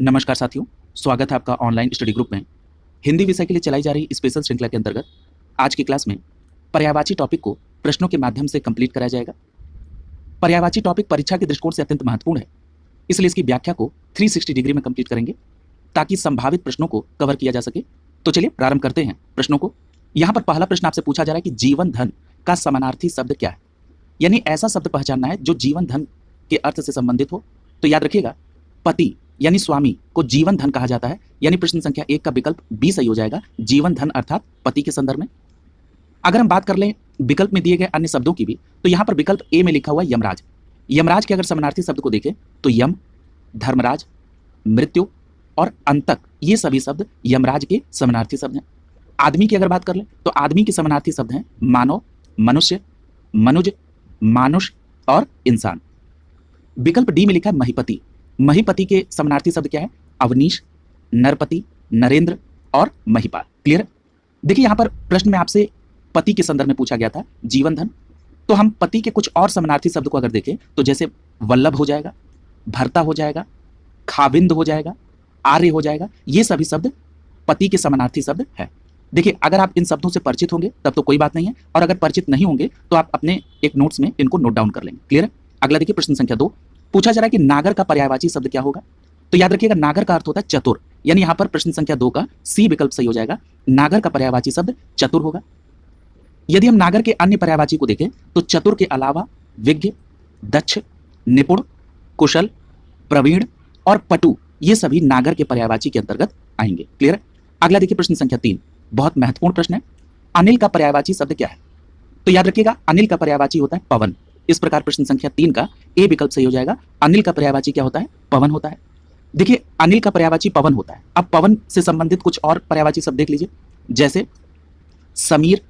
नमस्कार साथियों, स्वागत है आपका ऑनलाइन स्टडी ग्रुप में। हिंदी विषय के लिए चलाई जा रही स्पेशल श्रृंखला के अंतर्गत आज की क्लास में पर्यायवाची टॉपिक को प्रश्नों के माध्यम से कंप्लीट कराया जाएगा। पर्यायवाची टॉपिक परीक्षा के दृष्टिकोण से अत्यंत महत्वपूर्ण है, इसलिए इसकी व्याख्या को 360 डिग्री में कंप्लीट करेंगे ताकि संभावित प्रश्नों को कवर किया जा सके। तो चलिए प्रारंभ करते हैं प्रश्नों को। यहाँ पर पहला प्रश्न आपसे पूछा जा रहा है कि जीवन धन का समानार्थी शब्द क्या है, यानी ऐसा शब्द पहचानना है जो जीवन धन के अर्थ से संबंधित हो। तो याद रखिएगा, पति यानी स्वामी को जीवन धन कहा जाता है, यानी प्रश्न संख्या 1 का विकल्प बी सही हो जाएगा, जीवन धन अर्थात पति के संदर्भ में। अगर हम बात कर लें विकल्प में दिए गए अन्य शब्दों की भी, तो यहाँ पर विकल्प ए में लिखा हुआ यमराज। यमराज के अगर समानार्थी शब्द को देखें तो यम, धर्मराज, मृत्यु और अंतक, ये सभी शब्द यमराज के समानार्थी शब्द हैं। आदमी की अगर बात कर लें तो आदमी के समानार्थी शब्द हैं मानव, मनुष्य, मनुज, मानुष और इंसान। विकल्प डी में लिखा है महीपति। महीपति के समानार्थी शब्द क्या है? अवनीश, नरपति, नरेंद्र और महिपाल। क्लियर? देखिए यहाँ पर प्रश्न में आपसे पति के संदर्भ में पूछा गया था जीवन धन, तो हम पति के कुछ और समानार्थी शब्द को अगर देखें तो जैसे वल्लभ हो जाएगा, भर्ता हो जाएगा, खाविंद हो जाएगा, आर्य हो जाएगा, ये सभी शब्द पति के समानार्थी शब्द है। देखिए अगर आप इन शब्दों से परिचित होंगे तब तो कोई बात नहीं है, और अगर परिचित नहीं होंगे तो आप अपने एक नोट्स में इनको नोट डाउन कर लेंगे। क्लियर है? अगला देखिए प्रश्न संख्या 2, पूछा जा रहा है कि नागर का पर्यायवाची शब्द क्या होगा। तो याद रखिएगा नागर का अर्थ होता है चतुर, यानी यहाँ पर प्रश्न संख्या 2 का सी विकल्प सही हो जाएगा, नागर का पर्यायवाची शब्द चतुर होगा। यदि हम नागर के अन्य पर्यायवाची को देखें तो चतुर के अलावा विज्ञ, दक्ष, निपुण, कुशल, प्रवीण और पटु, ये सभी नागर के पर्यायवाची के अंतर्गत आएंगे। क्लियर? अगला देखिए प्रश्न संख्या 3, बहुत महत्वपूर्ण प्रश्न है, अनिल का पर्यायवाची शब्द क्या है। तो याद रखिएगा अनिल का पर्यायवाची होता है पवन। इस प्रकार प्रश्न संख्या 3 का ए विकल्प सही हो जाएगा, अनिल का पर्यायवाची क्या होता है? पवन होता है। देखिए अनिल का पर्यायवाची पवन होता है। अब पवन से संबंधित कुछ और पर्यायवाची शब्द देख लीजिए, जैसे समीर,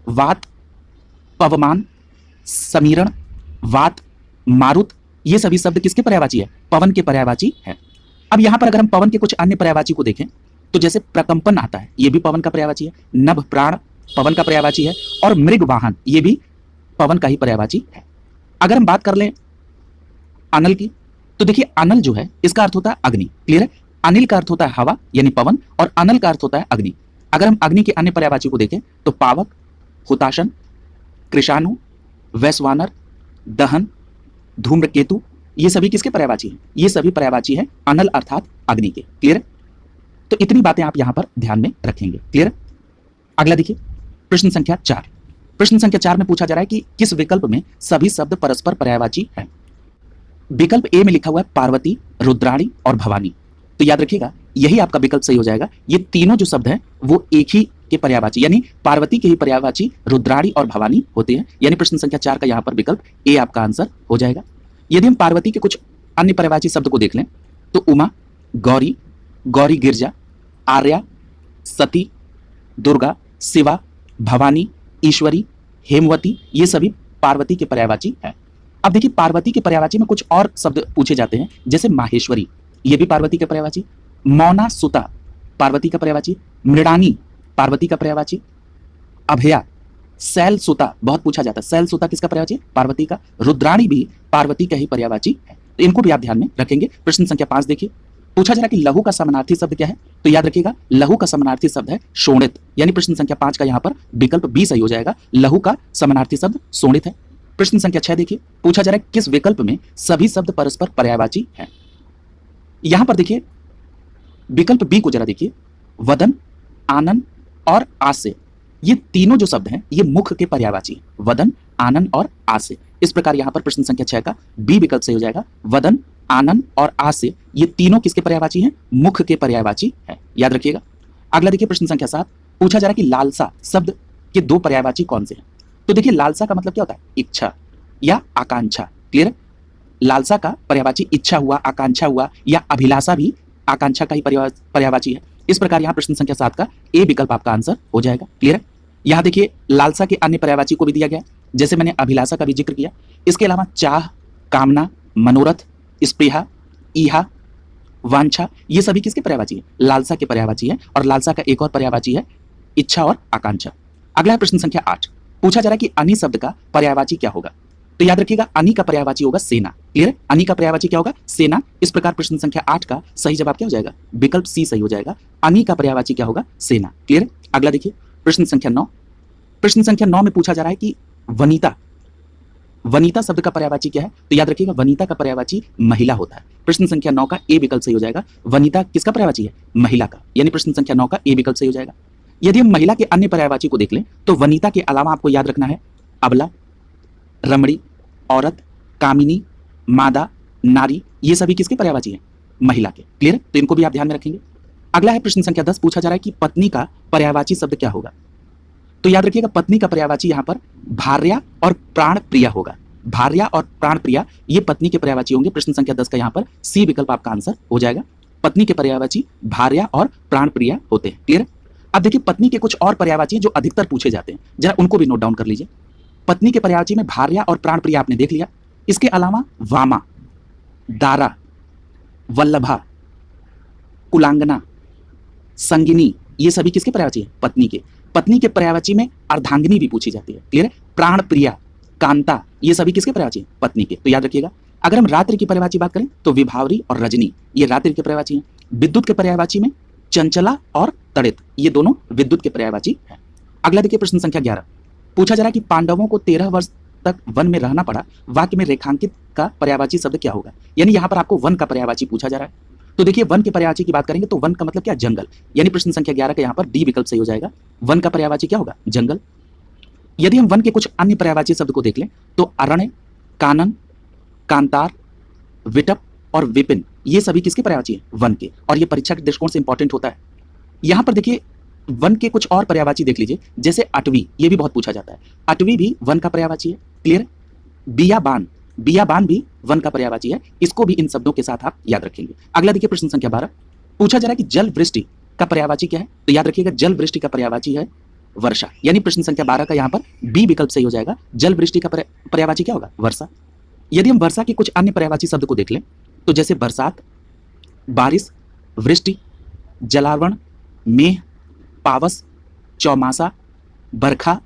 वात, पवमान, समीरण, वात, मारुत, ये सभी शब्द किसके पर्यायवाची है? पवन के पर्यायवाची है। अब यहां पर अगर हम पवन के कुछ अन्य पर्यायवाची को देखें तो जैसे प्रकंपन आता है, ये भी पवन का पर्यायवाची है, नभ प्राण पवन का पर्यायवाची है, और मृग वाहन ये भी पवन का ही पर्यायवाची है। अगर हम बात कर लें अनल की, तो देखिए अनल जो है इसका अर्थ होता है अग्नि। क्लियर है? अनिल का अर्थ होता है हवा यानी पवन, और अनल का अर्थ होता है अग्नि। अगर हम अग्नि के अन्य पर्यायवाची को देखें तो पावक, हुताशन, कृषाणु, वैश्वानर, दहन, धूम्रकेतु, ये सभी किसके पर्यायवाची हैं? ये सभी पर्यायवाची है अनल अर्थात अग्नि के। क्लियर? तो इतनी बातें आप यहां पर ध्यान में रखेंगे। क्लियर? अगला देखिए प्रश्न संख्या 4। प्रश्न संख्या 4 में पूछा जा रहा है कि किस विकल्प में सभी शब्द परस्पर पर्यायवाची हैं। विकल्प ए में लिखा हुआ है पार्वती, रुद्राणी और भवानी। तो याद रखिएगा यही आपका विकल्प सही हो जाएगा। ये तीनों जो शब्द हैं वो एक ही के पर्यायवाची, यानी पार्वती के ही पर्यायवाची रुद्राणी और भवानी होते हैं, यानी प्रश्न संख्या 4 का यहाँ पर विकल्प ए आपका आंसर हो जाएगा। यदि हम पार्वती के कुछ अन्य पर्यायवाची शब्द को देख लें तो उमा, गौरी, गौरी गिरजा, आर्या, सती, दुर्गा, शिवा, भवानी, ईश्वरी, हेमवती, ये सभी पार्वती के पर्यायवाची हैं। अब देखिए पार्वती के पर्यायवाची में कुछ और शब्द पूछे जाते हैं, जैसे माहेश्वरी, ये भी पार्वती के पर्यायवाची, मौना सुता पार्वती का पर्यायवाची, मृडानी पार्वती का पर्यायवाची, अभया, शैल सुता बहुत पूछा जाता है, शैल सुता किसका पर्यायवाची? पार्वती का। रुद्राणी भी पार्वती का ही पर्यायवाची है, तो इनको भी आप ध्यान में रखेंगे। प्रश्न संख्या 5 देखिए, पूछा जा रहा है कि लहू का समानार्थी शब्द क्या है। तो याद रखिएगा लहू का समानार्थी शब्द है शोणित, यानी प्रश्न संख्या 5 का यहाँ पर विकल्प बी सही हो जाएगा, लहू का समानार्थी शब्द शोणित है। प्रश्न संख्या 6 देखिए, पूछा जा रहा है किस विकल्प में सभी शब्द परस्पर पर्यायवाची हैं। यहां पर देखिए विकल्प बी को जरा देखिए, वदन, आनन और आस्य, ये तीनों जो शब्द हैं ये मुख के पर्यायवाची, वदन, आनन और आस्य। इस प्रकार यहां पर प्रश्न संख्या 6 का बी विकल्प सही हो जाएगा, वदन, आनन और आस्य, ये तीनों किसके पर्यायवाची हैं? मुख के पर्यायवाची है, याद रखिएगा। अगला देखिए प्रश्न संख्या 7, पूछा जा रहा है कि लालसा शब्द के दो पर्यायवाची कौन से हैं। तो देखिए लालसा का मतलब क्या होता है? इच्छा या आकांक्षा। क्लियर? लालसा का पर्यायवाची इच्छा हुआ, आकांक्षा हुआ, या अभिलाषा भी आकांक्षा का ही पर्यायवाची है। इस प्रकार यहाँ प्रश्न संख्या 7 का ए विकल्प आपका आंसर हो जाएगा। क्लियर? यहाँ देखिए लालसा के अन्य पर्यायवाची को भी दिया गया, जैसे मैंने अभिलाषा का भी जिक्र किया। इसके अलावा चाह, कामना, मनोरथ, स्पृहा, ईहा, वांछा, ये सभी किसके पर्यायवाची है? लालसा के पर्यायवाची है, और लालसा का एक और पर्यायवाची है इच्छा और आकांक्षा। अगला है प्रश्न संख्या 8, पूछा जा रहा है कि अनि शब्द का पर्यायवाची क्या होगा। तो याद रखिएगा अनि का पर्यायवाची होगा सेना। क्लियर है? अनि का पर्यायवाची क्या होगा? सेना। इस प्रकार प्रश्न संख्या 8 का सही जवाब क्या हो जाएगा? विकल्प सी सही हो जाएगा। अनि का पर्यायवाची क्या होगा? सेना। क्लियर है? अगला देखिए प्रश्न संख्या 9। प्रश्न संख्या 9 में पूछा जा रहा है कि वनिता, वनिता शब्द का पर्यायवाची क्या है? तो याद रखिएगा वनिता का पर्यायवाची महिला होता है। प्रश्न संख्या 9 का ए विकल्प सही हो जाएगा। वनिता किसका पर्यायवाची है? महिला का। यानी प्रश्न संख्या 9 का ए विकल्प सही हो जाएगा। यदि हम महिला के अन्य पर्यायवाची को देख लें तो वनिता के अलावा आपको याद रखना है अबला, रमणी, औरत, कामिनी, मादा, नारी, ये सभी किसके पर्यायवाची हैं? महिला के। क्लियर है? तो इनको भी आप ध्यान में रखेंगे। अगला है प्रश्न संख्या 10। पूछा जा रहा है कि पत्नी का पर्यायवाची शब्द क्या होगा? तो याद रखिएगा पत्नी का पर्यायवाची यहां पर भार्या और प्राण प्रिया होगा। भार्या और प्राण प्रिया ये पत्नी के पर्यायवाची होंगे। प्रश्न संख्या 10 का यहां पर सी विकल्प आपका आंसर हो जाएगा। पत्नी के पर्यायवाची भार्या और प्राण प्रिया होते हैं। क्लियर है? अब देखिए पत्नी के कुछ और पर्यायवाची जो अधिकतर पूछे जाते हैं, जरा उनको भी नोट डाउन कर लीजिए। पत्नी के पर्यायवाची में भार्या और प्राण प्रिया आपने देख लिया। इसके अलावा वामा, दारा, वल्लभा, कुलांगना, संगिनी, ये सभी किसके पर्यायवाची हैं? पत्नी के। पत्नी के पर्यायवाची में अर्धांगिनी भी पूछी जाती है। क्लियर है? प्राण प्रिया, कांता, ये सभी किसके पर्यायवाची हैं? पत्नी के। तो याद रखिएगा अगर हम रात्रि की पर्यायवाची बात करें तो विभावरी और रजनी ये रात्रि के पर्यायवाची हैं। विद्युत के पर्यायवाची में चंचला और तड़ित ये दोनों विद्युत के पर्यायवाची हैं। अगला देखिए प्रश्न संख्या 11। पूछा जा रहा है कि पांडवों को 13 वर्ष तक वन में रहना पड़ा, वाक्य में रेखांकित का पर्यायवाची शब्द क्या होगा? यानी यहां पर आपको वन का पर्यायवाची पूछा जा रहा है। तो देखिए वन के पर्यायवाची की बात करेंगे तो वन का मतलब क्या? जंगल। यानी प्रश्न संख्या 11 का यहां पर डी विकल्प सही हो जाएगा। वन का पर्यायवाची क्या होगा? जंगल। यदि हम वन के कुछ अन्य पर्यायवाची शब्द को देख लें तो अरण्य, कानन, कांतार, विटप और विपिन ये सभी किसके पर्यायवाची हैं? वन के। और ये परीक्षा के दृष्टिकोण से इंपॉर्टेंट होता है। यहां पर देखिए वन के कुछ और पर्यायवाची देख लीजिए, जैसे अटवी, ये भी बहुत पूछा जाता है। अटवी भी वन का पर्यायवाची है। क्लियर? बियाबान, बियाबान भी वन का पर्यायवाची है। इसको भी इन शब्दों के साथ आप याद रखेंगे। अगला देखिए प्रश्न संख्या 12। पूछा जा रहा है कि जल वृष्टि का पर्यायवाची क्या है? तो याद रखिएगा जल वृष्टि का पर्यायवाची है वर्षा। यानी प्रश्न संख्या 12 का यहां पर बी विकल्प सही हो जाएगा। जल वृष्टि का पर्यायवाची क्या होगा? वर्षा। यदि हम वर्षा के कुछ अन्य पर्यायवाची शब्द को देख लें तो जैसे बरसात, बारिश, वृष्टि, जलावरण, मेह, पावस, चौमासा, बरखा,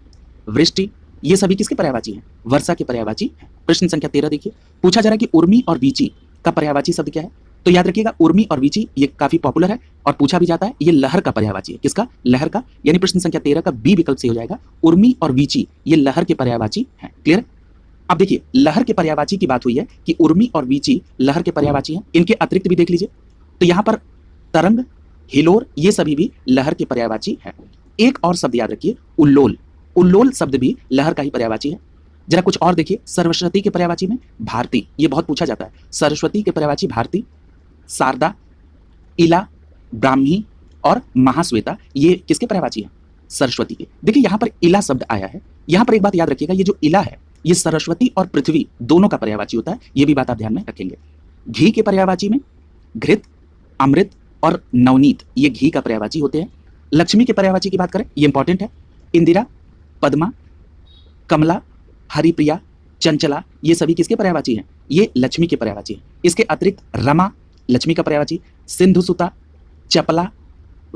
वृष्टि, ये सभी किसके पर्यायवाची हैं? वर्षा के पर्यायवाची हैं। प्रश्न संख्या 13 देखिए। पूछा जा रहा है कि उर्मी और वीची का पर्यायवाची शब्द क्या है? तो याद रखिएगा उर्मी और वीची ये काफी पॉपुलर है और पूछा भी जाता है। ये लहर का पर्यायवाची है। किसका? लहर का। यानी प्रश्न संख्या 13 का बी विकल्प सही हो जाएगा। उर्मी और वीची ये लहर के पर्यायवाची हैं। क्लियर? अब देखिए लहर के पर्यायवाची की बात हुई है कि उर्मी और वीची लहर के पर्यायवाची हैं। इनके अतिरिक्त भी देख लीजिए तो यहां पर तरंग, हिलोर, ये सभी भी लहर के पर्यायवाची हैं। एक और शब्द याद रखिए उल्लोल। उल्लोल शब्द भी लहर का ही पर्यायवाची है। जरा कुछ और देखिए सरस्वती के पर्यायवाची में भारती, ये बहुत पूछा जाता है। सरस्वती के पर्यायवाची भारती, शारदा, इला, ब्राह्मी और महाश्वेता ये किसके पर्यायवाची हैं? सरस्वती के। देखिए यहां पर इला शब्द आया है। यहां पर एक बात याद रखिएगा ये जो इला है ये सरस्वती और पृथ्वी दोनों का पर्यायवाची होता है। ये भी बात आप ध्यान में रखेंगे। घी के पर्यायवाची में घृत, अमृत और नवनीत ये घी का पर्यायवाची होते हैं। लक्ष्मी के पर्यायवाची की बात करें, ये इंपॉर्टेंट है। इंदिरा, पद्मा, कमला, हरिप्रिया, चंचला ये सभी किसके पर्यायवाची हैं? ये लक्ष्मी के पर्यायवाची हैं। इसके अतिरिक्त रमा लक्ष्मी का पर्यायवाची, सिंधुसुता, चपला,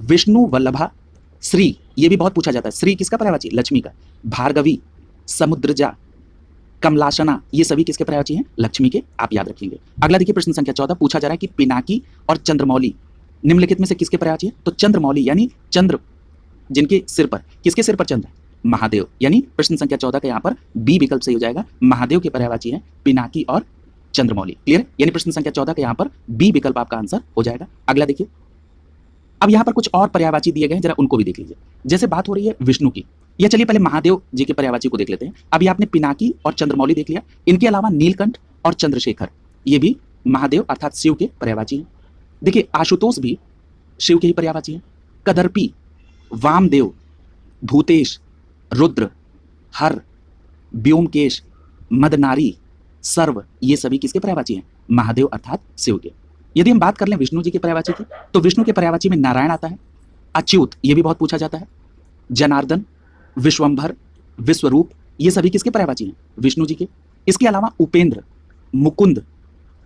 विष्णु वल्लभा, श्री ये भी बहुत पूछा जाता है। श्री किसका पर्यायवाची? लक्ष्मी का। भार्गवी, समुद्रजा, कमलासना ये सभी किसके पर्यायवाची हैं? लक्ष्मी के। आप याद रखेंगे। अगला देखिए प्रश्न संख्या 14। पूछा जा रहा है कि पिनाकी और चंद्रमौली निम्नलिखित में से किसके पर्यायवाची है? तो चंद्रमौली यानी चंद्र जिनके सिर पर, किसके सिर पर चंद्र? महादेव। यानी प्रश्न संख्या 14 का यहां पर बी विकल्प सही हो जाएगा। महादेव के पर्यायवाची हैं पिनाकी और चंद्रमौली। क्लियर? यानी प्रश्न संख्या 14 का यहां पर बी विकल्प आपका आंसर हो जाएगा। अगला देखिए अब यहां पर कुछ और पर्यायवाची दिए गए हैं, जरा उनको भी देख लीजिए। जैसे बात हो रही है विष्णु की, या चलिए पहले महादेव जी के पर्यायवाची को देख लेते हैं। अभी आपने पिनाकी और चंद्रमौली देख लिया। इनके अलावा नीलकंठ और चंद्रशेखर ये भी महादेव अर्थात शिव के पर्यायवाची हैं। देखिए आशुतोष भी शिव के ही पर्यायवाची हैं। कदर्पी, वामदेव, भूतेश, रुद्र, हर, व्योमकेश, मदनारी, सर्व ये सभी किसके पर्यायवाची हैं? महादेव अर्थात शिव के। यदि हम बात कर लें विष्णु जी के पर्यायवाची की तो विष्णु के पर्यायवाची में नारायण आता है। अच्युत ये भी बहुत पूछा जाता है। जनार्दन, विश्वंभर, विश्वरूप ये सभी किसके पर्यायवाची हैं? विष्णु जी के। इसके अलावा उपेंद्र, मुकुंद,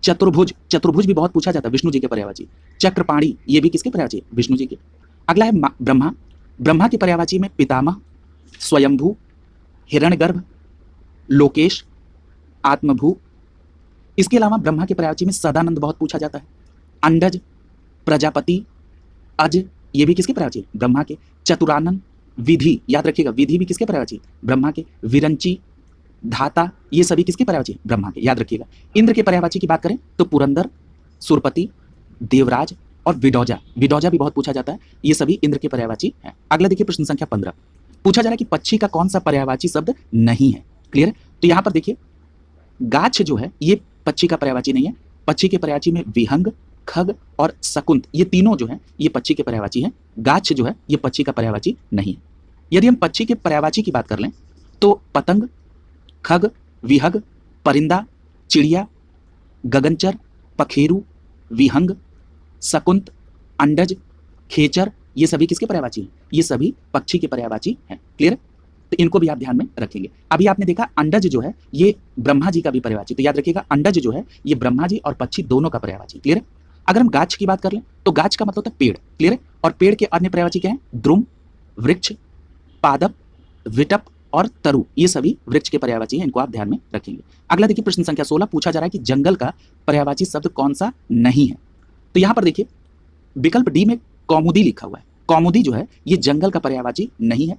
चतुर्भुज, चतुर्भुज भी बहुत पूछा जाता है विष्णु जी के पर्यायवाची। चक्रपाणी ये भी किसके पर्यायवाची? विष्णु जी के। अगला है ब्रह्मा। ब्रह्मा की पर्यायवाची में पितामह, स्वयंभू, हिरण्यगर्भ, लोकेश, आत्मभू। इसके अलावा ब्रह्मा के पर्यायवाची में सदानंद बहुत पूछा जाता है। अंडज, प्रजापति, अज, ये भी किसके पर्यायवाची? ब्रह्मा के। चतुरानन, विधि, याद रखिएगा विधि भी किसके पर्यायवाची? ब्रह्मा के। विरंची, धाता, ये सभी किसके पर्यायवाची? ब्रह्मा के, याद रखिएगा। इंद्र के पर्यायवाची की बात करें तो पुरंदर, सुरपति, देवराज और विडौजा। विडौजा भी बहुत पूछा जाता है, ये सभी इंद्र के पर्यायवाची हैं। अगला देखिए प्रश्न संख्या 15, पूछा जा रहा है कि पक्षी का कौन सा पर्यायवाची शब्द नहीं है। क्लियर है? तो यहां पर देखिए गाछ जो है ये पक्षी का पर्यायवाची नहीं है। पक्षी के पर्यायवाची में विहंग, खग और शकुंत, ये तीनों जो है ये पक्षी के पर्यायवाची हैं। गाछ जो है ये पक्षी का पर्यायवाची नहीं है। यदि हम पक्षी के पर्यायवाची की बात कर लें तो पतंग, खग, विहग, परिंदा, चिड़िया, गगनचर, पखेरु, विहंग, शकुंत, अंडज, खेचर, ये सभी किसके पर्यायवाची हैं? ये सभी पक्षी के पर्यायवाची हैं। क्लियर है? तो इनको भी आप ध्यान में रखेंगे। अभी आपने देखा अंडज जो है ये ब्रह्मा जी का भी पर्यायवाची, तो याद रखिएगा अंडज जो है ये ब्रह्मा जी और पक्षी दोनों का पर्यायवाची। क्लियर है? अगर हम गाछ की बात कर लें तो गाछ का मतलब होता है पेड़। क्लियर है? और पेड़ के अन्य पर्यायवाची क्या है? द्रुम, वृक्ष, पादप, विटप और तरु, ये सभी वृक्ष के पर्यायवाची हैं, इनको आप ध्यान में रखेंगे। अगला देखिए प्रश्न संख्या 16, पूछा जा रहा है कि जंगल का पर्यायवाची शब्द कौन सा नहीं है। तो यहां पर देखिए विकल्प डी में कौमुदी लिखा हुआ है। कौमुदी जो है ये जंगल का पर्यायवाची नहीं है।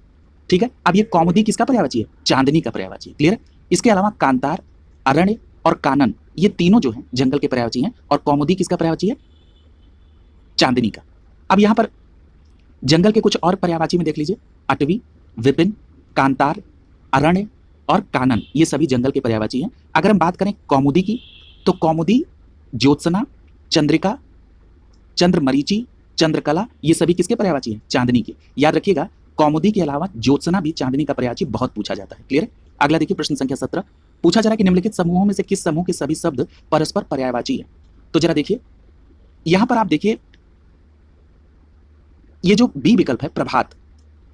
ठीक है, अब ये कौमुदी किसका पर्यायवाची है? चांदनी का पर्यायवाची। क्लियर है? इसके अलावा कांतार, अरण्य और कानन, ये तीनों जो है जंगल के पर्यायवाची हैं और कौमुदी किसका पर्यायवाची है? चांदनी का। अब यहां पर जंगल के कुछ और पर्यायवाची में देख लीजिए, अटवी, विपिन, कांतार, अरण्य और कानन, ये सभी जंगल के पर्यायवाची हैं। अगर हम बात करें कौमुदी की तो कौमुदी, ज्योत्सना, चंद्रिका, चंद्रमरीचि, चंद्रकला, ये सभी किसके पर्यायवाची हैं? चांदनी के। याद रखिएगा कौमुदी के अलावा ज्योत्सना भी चांदनी का पर्यायवाची बहुत पूछा जाता है। क्लियर है? अगला देखिए प्रश्न संख्या 17, पूछा जा रहा है कि निम्नलिखित समूहों में से किस समूह के सभी शब्द परस्पर पर्यायवाची है। तो जरा देखिए यहां पर आप देखिए ये जो बी विकल्प है, प्रभात,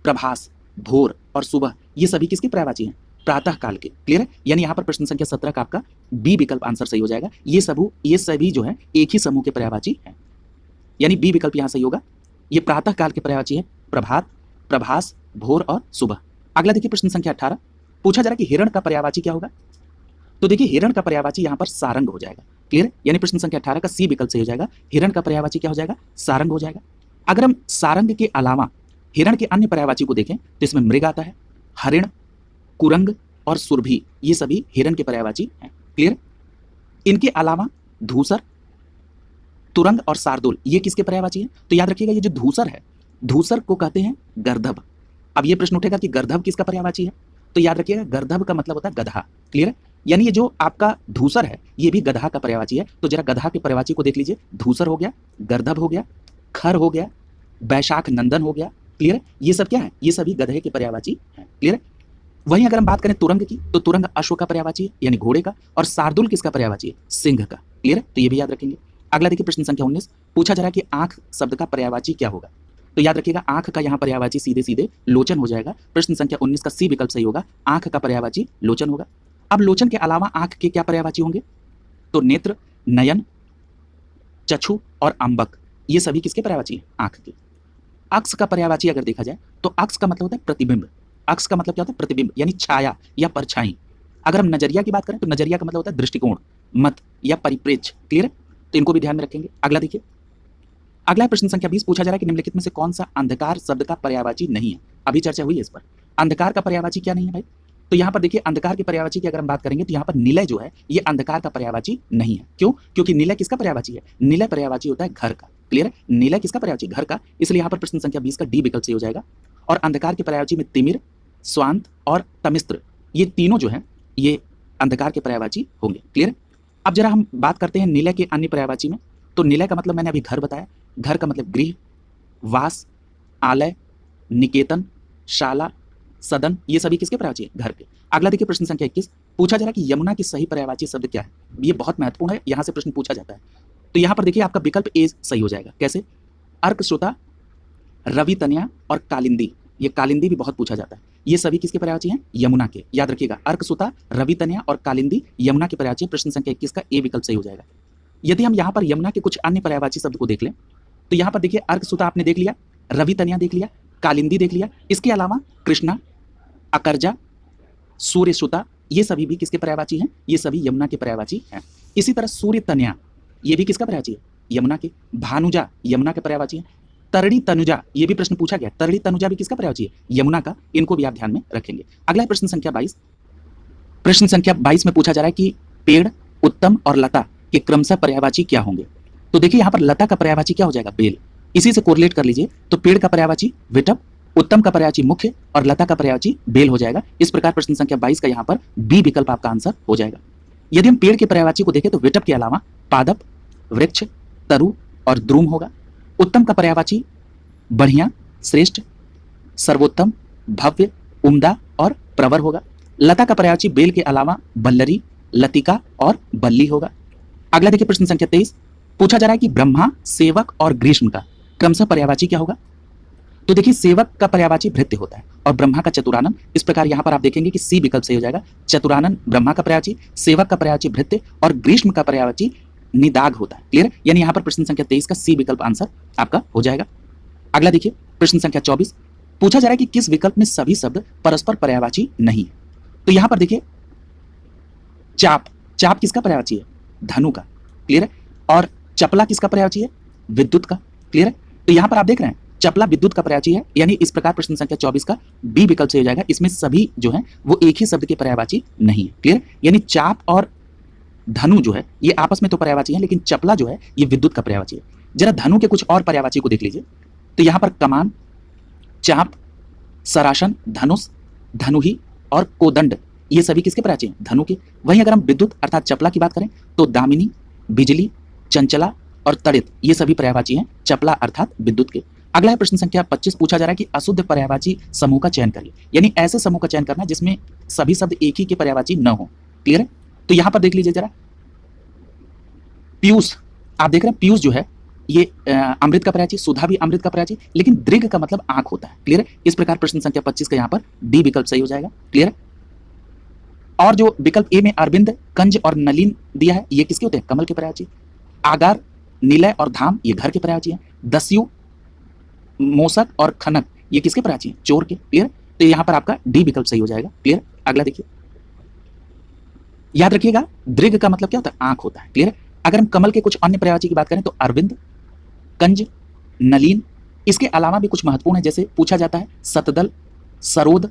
प्रभास, भोर और सुबह, ये सभी किसके पर्यायवाची हैं? प्रातः काल के। क्लियर है? यानी यहां पर प्रश्न संख्या 17 का आपका बी विकल्प आंसर सही हो जाएगा। ये सभी जो है एक ही समूह के पर्यायवाची हैं, यानी बी विकल्प यहां सही होगा। ये प्रातः काल के पर्यायवाची है, प्रभात, प्रभास, भोर और सुबह। अगला देखिए प्रश्न संख्या 18, पूछा जा रहा है कि हिरण का पर्यायवाची क्या होगा। तो देखिए हिरण का पर्यायवाची यहां पर सारंग हो जाएगा। क्लियर? यानी प्रश्न संख्या 18 का सी विकल्प सही हो जाएगा। हिरण का पर्यायवाची क्या हो जाएगा? सारंग हो जाएगा। अगर हम सारंग के अलावा हिरण के अन्य पर्यायवाची को देखें तो इसमें मृग आता है, हरिण, कुरंग और सुरभि, ये सभी हिरण के पर्यायवाची हैं। क्लियर? इनके अलावा धूसर, तुरंग और शार्दुल, ये किसके पर्यायवाची हैं? तो याद रखिएगा ये जो धूसर है, धूसर को कहते हैं गर्दभ। अब ये प्रश्न उठेगा कि गर्दभ किसका पर्यायवाची है? तो याद रखिएगा गर्दभ का मतलब होता है गधा। क्लियर है? यानी ये जो आपका धूसर है ये भी गधा का पर्यायवाची है। तो जरा गधा के पर्यायवाची को देख लीजिए, धूसर हो गया, गर्दभ हो गया, खर हो गया, बैशाख नंदन हो गया। क्लियर है? ये सब क्या है? ये सभी गधे के पर्यायवाची हैं। क्लियर है? वहीं अगर हम बात करें तुरंग की तो तुरंग अश्व का पर्यायवाची है यानी घोड़े का, और शार्दुल किसका पर्यायवाची है? सिंह का। क्लियर है? तो ये भी याद रखेंगे। अगला देखिए प्रश्न संख्या 19, पूछा जा रहा है कि आंख शब्द का पर्यायवाची क्या होगा। तो याद रखिएगा आंख का यहाँ पर्यायवाची सीधे सीधे लोचन हो जाएगा। प्रश्न संख्या 19 का सी विकल्प सही होगा, आंख का पर्यायवाची लोचन होगा। अब लोचन के अलावा आंख के क्या पर्यायवाची होंगे? तो नेत्र, नयन, चक्षु और अंबक, ये सभी किसके पर्यायवाची हैं? आंख के। अक्ष का पर्यायवाची अगर देखा जाए तो अक्ष का मतलब होता है प्रतिबिंब। अक्ष का मतलब क्या होता है? प्रतिबिंब यानी छाया या परछाई। अगर हम नजरिया की बात करें तो नजरिया का मतलब होता है दृष्टिकोण, मत या परिप्रेक्ष्य। क्लियर है? तो इनको भी ध्यान में रखेंगे। अगला देखिए, अगला प्रश्न संख्या 20, पूछा जा रहा है कि निम्नलिखित में से कौन सा अंधकार शब्द का पर्यायवाची नहीं है। अभी चर्चा हुई है इस पर। अंधकार का पर्यायवाची क्या नहीं है भाई? तो यहाँ पर देखिए अंधकार के पर्यायवाची की अगर हम बात करेंगे तो यहाँ पर निलय जो है ये अंधकार का पर्यायवाची नहीं है। क्यों? क्योंकि निलय किसका पर्यायवाची है? निलय पर्यायवाची होता है घर का। क्लियर है? निलय किसका पर्यायवाची? घर का। इसलिए यहाँ पर प्रश्न संख्या 20 का डी विकल्प सही हो जाएगा। और अंधकार के पर्यायवाची में तिमिर, स्वांत और तमिस्त्र, ये तीनों जो है ये अंधकार के पर्यायवाची होंगे। क्लियर है? अब जरा हम बात करते हैं निलय के अन्य पर्यायवाची में। तो निलय का मतलब मैंने अभी घर बताया, घर का मतलब गृह, वास, आलय, निकेतन, शाला, सदन, ये सभी किसके पर्यायवाची है? घर के। अगला देखिए प्रश्न संख्या 21, पूछा जा रहा है कि यमुना की सही पर्यायवाची शब्द क्या है। ये बहुत महत्वपूर्ण है, यहां से प्रश्न पूछा जाता है। तो यहां पर देखिए आपका विकल्प ए सही हो जाएगा। कैसे? अर्कश्रुता, रवितनया और कालिंदी, ये कालिंदी भी बहुत पूछा जाता है। ये सभी किसके पर्यायवाची हैं? यमुना के। याद रखिएगा अर्कसुता, रवितनया और कालिंदी यमुना के पर्यायवाची। प्रश्न संख्या 21 का ए विकल्प सही हो जाएगा। यदि हम यहाँ पर यमुना के कुछ अन्य पर्यायवाची शब्द को देख लें तो यहाँ पर देखिए अर्कसुता आपने देख लिया, रवितनया देख लिया, कालिंदी देख लिया। इसके अलावा कृष्णा, अकरजा, सूर्यसुता ये सभी भी किसके पर्यायवाची हैं? ये सभी यमुना के पर्यायवाची हैं। इसी तरह सूर्य तनया, ये भी किसका पर्यायवाची है? यमुना के। भानुजा यमुना के पर्यायवाची है। तरणी तनुजा, ये भी प्रश्न पूछा गया, तरणी तनुजा भी किसका पर्यायवाची है? यमुना का। इनको भी आप ध्यान में रखेंगे। अगला प्रश्न संख्या 22। प्रश्न संख्या 22 में पूछा जा रहा है कि पेड़, उत्तम और लता के क्रमशः पर्यायवाची क्या होंगे? तो देखिए यहाँ पर लता का पर्यायवाची क्या हो जाएगा? बेल। इसी से कोरिलेट कर लीजिए, तो पेड़ का पर्यायवाची विटप, उत्तम का पर्यायवाची मुख्य और लता का पर्यायवाची बेल हो जाएगा। इस प्रकार प्रश्न संख्या 22 का यहाँ पर बी विकल्प आपका आंसर हो जाएगा। यदि हम पेड़ के पर्यायवाची को देखें तो विटप के अलावा पादप, वृक्ष, तरु और द्रुम होगा। उत्तम का पर्यायवाची बढ़िया, श्रेष्ठ, सर्वोत्तम, भव्य, उम्दा और प्रवर होगा। लता का पर्यायवाची बेल के अलावा बल्लरी, लतिका और बल्ली होगा। अगला देखिए प्रश्न संख्या 23। पूछा जा रहा है कि ब्रह्मा, सेवक और ग्रीष्म का क्रमशः पर्यायवाची क्या होगा? तो देखिए सेवक का पर्यायवाची भृत्य होता है और ब्रह्मा का चतुरानन। इस प्रकार यहाँ पर आप देखेंगे कि सी विकल्प सही हो जाएगा। चतुरानन ब्रह्मा का पर्यायवाची, सेवक का पर्यायवाची भृत्य और ग्रीष्म का पर्यायवाची निदाग होता है। क्लियर? यानी यहाँ पर प्रश्न संख्या 23 का सी विकल्प आंसर आपका हो जाएगा। अगला देखिए प्रश्न संख्या 24। पूछा जा रहा है कि किस विकल्प में सभी शब्द परस्पर पर्यायवाची नहीं है? तो यहाँ पर देखिए चाप, चाप किसका पर्यायवाची है? धनु का। क्लियर है? और चपला किसका पर्यायवाची है? विद्युत का। क्लियर है? तो यहाँ पर आप देख रहे हैं चपला विद्युत का पर्यायवाची है, यानी इस प्रकार प्रश्न संख्या 24 का बी विकल्प से हो जाएगा। इसमें सभी जो है वो एक ही शब्द के पर्यायवाची नहीं है। क्लियर? यानी चाप और धनु जो है ये आपस में तो पर्यायवाची है, लेकिन चपला जो है ये विद्युत का पर्यायवाची है। जरा धनु के कुछ और पर्यायवाची को देख लीजिए, तो यहाँ पर कमान, चाप, सरासन, धनुष, धनुही और कोदंड ये सभी किसके पर्यायवाची हैं? धनु के। वहीं अगर हम विद्युत अर्थात चपला की बात करें तो दामिनी, बिजली, चंचला और तड़ित ये सभी पर्यायवाची हैं चपला अर्थात विद्युत के। अगला है प्रश्न संख्या 25। पूछा जा रहा है कि अशुद्ध पर्यायवाची समूह का चयन करिए, यानी ऐसे समूह का चयन करना जिसमें सभी शब्द एक ही के पर्यायवाची न हो। क्लियर है? तो यहां पर देख लीजिए जरा, पीयूष, आप देख रहे हैं पीयूष जो है ये अमृत का पर्यायवाची, सुधा भी अमृत का पर्यायवाची, लेकिन दृग का मतलब आंख होता है। क्लियर है? इस प्रकार प्रश्न संख्या 25 का यहाँ पर डी विकल्प सही हो जाएगा। क्लियर है? और जो विकल्प ए में अरविंद, कंज और नलिन दिया है ये किसके होते हैं? कमल के पर्यायवाची। आगार, निलय और धाम ये घर के पर्यायवाची हैं। दस्यु, मोसक और खनक ये किसके पर्यायवाची हैं? चोर के। क्लियर? तो यहाँ पर आपका डी विकल्प सही हो जाएगा। क्लियर? अगला देखिए, याद रखिएगा दृग का मतलब क्या होता है? आंख होता है। क्लियर? अगर हम कमल के कुछ अन्य पर्यायवाची की बात करें तो अरविंद, कंज, नलिन, इसके अलावा भी कुछ महत्वपूर्ण है, जैसे पूछा जाता है सतदल, सरोद,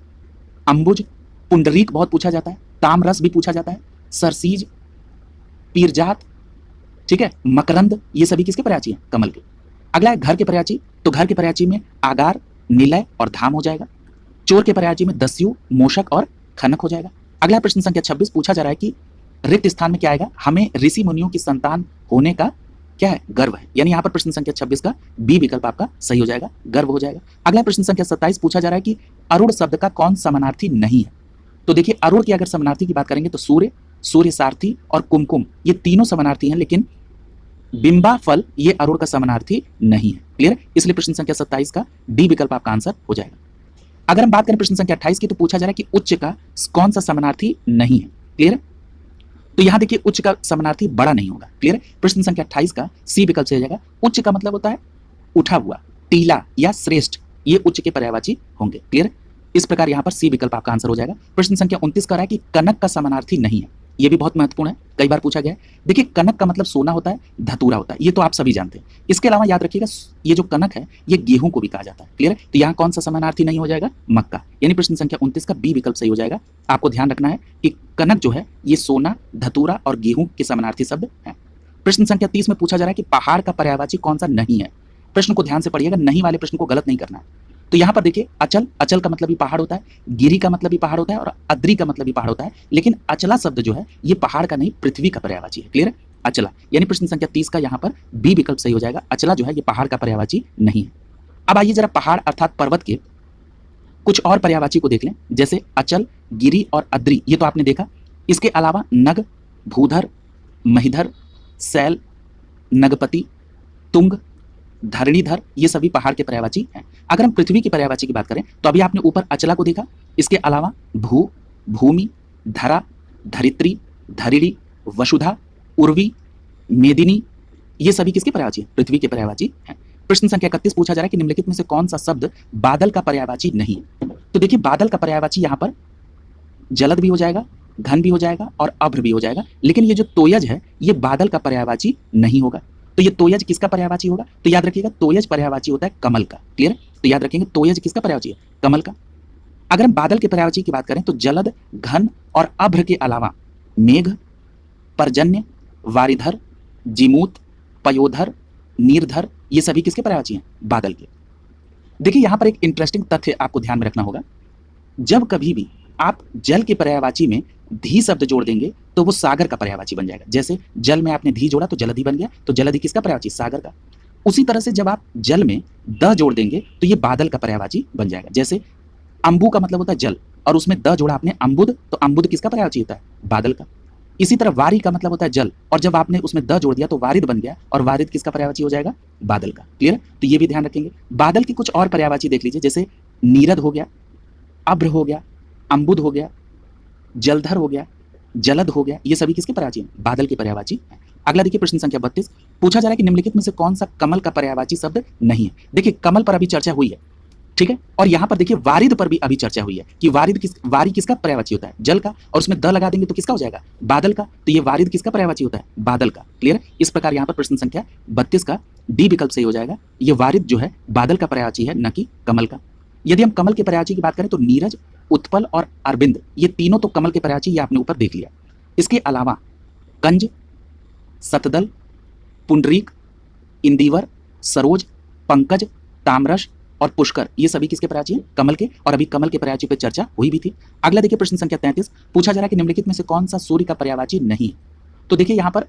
अंबुज, पुंडरीक बहुत पूछा जाता है, तामरस भी पूछा जाता है, सरसीज, पीरजात, ठीक है, मकरंद, ये सभी किसके पर्यायवाची हैं? कमल के। अगला है घर के पर्यायवाची, तो घर के पर्यायवाची में आगार, निलय और धाम हो जाएगा। चोर के पर्यायवाची में दस्यु, मोशक और खनक हो जाएगा। अगला प्रश्न संख्या 26। पूछा जा रहा है कि रिक्त स्थान में क्या आएगा? हमें ऋषि मुनियों की संतान होने का क्या है? गर्व है। यानी यहाँ पर प्रश्न संख्या 26 का बी विकल्प आपका सही हो जाएगा, गर्व हो जाएगा। अगला प्रश्न संख्या 27। पूछा जा रहा है कि अरुण शब्द का कौन समानार्थी नहीं है? तो देखिए अरुण की अगर समानार्थी की बात करेंगे तो सूर्य, सूर्य सारथी और कुमकुम ये तीनों समानार्थी हैं, लेकिन बिंबा फल ये अरुण का समानार्थी नहीं है। क्लियर? इसलिए प्रश्न संख्या 27 का डी विकल्प आपका आंसर हो जाएगा। अगर हम बात करें प्रश्न संख्या 28 की, तो पूछा जा रहा है कि उच्च का कौन सा समानार्थी नहीं है? क्लियर? तो यहां देखिए उच्च का समानार्थी बड़ा नहीं होगा। क्लियर? प्रश्न संख्या 28 का सी विकल्प से हो जाएगा। उच्च का मतलब होता है उठा हुआ, टीला या श्रेष्ठ, ये उच्च के पर्यायवाची होंगे। क्लियर? इस प्रकार यहां पर सी विकल्प आपका आंसर हो जाएगा। प्रश्न संख्या 29 का रहा है कि कनक का समानार्थी नहीं है, ये भी बहुत महत्वपूर्ण है, कई बार पूछा गया है। देखिए कनक का मतलब सोना होता है, धतूरा होता है, ये तो आप सभी जानते हैं। इसके अलावा याद रखिएगा ये जो कनक है ये गेहूं को भी कहा जाता है। क्लियर? तो यहाँ कौन सा समानार्थी नहीं हो जाएगा? मक्का। यानी प्रश्न संख्या 29 का बी विकल्प सही हो जाएगा। आपको ध्यान रखना है कि कनक जो है ये सोना, धतूरा और गेहूं के समानार्थी शब्द है। प्रश्न संख्या 30 में पूछा जा रहा है कि पहाड़ का पर्यायवाची कौन सा नहीं है? प्रश्न को ध्यान से पढ़िएगा, नहीं वाले प्रश्न को गलत नहीं करना है। तो यहाँ पर देखिए अचल, अचल का मतलब भी पहाड़ होता है, गिरी का मतलब भी पहाड़ होता है और अद्री का मतलब भी पहाड़ होता है, लेकिन अचला शब्द जो है ये पहाड़ का नहीं पृथ्वी का पर्यायवाची है। क्लियर? अचला, यानी प्रश्न संख्या 30 का यहाँ पर बी विकल्प सही हो जाएगा। अचला जो है ये पहाड़ का पर्यायवाची नहीं है। अब आइए जरा पहाड़ अर्थात पर्वत के कुछ और पर्यायवाची को देख लें, जैसे अचल, गिरी और अद्री, ये तो आपने देखा। इसके अलावा नग, भूधर, महिधर, शैल, नगपति, तुंग, धरणीधर, ये सभी पहाड़ के पर्यायवाची हैं। अगर हम पृथ्वी की पर्यायवाची की बात करें तो अभी आपने ऊपर अचला को देखा, इसके अलावा भू, भूमि, धरा, धरित्री, धरिणी, वसुधा, उर्वी, मेदिनी, ये सभी किसके पर्यायवाची हैं? पृथ्वी के पर्यायवाची हैं। प्रश्न संख्या 31 पूछा जा रहा है कि निम्नलिखित में से कौन सा शब्द बादल का पर्यायवाची नहीं है? तो देखिए बादल का पर्यायवाची यहाँ पर जलद भी हो जाएगा घन भी हो जाएगा और अभ्र भी हो जाएगा, लेकिन ये जो तोयज है ये बादल का पर्यायवाची नहीं होगा। तो ये तोयज किसका पर्यायवाची होगा? तो याद रखिएगा तोयज पर्यायवाची होता है कमल का। क्लियर है? तो याद रखेंगे तोयज किसका पर्यायवाची है? कमल का। अगर हम बादल के पर्यायवाची की बात करें तो जलद, घन और अभ्र के अलावा मेघ, पर्जन्य, वारिधर, जिमूत, पयोधर, नीरधर ये सभी किसके पर्यायवाची हैं? बादल के। देखिए यहां पर एक इंटरेस्टिंग तथ्य आपको ध्यान में रखना होगा। जब कभी भी आप जल के पर्यायवाची में धी शब्द जोड़ देंगे तो वो सागर का पर्यायवाची बन जाएगा। जैसे जल में आपने धी जोड़ा तो जलधि बन गया, तो जलधि किसका पर्यायवाची? सागर का। उसी तरह से जब आप जल में द जोड़ देंगे तो ये बादल का पर्यायवाची बन जाएगा। जैसे अंबु का मतलब होता है जल और उसमें द जोड़ा आपने अंबुद, तो अंबुद किसका पर्यायवाची होता है? बादल का। इसी तरह वारी का मतलब होता है जल और जब आपने उसमें द जोड़ दिया तो वारिद बन गया और वारिद किसका पर्यायवाची हो जाएगा? बादल का। क्लियर? तो ये भी ध्यान रखेंगे। बादल के कुछ और पर्यायवाची देख लीजिए, जैसे नीरद हो गया, अभ्र हो गया, अंबुद हो गया, जलधर हो गया, जलद हो गया, ये सभी किसके पर्यायवाची हैं? बादल के पर्यायवाची हैं। अगला देखिए प्रश्न संख्या 32, पूछा जा रहा है कि निम्नलिखित में से कौन सा कमल का पर्यायवाची शब्द नहीं है? देखिए कमल पर अभी चर्चा हुई है, ठीक है, और यहां पर देखिए वारिद पर भी अभी चर्चा हुई है कि वारी किसका पर्यायवाची होता है? जल का, और उसमें द लगा देंगे तो किसका हो जाएगा? बादल का। तो ये वारिद किसका पर्यायवाची होता है? बादल का। क्लियर? इस प्रकार यहां पर प्रश्न संख्या 32 का डी विकल्प सही हो जाएगा। ये वारिद जो है बादल का पर्यायवाची है, न कि कमल का। यदि हम कमल के पर्यायवाची की बात करें तो नीरज, उत्पल और अरविंद ये तीनों तो कमल के पर्यायवाची, ये आपने ऊपर देख लिया। इसके अलावा कंज, सतदल, पुंडरीक, इंदिवर, सरोज, पंकज, तामरस और पुष्कर ये सभी किसके पर्यायवाची हैं? कमल के। और अभी कमल के पर्यायवाची पर चर्चा हुई भी थी। अगला देखिए प्रश्न संख्या 33, पूछा जा रहा है कि निम्नलिखित में से कौन सा सूर्य का पर्यायवाची नहीं है? तो देखिए यहां पर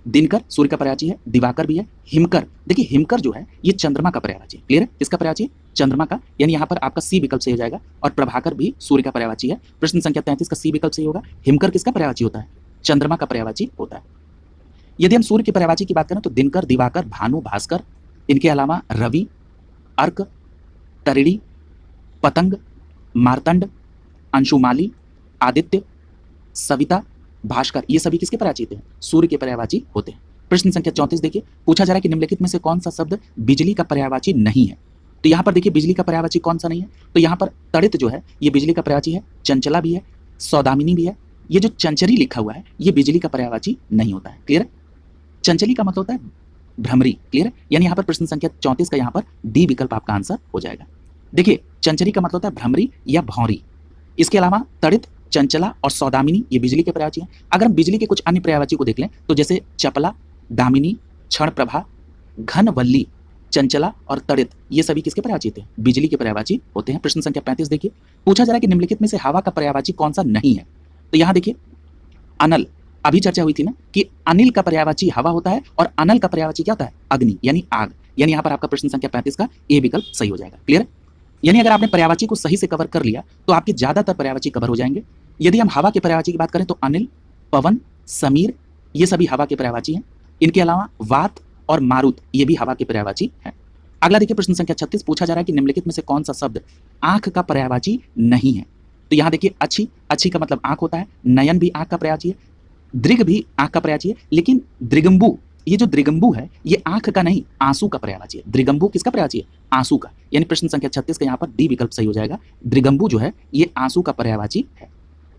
दिनकर सूर्य का पर्यायवाची है, दिवाकर भी है, हिमकर, देखिए हिमकर जो है ये चंद्रमा का पर्यायवाची है। क्लियर है? किसका पर्यायवाची है? चंद्रमा का। यानी यहां पर आपका सी विकल्प सही हो जाएगा। और प्रभाकर भी सूर्य का पर्यायवाची है। प्रश्न संख्या 33 का सी विकल्प सही होगा। हिमकर किसका पर्यायवाची होता है? चंद्रमा का पर्यायवाची होता है। यदि हम सूर्य के पर्यायवाची की बात करें तो दिनकर, दिवाकर, भानु, भास्कर, इनके अलावा रवि, अर्क, तरिणी, पतंग, मार्तंड, अंशुमाली, आदित्य, सविता, भास्कर ये सभी किसके पर्यायवाची हैं? सूर्य के पर्यायवाची होते हैं। प्रश्न संख्या 34 देखिए, पूछा जा रहा है कि निम्नलिखित में से कौन सा शब्द बिजली का पर्यायवाची नहीं है? तो यहाँ पर देखिए बिजली का पर्यायवाची कौन सा नहीं है? तो यहाँ पर तड़ित जो है ये बिजली का पर्यायवाची है, चंचला भी है, सौदामिनी भी है। ये जो चंचरी लिखा हुआ है ये बिजली का पर्यायवाची नहीं होता है। क्लियर? चंचली का मतलब होता है भ्रमरी। क्लियर? यानी यहाँ पर प्रश्न संख्या 34 का यहाँ पर डी विकल्प आपका आंसर हो जाएगा। देखिए चंचरी का मतलब होता है भ्रमरी या भौरी। इसके अलावा तड़ित, चंचला और सौदामिनी ये बिजली के पर्यायवाची हैं। अगर हम बिजली के कुछ अन्य पर्यायवाची को देख लें तो जैसे चपला, दामिनी, क्षण प्रभा, घन वल्ली, चंचला और तड़ित ये सभी किसके पर्यायवाची होते हैं? बिजली के पर्यायवाची होते हैं। प्रश्न संख्या 35 देखिए, पूछा जा रहा है कि निम्नलिखित में से हवा का पर्यायवाची कौन सा नहीं है? तो यहाँ देखिए अनल, अभी चर्चा हुई थी ना कि अनिल का पर्यायवाची हवा होता है और अनल का पर्यायवाची क्या होता है? अग्नि यानी आग। यानी यहाँ पर आपका प्रश्न संख्या 35 का ए विकल्प सही हो जाएगा। क्लियर? यानी अगर आपने पर्यायवाची को सही से कवर कर लिया तो आपके ज्यादातर पर्यायवाची कवर हो जाएंगे। यदि हम हवा के पर्यायवाची की बात करें तो अनिल, पवन, समीर ये सभी हवा के पर्यायवाची हैं। इनके अलावा वात और मारुत ये भी हवा के पर्यायवाची हैं। अगला देखिए प्रश्न संख्या 36, पूछा जा रहा है कि निम्नलिखित में से कौन सा शब्द आंख का पर्यायवाची नहीं है? तो यहाँ देखिए अच्छी, अच्छी का मतलब आंख होता है, नयन भी आंख का पर्यायवाची है, दृग भी आंख का पर्यायवाची है, लेकिन दृगंबु, ये जो दृगंबु है ये आंख का नहीं आंसू का पर्यायवाची है। दृगंबु किसका पर्यायवाची है? आंसू का। यानी प्रश्न संख्या 36 का यहाँ पर डी विकल्प सही हो जाएगा। दृगंबु जो है ये आंसू का पर्यायवाची है।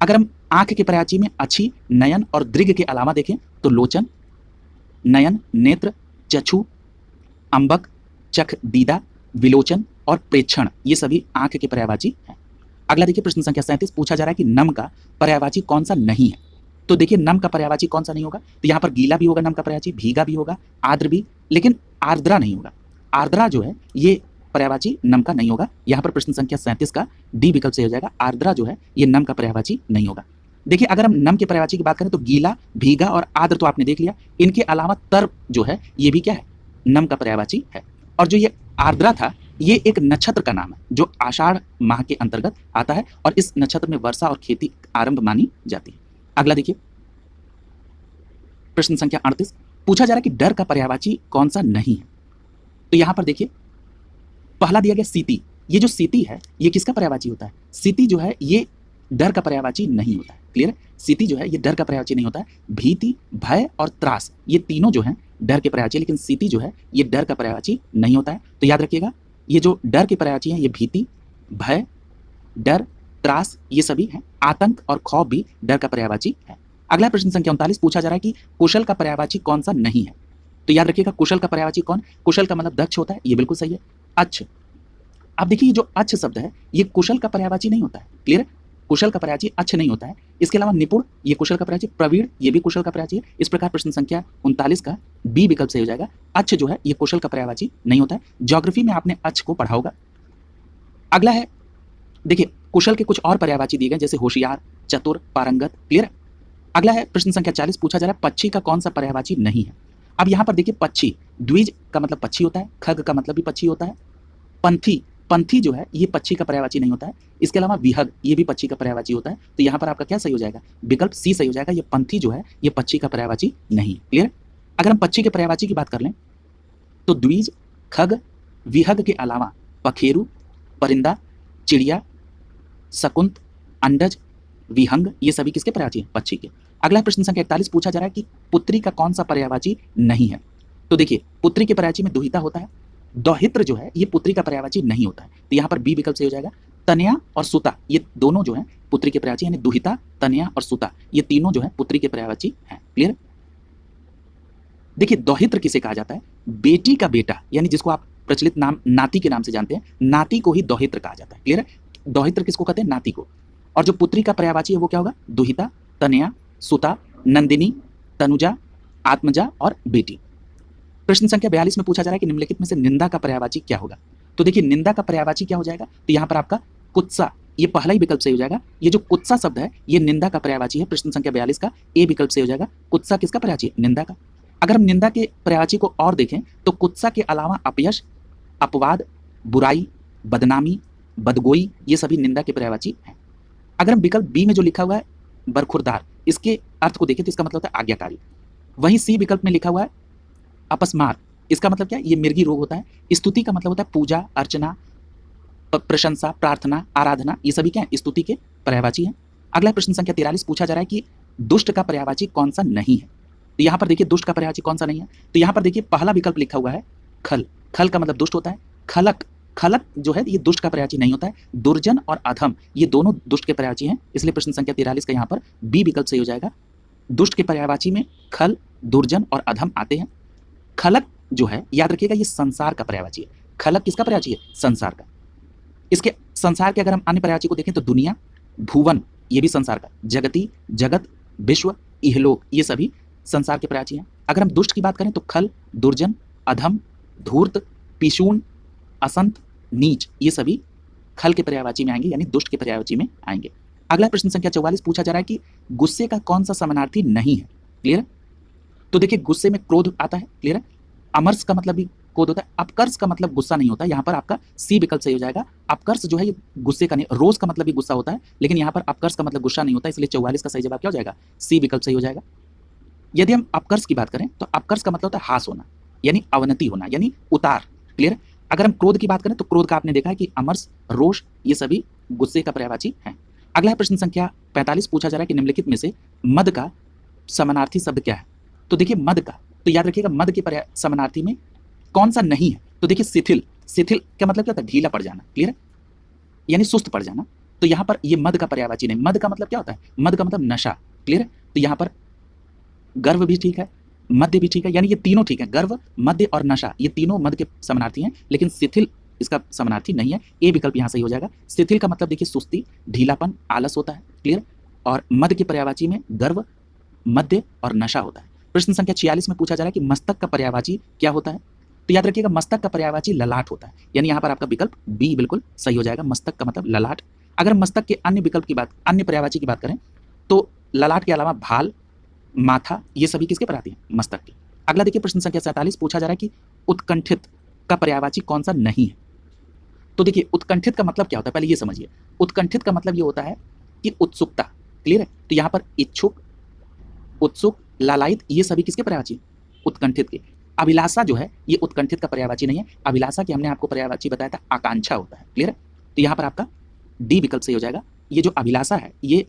अगर हम आंख के पर्यायवाची में अच्छी, नयन और दृग के अलावा देखें तो लोचन, नयन, नेत्र, चक्षु, अंबक, चख, दीदा, विलोचन और प्रेक्षण ये सभी आंख के पर्यायवाची हैं। अगला देखिए प्रश्न संख्या 37, पूछा जा रहा है कि नम का पर्यायवाची कौन सा नहीं है? तो देखिए नम का पर्यायवाची कौन सा नहीं होगा? तो यहाँ पर गीला भी होगा नम का पर्यायवाची, भीगा भी होगा, आर्द्र भी, लेकिन आर्द्रा नहीं होगा। आर्द्रा जो है ये पर्यायवाची नम का नहीं होगा। यहाँ पर प्रश्न संख्या 37 का डी विकल्प से हो जाएगा। आर्द्रा जो है ये नम का पर्यायवाची नहीं होगा। देखिए अगर हम नम के पर्यायवाची की बात करें तो गीला, भीगा और आर्द्र तो आपने देख लिया। इनके अलावा तर जो है ये भी क्या है? नम का पर्यायवाची है। और जो ये आर्द्रा था ये एक नक्षत्र का नाम है जो आषाढ़ माह के अंतर्गत आता है और इस नक्षत्र में वर्षा और खेती आरंभ मानी जाती है। अगला देखिए प्रश्न संख्या 38, पूछा जा रहा है कि डर का पर्यायवाची कौन सा नहीं है? तो यहां पर देखिए पहला दिया गया सीति, ये जो सीति है ये किसका पर्यायवाची होता है? सीति जो है ये डर का पर्यायवाची नहीं होता है। क्लियर? सीति जो है ये डर का पर्यायवाची नहीं होता है। भीति, भय और त्रास ये तीनों जो हैं डर के पर्यायवाची, लेकिन सीति जो है ये डर का पर्यायवाची नहीं होता है। तो याद रखिएगा ये जो डर के पर्यायवाची हैं ये भीति, भय, डर, त्रास ये सभी हैं। आतंक और खौफ भी डर का पर्यायवाची है। अगला प्रश्न संख्या 39 पूछा जा रहा है कि कुशल का पर्यायवाची कौन सा नहीं है। तो याद रखिएगा कुशल का पर्यायवाची कौन, कुशल का मतलब दक्ष होता है, ये बिल्कुल सही है। अच्छ, अब देखिए ये जो अच्छ शब्द है ये कुशल का पर्यायवाची नहीं होता है, क्लियर है। कुशल का पर्यायवाची अच्छ नहीं होता है। इसके अलावा निपुण ये कुशल का पर्यायवाची, प्रवीण ये भी कुशल का पर्यायवाची है। इस प्रकार प्रश्न संख्या 39 का बी विकल्प सही हो जाएगा। अच्छ जो है ये कुशल का पर्यायवाची नहीं होता है। ज्योग्राफी में आपने अच्छ को पढ़ा होगा। अगला है, देखिए कुशल के कुछ और पर्यायवाची दिए गए जैसे होशियार, चतुर, पारंगत, क्लियर है। अगला है प्रश्न संख्या 40 पूछा जा रहा है पक्षी का कौन सा पर्यायवाची नहीं है। अब यहाँ पर देखिए पक्षी, द्विज का मतलब पक्षी होता है, खग का मतलब भी पक्षी होता है, पंथी, पंथी जो है ये पक्षी का पर्यायवाची नहीं होता है। इसके अलावा विहग ये भी पक्षी का पर्यायवाची होता है। तो यहाँ पर आपका क्या सही हो जाएगा, विकल्प सी सही हो जाएगा। ये पंथी जो है ये पक्षी का पर्यायवाची नहीं है, क्लियर। अगर हम पक्षी के पर्यायवाची की बात कर लें तो द्विज, खग, विहग के अलावा पखेरु, परिंदा, चिड़िया, शकुंत, अंडज, विहंग ये सभी किसके पर्यायवाची हैं, पक्षी के। अगला प्रश्न संख्या 41 पूछा जा रहा है कि पुत्री का कौन सा पर्यायवाची नहीं है। तो देखिए पुत्री के पर्यायवाची में दुहिता होता है, दौहित्र जो है ये पुत्री का पर्यायवाची नहीं होता है। तो यहाँ पर बी विकल्प सही हो जाएगा। तनया और सुता ये दोनों जो है पुत्री के पर्यायवाची, यानी दुहिता, तनया और सुता ये तीनों जो है पुत्री के पर्यायवाची हैं, क्लियर। देखिए दौहित्र किसे कहा जाता है, बेटी का बेटा, यानी जिसको आप प्रचलित नाम नाती के नाम से जानते हैं, नाती को ही दौहित्र कहा जाता है, क्लियर है। दौहित्र किसको कहते हैं, नाती को। और जो पुत्री का पर्यायवाची है वो क्या होगा, दुहिता, तनया, सुता, नंदिनी, तनुजा, आत्मजा और बेटी। प्रश्न संख्या 42 में पूछा जा रहा है कि निम्नलिखित में से निंदा का पर्यायवाची क्या होगा। तो देखिए निंदा का पर्यायवाची क्या हो जाएगा, तो यहाँ पर आपका कुत्सा ये पहला ही विकल्प सही हो जाएगा। ये जो कुत्सा शब्द है ये निंदा का पर्यायवाची है। प्रश्न संख्या 42 का ए विकल्प सही हो जाएगा। कुत्सा किसका पर्यायवाची है, निंदा का। अगर हम निंदा के पर्यायवाची को और देखें तो कुत्सा के अलावा अपयश, अपवाद, बुराई, बदनामी, बदगोई ये सभी निंदा के पर्यायवाची हैं। अगर हम विकल्प बी में जो लिखा हुआ है बरखुरदार, इसके अर्थ को देखें तो इसका मतलब होता है आज्ञाकारी। वहीं सी विकल्प में लिखा हुआ है अपस्मार, इसका मतलब क्या है, ये मिर्गी रोग होता है। स्तुति का मतलब होता है पूजा, अर्चना, प्रशंसा, प्रार्थना, आराधना, ये सभी क्या है, स्तुति के पर्यायवाची हैं। अगला प्रश्न संख्या 43 पूछा जा रहा है कि दुष्ट का पर्यायवाची कौन सा नहीं है। तो यहाँ पर देखिए दुष्ट का पर्यायवाची कौन सा नहीं है, तो यहाँ पर देखिए पहला विकल्प लिखा हुआ है खल, खल का मतलब दुष्ट होता है। खलक, खलक जो है ये दुष्ट का पर्यायवाची नहीं होता है। दुर्जन और अधम ये दोनों दुष्ट के पर्यायवाची हैं, इसलिए प्रश्न संख्या 43 का यहाँ पर बी विकल्प सही हो जाएगा। दुष्ट के पर्यायवाची में खल, दुर्जन और अधम आते हैं। खलक जो है याद रखिएगा ये संसार का पर्यायवाची है। खलक किसका पर्यायवाची है, संसार का। इसके संसार के अगर हम अन्य पर्यायवाची को देखें तो दुनिया, भुवन ये भी संसार का, जगती, जगत, विश्व, इहलोक ये सभी संसार के पर्यायवाची हैं। अगर हम दुष्ट की बात करें तो खल, दुर्जन, अधम, धूर्त, पिशून, असंत, नीच ये सभी खल के पर्यायवाची में आएंगे, यानी दुष्ट के पर्यायवाची में आएंगे। अगला प्रश्न संख्या 44 पूछा जा रहा है कि गुस्से का कौन सा समानार्थी नहीं है, क्लियर। तो देखिए गुस्से में क्रोध आता है, क्लियर है। अमर्ष का मतलब भी क्रोध होता है। अपकर्ष का मतलब गुस्सा नहीं होता है, यहाँ पर आपका सी विकल्प सही हो जाएगा। अपकर्ष जो है ये गुस्से का नहीं, रोज का मतलब भी गुस्सा होता है, लेकिन यहाँ पर अपकर्ष का मतलब गुस्सा नहीं होता है, इसलिए 44 का सही जवाब क्या हो जाएगा, सी विकल्प सही हो जाएगा। यदि हम अपकर्ष की बात करें तो अपकर्ष का मतलब होता है हास होना, यानी अवनति होना, यानी उतार, क्लियर। अगर हम क्रोध की बात करें तो क्रोध का आपने देखा है कि अमर्ष, रोष ये सभी गुस्से का पर्यायवाची हैं। अगला प्रश्न संख्या 45 पूछा जा रहा है कि निम्नलिखित में से मद का समानार्थी शब्द क्या है। तो देखिए मद का, तो याद रखिएगा मद के समानार्थी में कौन सा नहीं है। तो देखिए शिथिल, शिथिल का मतलब क्या होता है, ढीला पड़ जाना, क्लियर, यानी सुस्त पड़ जाना। तो यहाँ पर ये मद का पर्यायवाची नहीं। मद का मतलब क्या होता है, मद का मतलब नशा, क्लियर। तो यहाँ पर गर्व भी ठीक है, मध्य भी ठीक है, यानी ये तीनों ठीक है। गर्व, मध्य और नशा ये तीनों मद के समानार्थी हैं, लेकिन शिथिल इसका समानार्थी नहीं है। ए विकल्प यहाँ सही हो जाएगा। शिथिल का मतलब देखिए सुस्ती, ढीलापन, आलस होता है, क्लियर। और मद के पर्यायवाची में गर्व, मध्य और नशा होता है। प्रश्न संख्या 46 में पूछा जा रहा है कि मस्तक का पर्यायवाची क्या होता है। तो याद रखिएगा मस्तक का पर्यायवाची ललाट होता है, यानी यहाँ पर आपका विकल्प बी बिल्कुल सही हो जाएगा। मस्तक का मतलब ललाट। अगर मस्तक के अन्य विकल्प की बात, अन्य पर्यायवाची की बात करें तो ललाट के अलावा भाल, माथा ये सभी किसके पर्यायवाची हैं, मस्तक के। अगला देखिए प्रश्न संख्या 47 पूछा जा रहा है कि उत्कंठित का पर्यायवाची कौन सा नहीं है। तो देखिए उत्कंठित का मतलब क्या होता है, पहले ये समझिए। उत्कंठित का मतलब ये होता है कि उत्सुकता, क्लियर है। तो यहाँ पर इच्छुक, उत्सुक, लालायित ये सभी किसके पर्यायवाची, उत्कंठित के। अभिलाषा जो है ये उत्कंठित का पर्यायवाची नहीं है। अभिलाषा की हमने आपको पर्यायवाची बताया था आकांक्षा होता है, क्लियर है। तो यहाँ पर आपका डी विकल्प सही हो जाएगा। ये जो अभिलाषा है ये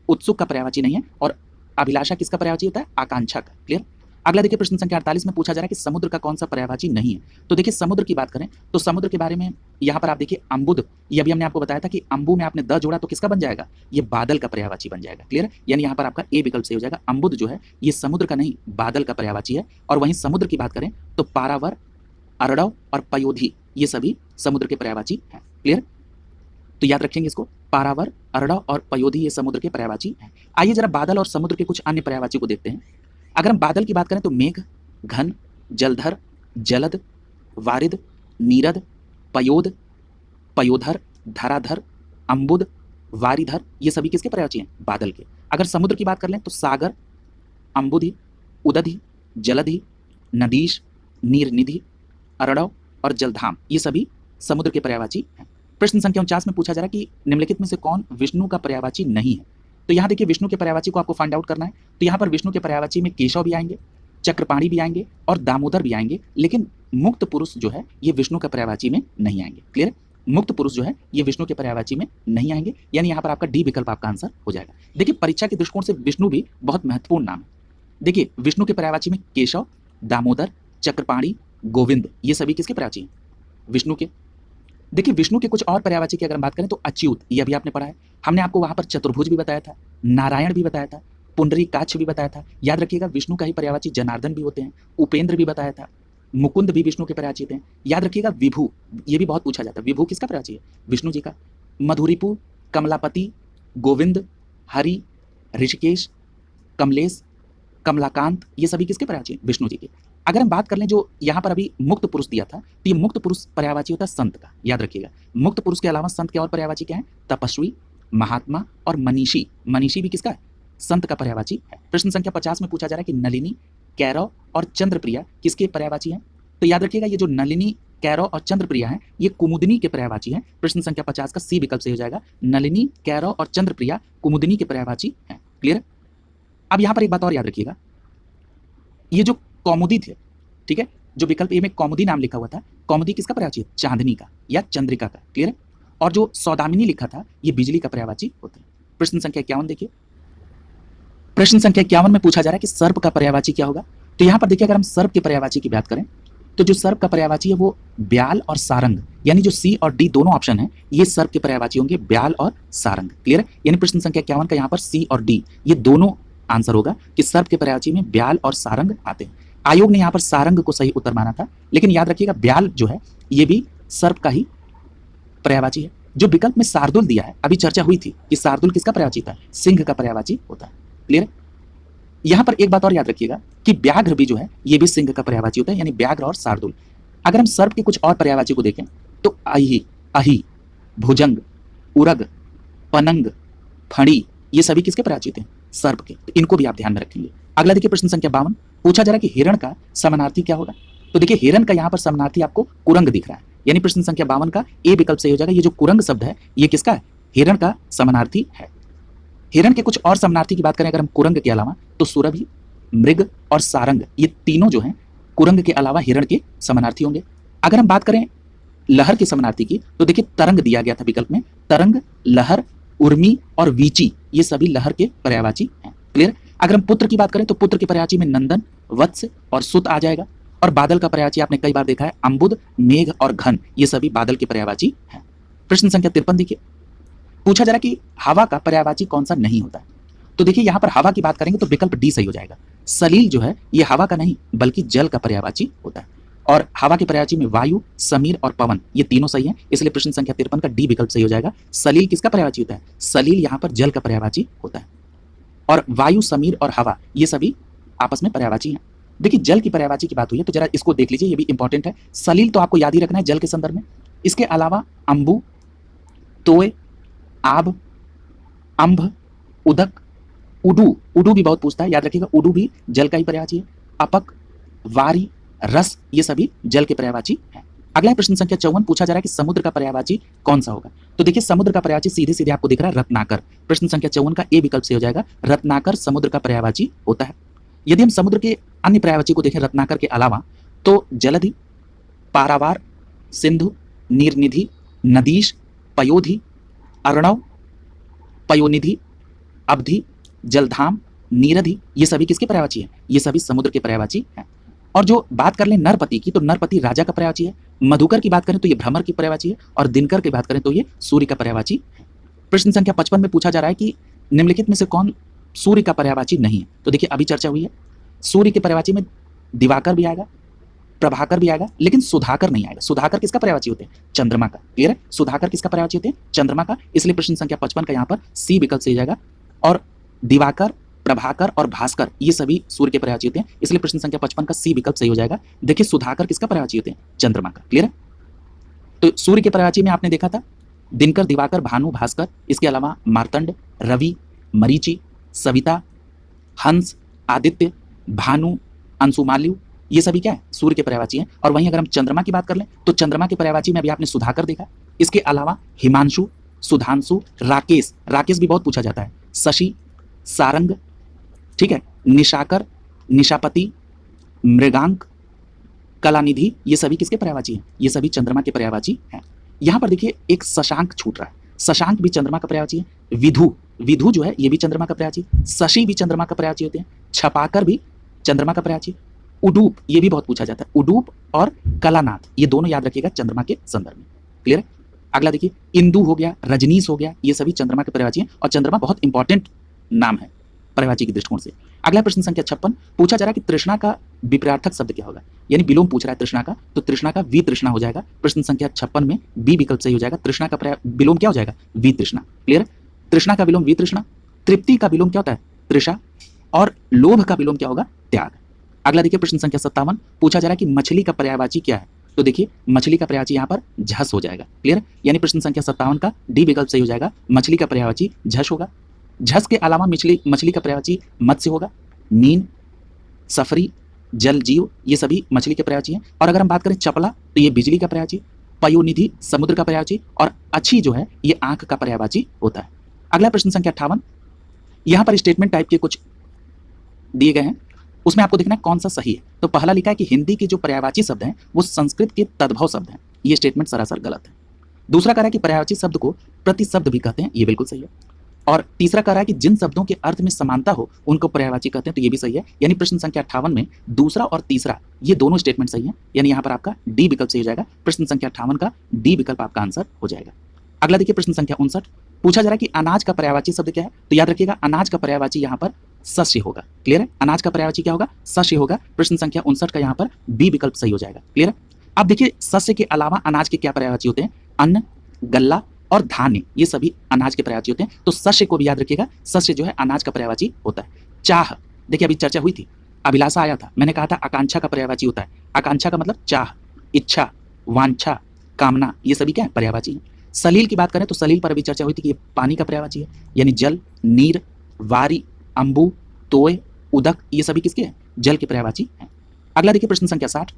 उत्सुक का पर्यायवाची नहीं है, और अभिलाषा किसका पर्यायवाची होता है, आकांक्षा का, क्लियर। अगला देखिए प्रश्न संख्या 48 में पूछा जा रहा है कि समुद्र का कौन सा पर्यायवाची नहीं है। तो देखिए समुद्र की बात करें तो समुद्र के बारे में यहाँ पर आप देखिए अम्बुद, ये अभी हमने आपको बताया था कि अम्बु में आपने द जोड़ा तो किसका बन जाएगा, ये बादल का पर्यायवाची बन जाएगा। क्लियर, यानी यहाँ पर आपका ए विकल्प सही हो जाएगा। अम्बुद जो है ये समुद्र का नहीं बादल का पर्यायवाची है। और वहीं समुद्र की बात करें तो पारावर, अरडव और पयोधी ये सभी समुद्र के पर्यायवाची हैं। क्लियर, तो याद रखेंगे इसको, पारावर, अरडव और पयोधी ये समुद्र के पर्यायवाची हैं। आइए जरा बादल और समुद्र के कुछ अन्य पर्यायवाची को देखते हैं। अगर हम बादल की बात करें तो मेघ, घन, जलधर, जलद, वारिद, नीरद, पयोद, पयोधर, धराधर, अम्बुद, वारिधर ये सभी किसके पर्यायवाची हैं, बादल के। अगर समुद्र की बात कर लें तो सागर, अम्बुधि, उदधि, जलधि, नदीश, नीरनिधि, अरडव और जलधाम ये सभी समुद्र के पर्यायवाची हैं। प्रश्न संख्या 49 में पूछा जा रहा है कि निम्नलिखित में से कौन विष्णु का पर्यायवाची नहीं है। तो यहाँ देखिए विष्णु के पर्यायवाची को आपको फाइंड आउट करना है। तो यहाँ पर विष्णु के पर्यायवाची में केशव भी आएंगे, चक्रपाणी भी आएंगे और दामोदर भी आएंगे, लेकिन मुक्त पुरुष जो है ये विष्णु के पर्यायवाची में नहीं आएंगे। क्लियर, मुक्त पुरुष जो है ये विष्णु के पर्यायवाची में नहीं आएंगे, यानी यहाँ पर आपका डी विकल्प आपका आंसर हो जाएगा। देखिए परीक्षा के दृष्टिकोण से विष्णु भी बहुत महत्वपूर्ण नाम है। देखिए विष्णु के पर्यायवाची में केशव, दामोदर, चक्रपाणी, गोविंद ये सभी किसके पर्यायवाची हैं, विष्णु के। देखिए विष्णु के कुछ और पर्यायवाची की अगर हम बात करें तो अच्युत ये अभी आपने पढ़ा है, हमने आपको वहां पर चतुर्भुज भी बताया था, नारायण भी बताया था, पुंडरीकाक्ष भी बताया था। याद रखिएगा विष्णु का ही पर्यायवाची जनार्दन भी होते हैं, उपेंद्र भी बताया था, मुकुंद भी विष्णु के पर्यायवाची हैं। याद रखिएगा विभु, ये भी बहुत पूछा जाता है, विभु किसका पर्यायवाची है, विष्णु जी का। मधुरिपु, कमलापति, गोविंद, हरि, ऋषिकेश, कमलेश, कमलाकांत ये सभी किसके पर्यायवाची हैं, विष्णु जी के। अगर हम बात कर लें जो यहाँ पर अभी मुक्त पुरुष दिया था तो ये मुक्त पुरुष पर्यायवाची होता है संत का। याद रखिएगा मुक्त पुरुष के अलावा संत के और पर्यायवाची क्या है, तपस्वी, महात्मा और मनीषी। मनीषी भी किसका है, संत का पर्यायवाची है। प्रश्न संख्या 50 में पूछा जा रहा है कि नलिनी, कैरव और चंद्रप्रिया किसके पर्यायवाची हैं। तो याद रखिएगा ये जो नलिनी, कैरव और चंद्रप्रिया है ये कुमुदिनी के पर्यायवाची हैं। प्रश्न संख्या 50 का सी विकल्प सही हो जाएगा। नलिनी, कैरव और चंद्रप्रिया कुमुदिनी के पर्यायवाची हैं। क्लियर, अब यहाँ पर एक बात और याद रखिएगा, ये जो कौमुदी थे, ठीक है, जो विकल्प ए में कौमुदी नाम लिखा हुआ था, कौमुदी किसका पर्यायवाची है, चांदनी का या चंद्रिका का। क्लियर, और जो सौदामिनी लिखा था ये बिजली का पर्यायवाची होता है। प्रश्न संख्या 51 देखिए, प्रश्न संख्या 51 में पूछा जा रहा है कि सर्प का पर्यायवाची क्या होगा। तो यहाँ पर देखिए अगर हम सर्प के पर्यायवाची की बात करें तो जो सर्प का पर्यायवाची है वो ब्याल और सारंग, यानी जो सी और डी दोनों ऑप्शन है ये सर्प के पर्यायवाची होंगे, ब्याल और सारंग। क्लियर, यानी प्रश्न संख्या 51 का यहाँ पर सी और डी ये दोनों आंसर होगा कि सर्प के पर्यायवाची में ब्याल और सारंग आते हैं। आयोग ने यहाँ पर सारंग को सही उत्तर माना था, लेकिन याद रखिएगा ब्याल जो है ये भी सर्प का ही पर्यायवाची है। जो विकल्प में शार्दुल दिया है, अभी चर्चा हुई थी कि शार्दुल किसका पर्यायवाची था, सिंह का पर्यायवाची होता है। क्लियर, यहाँ पर एक बात और याद रखिएगा कि व्याघ्र भी जो है ये भी सिंह का पर्यायवाची होता है, यानी व्याघ्र और शार्दुल। अगर हम सर्प के कुछ और पर्यायवाची को देखें तो अहि, अहि, भुजंग, उरग, पनंग, फणी ये सभी किसके पर्यायवाची होते हैं, सर्प के। तो इनको भी आप ध्यान में रखेंगे। अगला देखिए प्रश्न संख्या 52 पूछा जा रहा है कि हिरण का समानार्थी क्या होगा। तो देखिए हिरण का यहाँ पर समानार्थी आपको कुरंग दिख रहा है, यानी प्रश्न संख्या 52 का ए विकल्प सही हो जाएगा। ये जो कुरंग शब्द है ये किसका है, हिरण का समानार्थी है। हिरण के कुछ और समानार्थी की बात करें अगर हम कुरंग के अलावा तो सुरभि, मृग और सारंग ये तीनों जो हैं कुरंग के अलावा हिरण के समानार्थी होंगे। अगर हम बात करें लहर के समानार्थी की तो देखिए तरंग दिया गया था विकल्प में, तरंग, लहर, उर्मी और वीची ये सभी लहर के पर्यायवाची हैं। क्लियर, अगर हम पुत्र की बात करें तो पुत्र के पर्यायवाची में नंदन, वत्स और सुत आ जाएगा। और बादल का पर्यायवाची आपने कई बार देखा है, अम्बुद, मेघ और घन ये सभी बादल के पर्यायवाची हैं। प्रश्न संख्या 53 देखिए, पूछा जा रहा है कि हवा का पर्यायवाची कौन सा नहीं होता है। तो देखिए यहाँ पर हवा की बात करेंगे तो विकल्प डी सही हो जाएगा। सलील जो है ये हवा का नहीं बल्कि जल का पर्यायवाची होता है। और हवा के पर्यायवाची में वायु, समीर और पवन ये तीनों सही हैं, इसलिए प्रश्न संख्या 53 का डी विकल्प सही हो जाएगा। सलील किसका पर्यायवाची होता है, सलील यहाँ पर जल का पर्यायवाची होता है। और वायु, समीर और हवा ये सभी आपस में पर्यायवाची हैं। देखिए जल की पर्यायवाची की बात हुई है तो जरा इसको देख लीजिए, ये भी इंपॉर्टेंट है। सलील तो आपको याद ही रखना है जल के संदर्भ में। इसके अलावा अंबु, तोय, आब, अंभ, उदक, उडू, उडू भी बहुत पूछता है, याद रखिएगा उडू भी जल का ही पर्यायवाची है। अपक, वारी, रस ये सभी जल के पर्यायवाची हैं। अगला प्रश्न संख्या 54 पूछा जा रहा है कि समुद्र का पर्यायवाची कौन सा होगा। तो देखिए समुद्र का पर्यायवाची सीधे सीधे आपको दिख रहा है रत्नाकर। प्रश्न संख्या 54 का ए विकल्प से हो जाएगा, रत्नाकर समुद्र का पर्यायवाची होता है। यदि हम समुद्र के अन्य पर्यायवाची को देखें रत्नाकर के अलावा तो जलधि, पारावार, सिंधु, नीरनिधि, नदीश, पयोधि, अर्णव, पयोनिधि, अवधि, जलधाम नीरधि, ये सभी किसके पर्यायवाची हैं? ये सभी समुद्र के पर्यायवाची हैं। और जो बात कर लें नरपति की, तो नरपति राजा का पर्यायवाची है। मधुकर की बात करें तो ये भ्रमर की पर्यायवाची है। और दिनकर की बात करें तो ये सूर्य का पर्यायवाची है। प्रश्न संख्या 55 में पूछा जा रहा है कि निम्नलिखित में से कौन सूर्य का पर्यायवाची नहीं है? तो देखिए अभी चर्चा हुई है, सूर्य के पर्यायवाची में दिवाकर भी आएगा, प्रभाकर भी आएगा, लेकिन सुधाकर नहीं आएगा। सुधाकर किसका पर्यायवाची होते हैं? चंद्रमा का। क्लियर है? सुधाकर किसका पर्यायवाची होते हैं? चंद्रमा का। इसलिए प्रश्न संख्या 55 का यहाँ पर सी विकल्प सही जाएगा। और दिवाकर, प्रभाकर और भास्कर ये सभी सूर्य के पर्यायवाची होते हैं, इसलिए प्रश्न संख्या 55 का सी विकल्प सही हो जाएगा। देखिए सुधाकर किसका पर्यायवाची होते हैं? चंद्रमा का। क्लियर है? तो सूर्य के पर्यायवाची में आपने देखा था दिनकर, दिवाकर, भानु, भास्कर, इसके अलावा मार्तंड, रवि, मरीचि, सविता, हंस, आदित्य, भानु, अंशुमाल्यु, ये सभी क्या है? सूर्य के पर्यायवाची हैं। और वहीं अगर हम चंद्रमा की बात कर लें तो चंद्रमा के पर्यायवाची में अभी आपने सुधाकर देखा, इसके अलावा हिमांशु, सुधांशु, राकेश, राकेश भी बहुत पूछा जाता है, शशि, सारंग, ठीक है, निशाकर, निशापति, मृगांक, कलानिधि, ये सभी किसके पर्यायवाची हैं? ये सभी चंद्रमा के पर्यायवाची हैं। यहाँ पर देखिए एक शशांक छूट रहा है, शशांक भी चंद्रमा का पर्यायवाची है। विधु, विधु जो है ये भी चंद्रमा का पर्यायवाची, शशि भी चंद्रमा का पर्यायवाची होते हैं, छपाकर भी चंद्रमा का पर्यायवाची, उडूप ये भी बहुत पूछा जाता है, उडूप और कलानाथ ये दोनों याद रखिएगा चंद्रमा के संदर्भ में। क्लियर है? अगला देखिए इंदु हो गया, रजनीश हो गया, ये सभी चंद्रमा के पर्यायवाची हैं। और चंद्रमा बहुत इंपॉर्टेंट नाम है पर्यायवाची के दृष्टिकोण से। अगला प्रश्न संख्या 56 पूछा जा रहा है कि तृष्णा का विपरीतार्थक शब्द क्या होगा? यानी विलोम पूछ रहा है तृष्णा का, तो तृष्णा का वितृष्णा हो जाएगा। प्रश्न संख्या 56 में बी विकल्प सही हो जाएगा। तृष्णा का विलोम क्या हो जाएगा? वितृष्णा। क्लियर है? तृष्णा का विलोम वितृष्णा, तृप्ति का विलोम क्या होता है? तृषा, और लोभ का विलोम क्या होगा? त्याग। अगला देखिए प्रश्न संख्या 57 पूछा जा रहा है कि मछली का पर्यायवाची क्या है? तो देखिए मछली का पर्यायवाची यहाँ पर झस हो जाएगा। क्लियर? यानी प्रश्न संख्या 57 का डी विकल्प सही हो जाएगा। मछली का पर्यायवाची झस होगा। झस के अलावा मछली का पर्यायवाची मत्स्य होगा, मीन, सफरी, जल जीव, ये सभी मछली के पर्यायवाची हैं। और अगर हम बात करें चपला तो ये बिजली का पर्यायवाची, पयोनिधि समुद्र का पर्यायवाची, और अच्छी जो है ये आंख का पर्यायवाची होता है। अगला प्रश्न संख्या 58, यहाँ पर स्टेटमेंट टाइप के कुछ दिए गए हैं, उसमें आपको देखना है कौन सा सही है। तो पहला लिखा है कि हिंदी के जो पर्यायवाची शब्द हैं वो संस्कृत के तद्भव शब्द हैं, ये स्टेटमेंट सरासर गलत है। दूसरा कह रहा है कि पर्यायवाची शब्द को प्रतिशब्द भी कहते हैं, ये बिल्कुल सही है। और तीसरा कह रहा है कि जिन शब्दों के अर्थ में समानता हो उनको पर्यायवाची कहते हैं, तो ये भी सही है। यानी प्रश्न संख्या 58 में दूसरा और तीसरा ये दोनों स्टेटमेंट सही है, यानी यहाँ पर आपका डी विकल्प सही हो जाएगा। प्रश्न संख्या 58 का डी विकल्प आपका आंसर हो जाएगा। अगला देखिए प्रश्न संख्या 59 पूछा जा रहा है कि अनाज का पर्यायवाची शब्द क्या है? तो याद रखिएगा अनाज का पर्यायवाची यहाँ पर सस्य होगा। क्लियर है? अनाज का पर्यायवाची क्या होगा? सस्य होगा। प्रश्न संख्या 59 का यहाँ पर बी विकल्प सही हो जाएगा। क्लियर है? अब देखिए सस्य के अलावा अनाज के क्या पर्यायवाची होते हैं? अन्न, गल्ला और धान्य, ये सभी अनाज के पर्यायवाची होते हैं। तो सस्य को भी याद रखिएगा, सस्य जो है अनाज का पर्यायवाची होता है। चाह, देखिए अभी चर्चा हुई थी, अभिलाषा आया था, मैंने कहा था आकांक्षा का पर्यायवाची होता है। आकांक्षा का मतलब चाह, इच्छा, वांछा, कामना, ये सभी क्या है? पर्यायवाची है। सलील की बात करें तो सलील पर अभी चर्चा हुई थी कि ये पानी का पर्यायवाची है, यानी जल, नीर, वारी, अंबु, तोय, उदक, ये सभी किसके हैं? जल के पर्यायवाची हैं। अगला देखिए प्रश्न संख्या 60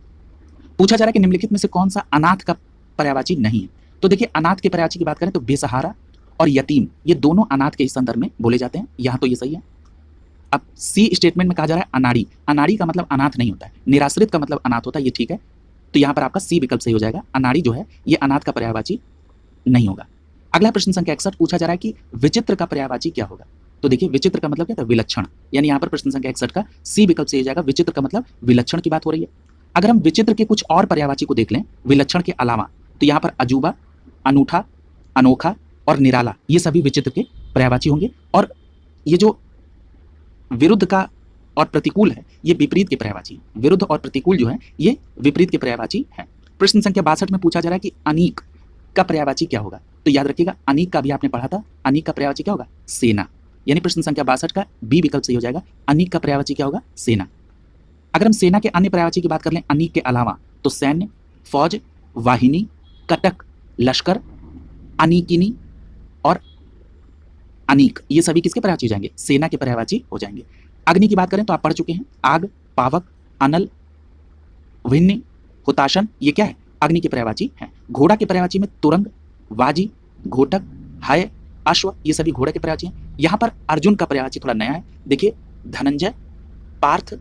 पूछा जा रहा है कि निम्नलिखित में से कौन सा अनाथ का पर्यायवाची नहीं है? तो देखिए अनाथ के पर्यायवाची की बात करें तो बेसहारा और यतीम, ये दोनों अनाथ के संदर्भ में बोले जाते हैं, यहाँ तो ये सही है। अब सी स्टेटमेंट में कहा जा रहा है अनाड़ी, अनाड़ी का मतलब अनाथ नहीं होता है, निराश्रित का मतलब अनाथ होता है, ये ठीक है। तो यहाँ पर आपका सी विकल्प सही हो जाएगा। अनाड़ी जो है ये अनाथ का पर्यायवाची नहीं होगा। अगला प्रश्न संख्या 61 पूछा जा रहा है कि विचित्र का पर्यायवाची क्या होगा? तो देखिए विचित्र का मतलब क्या था? विलक्षण, यानी यहाँ पर प्रश्न संख्या 61 का सी विकल्प सही हो जाएगा। विचित्र का मतलब विलक्षण की बात हो रही है। अगर हम विचित्र के कुछ और पर्यायवाची को देख लें विलक्षण के अलावा, तो यहाँ पर अजूबा, अनूठा, अनोखा और निराला, ये सभी विचित्र के पर्यायवाची होंगे। और ये जो विरुद्ध का और प्रतिकूल है ये विपरीत के पर्यायवाची है। विरुद्ध और प्रतिकूल जो है ये विपरीत के पर्यायवाची है। प्रश्न संख्या 62 में पूछा जा रहा है कि अनीक का पर्यायवाची क्या होगा? तो याद रखिएगा अनीक का भी आपने पढ़ा था, अनीक का पर्यायवाची क्या होगा? सेना, यानी प्रश्न संख्या 62 का बी विकल्प सही हो जाएगा। अनीक का पर्यायवाची क्या होगा? सेना। अगर हम सेना के अन्य पर्यायवाची की बात कर लें अनीक के अलावा, तो सैन्य, फौज, वाहिनी, कटक, लश्कर, अनीकिनी और अनीक, ये सभी किसके पर्यायवाची हो जाएंगे? सेना के पर्यायवाची हो जाएंगे। अग्नि की बात करें तो आप पढ़ चुके हैं, आग, पावक, अनल, विन्नी, हुताशन, ये क्या है? अग्नि के पर्यायवाची हैं। घोड़ा के पर्यायवाची में तुरंग, वाजी, घोटक, हाय, अश्व, ये सभी घोड़े के पर्यायवाची हैं। यहाँ पर अर्जुन का पर्यायवाची थोड़ा नया है, देखिए धनंजय, पार्थ,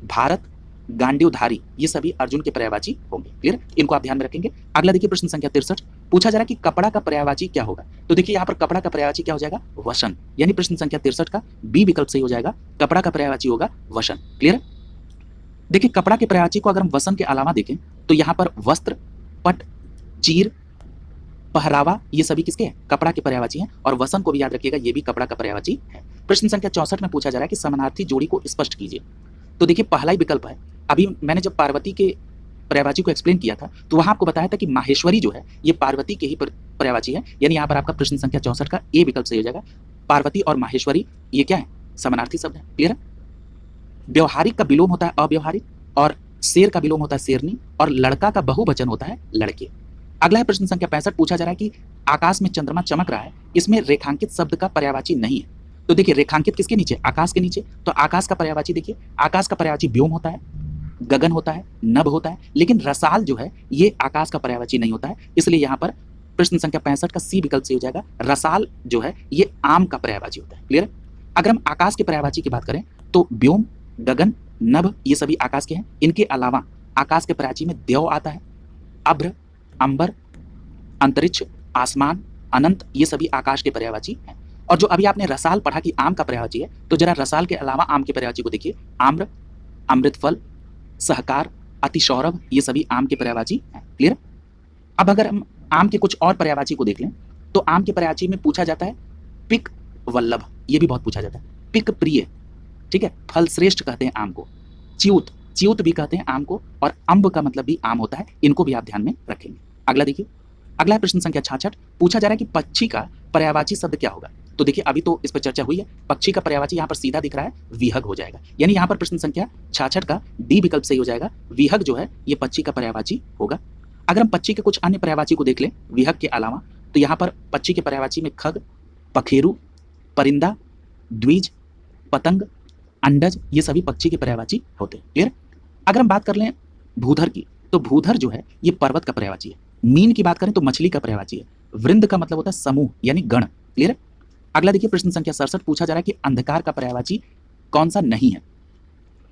भारत, गांडीवधारी, ये सभी अर्जुन के पर्यायवाची होंगे। क्लियर, इनको आप ध्यान में रखेंगे। अगला देखिए प्रश्न संख्या 63, पूछा जा रहा है कि कपड़ा का पर्यायवाची क्या होगा। तो देखिए यहाँ पर कपड़ा का पर्यायवाची क्या हो जाएगा, वसन, यानी प्रश्न संख्या 63 का बी विकल्प सही हो जाएगा, कपड़ा का पर्यायवाची होगा वसन। क्लियर, देखिए कपड़ा के पर्यायवाची को अगर हम वसन के अलावा देखें तो यहाँ पर वस्त्र, पट, चीर, पहरावा, ये सभी किसके हैं, कपड़ा के पर्यायवाची हैं। और वसन को भी याद रखिएगा, ये भी कपड़ा का पर्यायवाची है। प्रश्न संख्या 64 में पूछा जा रहा है कि समानार्थी जोड़ी को स्पष्ट कीजिए। तो देखिए पहला ही विकल्प है, अभी मैंने जब पार्वती के पर्यायवाची को एक्सप्लेन किया था तो वहां आपको बताया था कि माहेश्वरी जो है ये पार्वती के ही पर्यायवाची है, यानी यहाँ पर आपका प्रश्न संख्या 64 का ए विकल्प सही हो जाएगा। पार्वती और माहेश्वरी ये क्या है, समानार्थी शब्द है। क्लियर है। व्यवहारिक का विलोम होता है अव्यवहारिक, और शेर का विलोम होता है शेरनी, और लड़का का बहुवचन होता है लड़के। अगला है प्रश्न संख्या 65, पूछा जा रहा है कि आकाश में चंद्रमा चमक रहा है, इसमें रेखांकित शब्द का पर्यायवाची नहीं है। तो देखिए रेखांकित किसके नीचे, आकाश के नीचे, तो आकाश का पर्यायवाची देखिए, आकाश का पर्यायवाची व्योम होता है, गगन होता है, नभ होता है, लेकिन रसाल जो है ये आकाश का पर्यायवाची नहीं होता है, इसलिए यहाँ पर प्रश्न संख्या 65 का सी विकल्प सही हो जाएगा। रसाल जो है ये आम का पर्यायवाची होता है। क्लियर। अगर हम आकाश के पर्यायवाची की बात करें तो व्योम, गगन, नभ ये सभी आकाश के हैं। इनके अलावा आकाश के पर्यायवाची में देव आता है, अभ्र, अंबर, अंतरिक्ष, आसमान, अनंत ये सभी आकाश के पर्यायवाची हैं। और जो अभी आपने रसाल पढ़ा कि आम का पर्यायवाची है, तो जरा रसाल के अलावा आम के पर्यायवाची को देखिए, आम्र, अमृतफल, सहकार, अतिसौरभ ये सभी आम के पर्यायवाची हैं। क्लियर। अब अगर हम आम के कुछ और पर्यायवाची को देख लें तो आम के पर्यायवाची में पूछा जाता है पिक वल्लभ, ये भी बहुत पूछा जाता है, पिक प्रिय, ठीक है, फल श्रेष्ठ कहते हैं आम को, च्यूत, च्यूत भी कहते हैं आम को, और अम्ब का मतलब भी आम होता है, इनको भी आप ध्यान में रखेंगे। अगला देखिए, अगला है प्रश्न संख्या 66, पूछा जा रहा है कि पक्षी का पर्यायवाची शब्द क्या होगा। तो देखिए अभी तो इस पर चर्चा हुई है, पक्षी का पर्यायवाची यहाँ पर सीधा दिख रहा है, विहग हो जाएगा, यानी यहाँ पर प्रश्न संख्या 66 का डी विकल्प सही हो जाएगा। विहग जो है ये पक्षी का पर्यायवाची होगा। अगर हम पक्षी के कुछ अन्य पर्यायवाची को देख लें विहग के अलावा, तो यहाँ पर पक्षी के पर्यायवाची में खग, पखेरु, परिंदा, द्विज, पतंग, अंडज ये सभी पक्षी के पर्यायवाची होते हैं। क्लियर। अगर हम बात कर लें भूधर की, तो भूधर जो है ये पर्वत का पर्यायवाची है। मीन की बात करें तो मछली का पर्यायवाची है। वृंद का मतलब होता है समूह यानी गण। क्लियर। अगला देखिए प्रश्न संख्या 67, पूछा जा रहा है कि अंधकार का पर्यायवाची कौन सा नहीं है।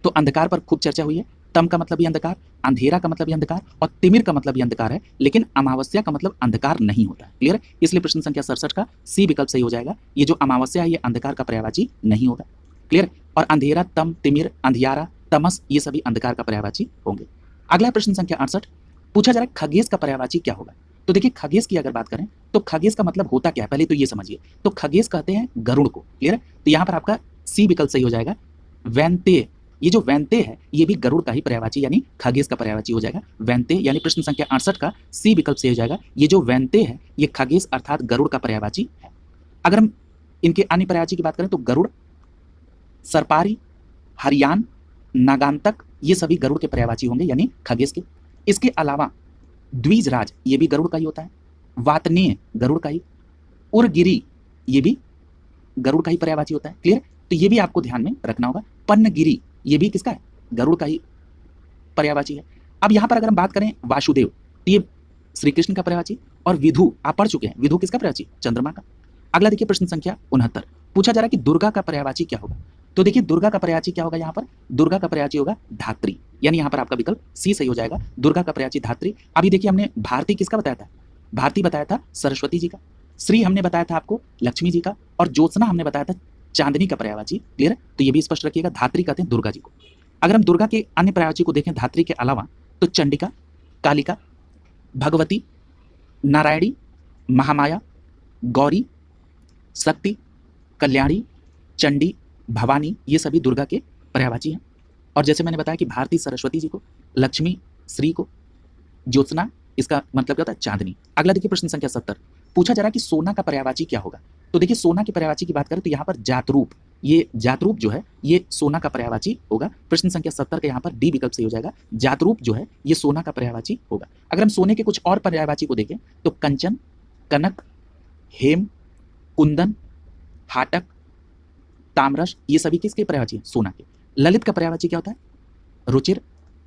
तो अंधकार पर खूब चर्चा हुई है। तम का मतलब भी अंधकार, अंधेरा का मतलब भी अंधकार, और तिमिर का मतलब भी अंधकार है, लेकिन अमावस्या का मतलब अंधकार नहीं होता है। क्लियर। इसलिए प्रश्न संख्या 67 का सी विकल्प सही हो जाएगा। ये जो अमावस्या है ये अंधकार का पर्यायवाची नहीं होगा। क्लियर। और अंधेरा, तम, तिमिर, अंधियारा, तमस ये सभी अंधकार का पर्यायवाची होंगे। अगला प्रश्न संख्या 68, पूछा जा रहा है खगेश का पर्यायवाची क्या होगा। तो देखिए खगेश की अगर बात करें तो खगेश का मतलब होता क्या है, पहले तो ये समझिए। तो खगेश कहते हैं गरुड़ को। क्लियर है। तो यहाँ पर आपका सी विकल्प सही हो जाएगा। वैनते, ये जो वैनते है ये भी गरुड़ का ही पर्यायवाची यानी खगेश का पर्यायवाची हो जाएगा। वैनते यानी प्रश्न संख्या 68 का सी विकल्प सही हो जाएगा। ये जो वैनते है ये खगेश अर्थात गरुड़ का पर्यायवाची है। अगर हम इनके अन्य पर्यायवाची की बात करें तो गरुड़, सरपारी, हरियान, नागांतक ये सभी गरुड़ के पर्यायवाची होंगे यानी खगेश के। इसके अलावा द्विजराज ये भी गरुड़ का ही होता है। वातनेय गरुड़ का ही, उर्गिरी ये भी गरुड़ का ही पर्यायवाची होता है। क्लियर। तो ये भी आपको ध्यान में रखना होगा। पन्नगिरी ये भी किसका है, गरुड़ का ही पर्यायवाची है। अब यहां पर अगर हम बात करें वासुदेव, तो ये श्री कृष्ण का पर्यायवाची, और विधु आप पढ़ चुके हैं, विधु किसका पर्यायवाची, चंद्रमा का। अगला देखिए प्रश्न संख्या 69, पूछा जा रहा है कि दुर्गा का पर्यायवाची क्या होगा। तो देखिए दुर्गा का पर्यायवाची क्या होगा, यहाँ पर दुर्गा का पर्यायवाची होगा धात्री, यानी यहाँ पर आपका विकल्प सी सही हो जाएगा। दुर्गा का पर्यायवाची धात्री। अभी देखिए हमने भारती किसका बताया था, भारती बताया था सरस्वती जी का, श्री हमने बताया था आपको लक्ष्मी जी का, और ज्योत्सना हमने बताया था चांदनी का पर्यायवाची। क्लियर है। तो ये भी स्पष्ट रखिएगा, धात्री कहते हैं दुर्गा जी को। अगर हम दुर्गा के अन्य पर्यायवाची को देखें धात्री के अलावा, तो चंडिका, कालिका, भगवती, नारायणी, महामाया, गौरी, शक्ति, कल्याणी, चंडी, भवानी ये सभी दुर्गा के पर्यायवाची हैं। और जैसे मैंने बताया कि भारती सरस्वती जी को, लक्ष्मी श्री को, ज्योत्सना इसका मतलब क्या होता है चांदनी। अगला देखिए प्रश्न संख्या 70, पूछा जा रहा है कि सोना का पर्यायवाची क्या होगा। तो देखिए सोना के पर्यायवाची की बात करें तो यहाँ पर जातरूप, ये जातरूप जो है ये सोना का पर्यायवाची होगा। प्रश्न संख्या 70 का यहाँ पर डी विकल्प सही हो जाएगा। जातरूप जो है ये सोना का पर्यायवाची होगा। अगर हम सोने के कुछ और पर्यायवाची को देखें तो कंचन, कनक, हेम, कुंदन, हाटक, ताम्रश ये सभी किसके पर्यायवाची हैं, सोना के। ललित का पर्यायवाची क्या होता है, रुचिर,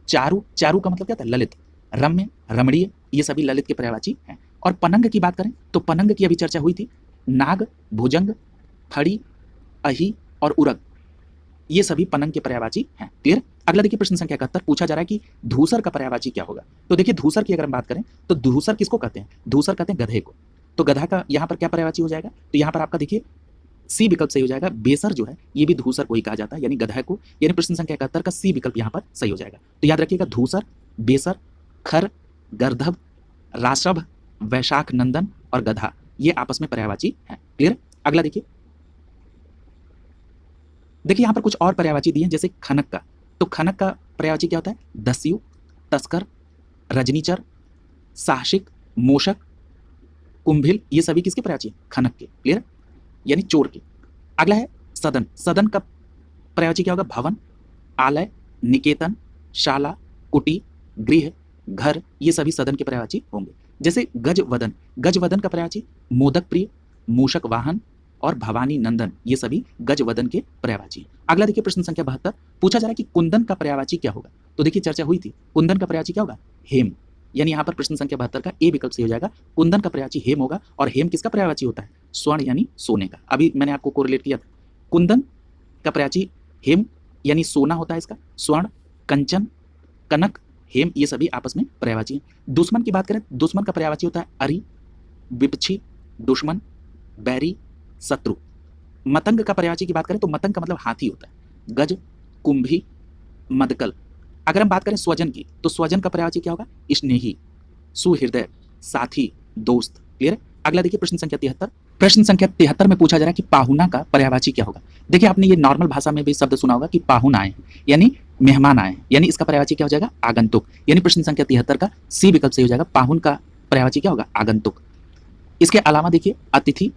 चारु, चारु का मतलब क्या होता है ललित, रम्य, रमणीय ये सभी ललित के पर्यायवाची हैं। और पनंग की बात करें तो पनंग की अभी चर्चा हुई थी, नाग, भुजंग, फड़ी, अही और उरग ये सभी पनंग के पर्यायवाची हैं। क्लियर। अगला देखिए प्रश्न संख्या 71 पूछा जा रहा है कि धूसर का पर्यायवाची क्या होगा। तो देखिए धूसर की अगर हम बात करें तो धूसर किसको कहते हैं, धूसर कहते हैं गधे को। तो गधा का यहाँ पर क्या पर्यायवाची हो जाएगा, तो यहाँ पर आपका देखिए सी विकल्प सही हो जाएगा। बेसर जो है ये भी धूसर को ही कहा जाता है, यानी गधा को, यानी प्रश्न संख्या 71 का सी विकल्प यहाँ पर सही हो जाएगा। तो याद रखिएगा धूसर, बेसर, खर, गर्दभ, राषभ, वैशाख नंदन और गधा ये आपस में पर्यायवाची हैं। क्लियर। अगला देखिए यहाँ पर कुछ और पर्यायवाची दिए हैं, जैसे खनक का। तो खनक का पर्यायवाची क्या होता है, दस्यु, तस्कर, रजनीचर, साहसिक, मोशक, कुंभिल ये सभी किसके पर्यायवाची हैं, खनक के। क्लियर, यानी चोर के। अगला है सदन। सदन का पर्यायवाची क्या होगा, भवन, आलय, निकेतन, शाला, कुटी, गृह, घर ये सभी सदन के पर्यायवाची होंगे। जैसे गजवदन, गजवदन का पर्यायवाची मोदक प्रिय, मूषक वाहन और भवानी नंदन ये सभी गजवदन के पर्यायवाची हैं। अगला देखिए प्रश्न संख्या 72 पूछा जा रहा है कि कुंदन का पर्यायवाची क्या होगा। तो देखिए चर्चा हुई थी, कुंदन का पर्यायवाची क्या होगा, हेम, यानी यहाँ पर प्रश्न संख्या 72 का ए विकल्प सही हो जाएगा। कुंदन का पर्यायवाची हेम होगा, और हेम किसका पर्यायवाची होता है, स्वर्ण यानी सोने का। अभी मैंने आपको कोरिलेट किया था, कुंदन का पर्यायवाची हेम यानी सोना होता है इसका, स्वर्ण, कंचन, कनक, हेम ये सभी आपस में पर्यायवाची हैं। दुश्मन की बात करें, दुश्मन का पर्यायवाची होता है अरि, विपक्षी, दुश्मन, बैरी, शत्रु। मतंग का पर्यायवाची की बात करें तो मतंग का मतलब हाथी होता है, गज, कुंभी, मदकल। अगर हम बात करें स्वजन की तो स्वजन का पर्यायवाची क्या होगा, स्नेही, सुहृदय, साथी, दोस्त। क्लियर है। अगला देखिए प्रश्न संख्या 73। प्रश्न संख्या 73 में पूछा जा रहा है कि पाहुना का पर्यायवाची क्या होगा। देखिए आपने ये नॉर्मल भाषा में भी शब्द सुना होगा कि पाहुन आए हैं, यानी मेहमान आए हैं, यानी इसका पर्यायवाची क्या हो जाएगा, आगंतुक। यानी प्रश्न संख्या 73 का सी विकल्प सही हो जाएगा। पाहुन का पर्यायवाची क्या होगा, आगंतुक। इसके अलावा देखिए अतिथि,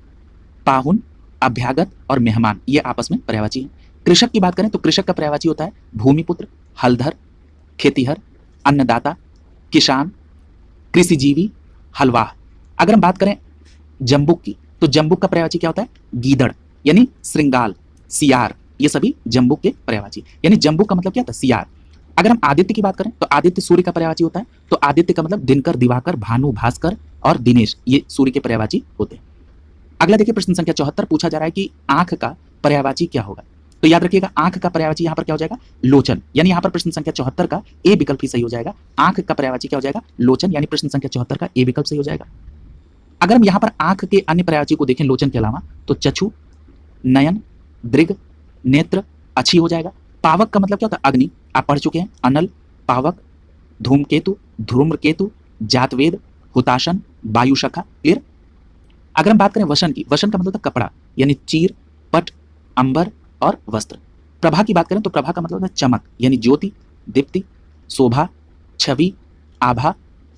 पाहुन, अभ्यागत और मेहमान ये आपस में पर्यायवाची हैं। कृषक की बात करें तो कृषक का पर्यायवाची होता है भूमिपुत्र, हलधर, खेतीहर, अन्नदाता, किसान, कृषिजीवी, हलवाह। अगर हम बात करें जम्बुक की तो जम्बुक का पर्यायवाची क्या होता है, गीदड़, यानी श्रृंगाल, सियार ये सभी जम्बुक के पर्यायवाची। यानी जम्बुक का मतलब क्या होता है, सियार। अगर हम आदित्य की बात करें तो आदित्य सूर्य का पर्यायवाची होता है। तो आदित्य का मतलब दिनकर, दिवाकर, भानु, भास्कर और दिनेश ये सूर्य के पर्यायवाची होते हैं। अगला देखिए प्रश्न संख्या 74 पूछा जा रहा है कि आंख का पर्यायवाची क्या होगा। तो याद रखिएगा आंख का पर्यायवाची यहाँ पर क्या हो जाएगा, लोचन। यानी यहाँ पर प्रश्न संख्या 74 का ए विकल्प ही सही हो जाएगा। आंख का पर्यायवाची क्या हो जाएगा, लोचन, यानी प्रश्न संख्या 74 का ए विकल्प सही हो जाएगा। अगर हम यहाँ पर आंख के अन्य पर्यायवाची को देखें लोचन के अलावा तो चक्षु, नयन, दृग, नेत्र, अच्छी हो जाएगा। पावक का मतलब क्या होता है, अग्नि, आप पढ़ चुके हैं, अनल, पावक, धूमकेतु, ध्रुम्रकेतु, जातवेद, हुताशन, वायुशखा। क्लियर। अगर हम बात करें वसन की, वसन का मतलब होता है कपड़ा, यानी चीर, पट, अंबर और वस्त्र। प्रभा की बात करें तो प्रभा का मतलब होता है चमक, यानी ज्योति, दीप्ति, शोभा, छवि, आभा,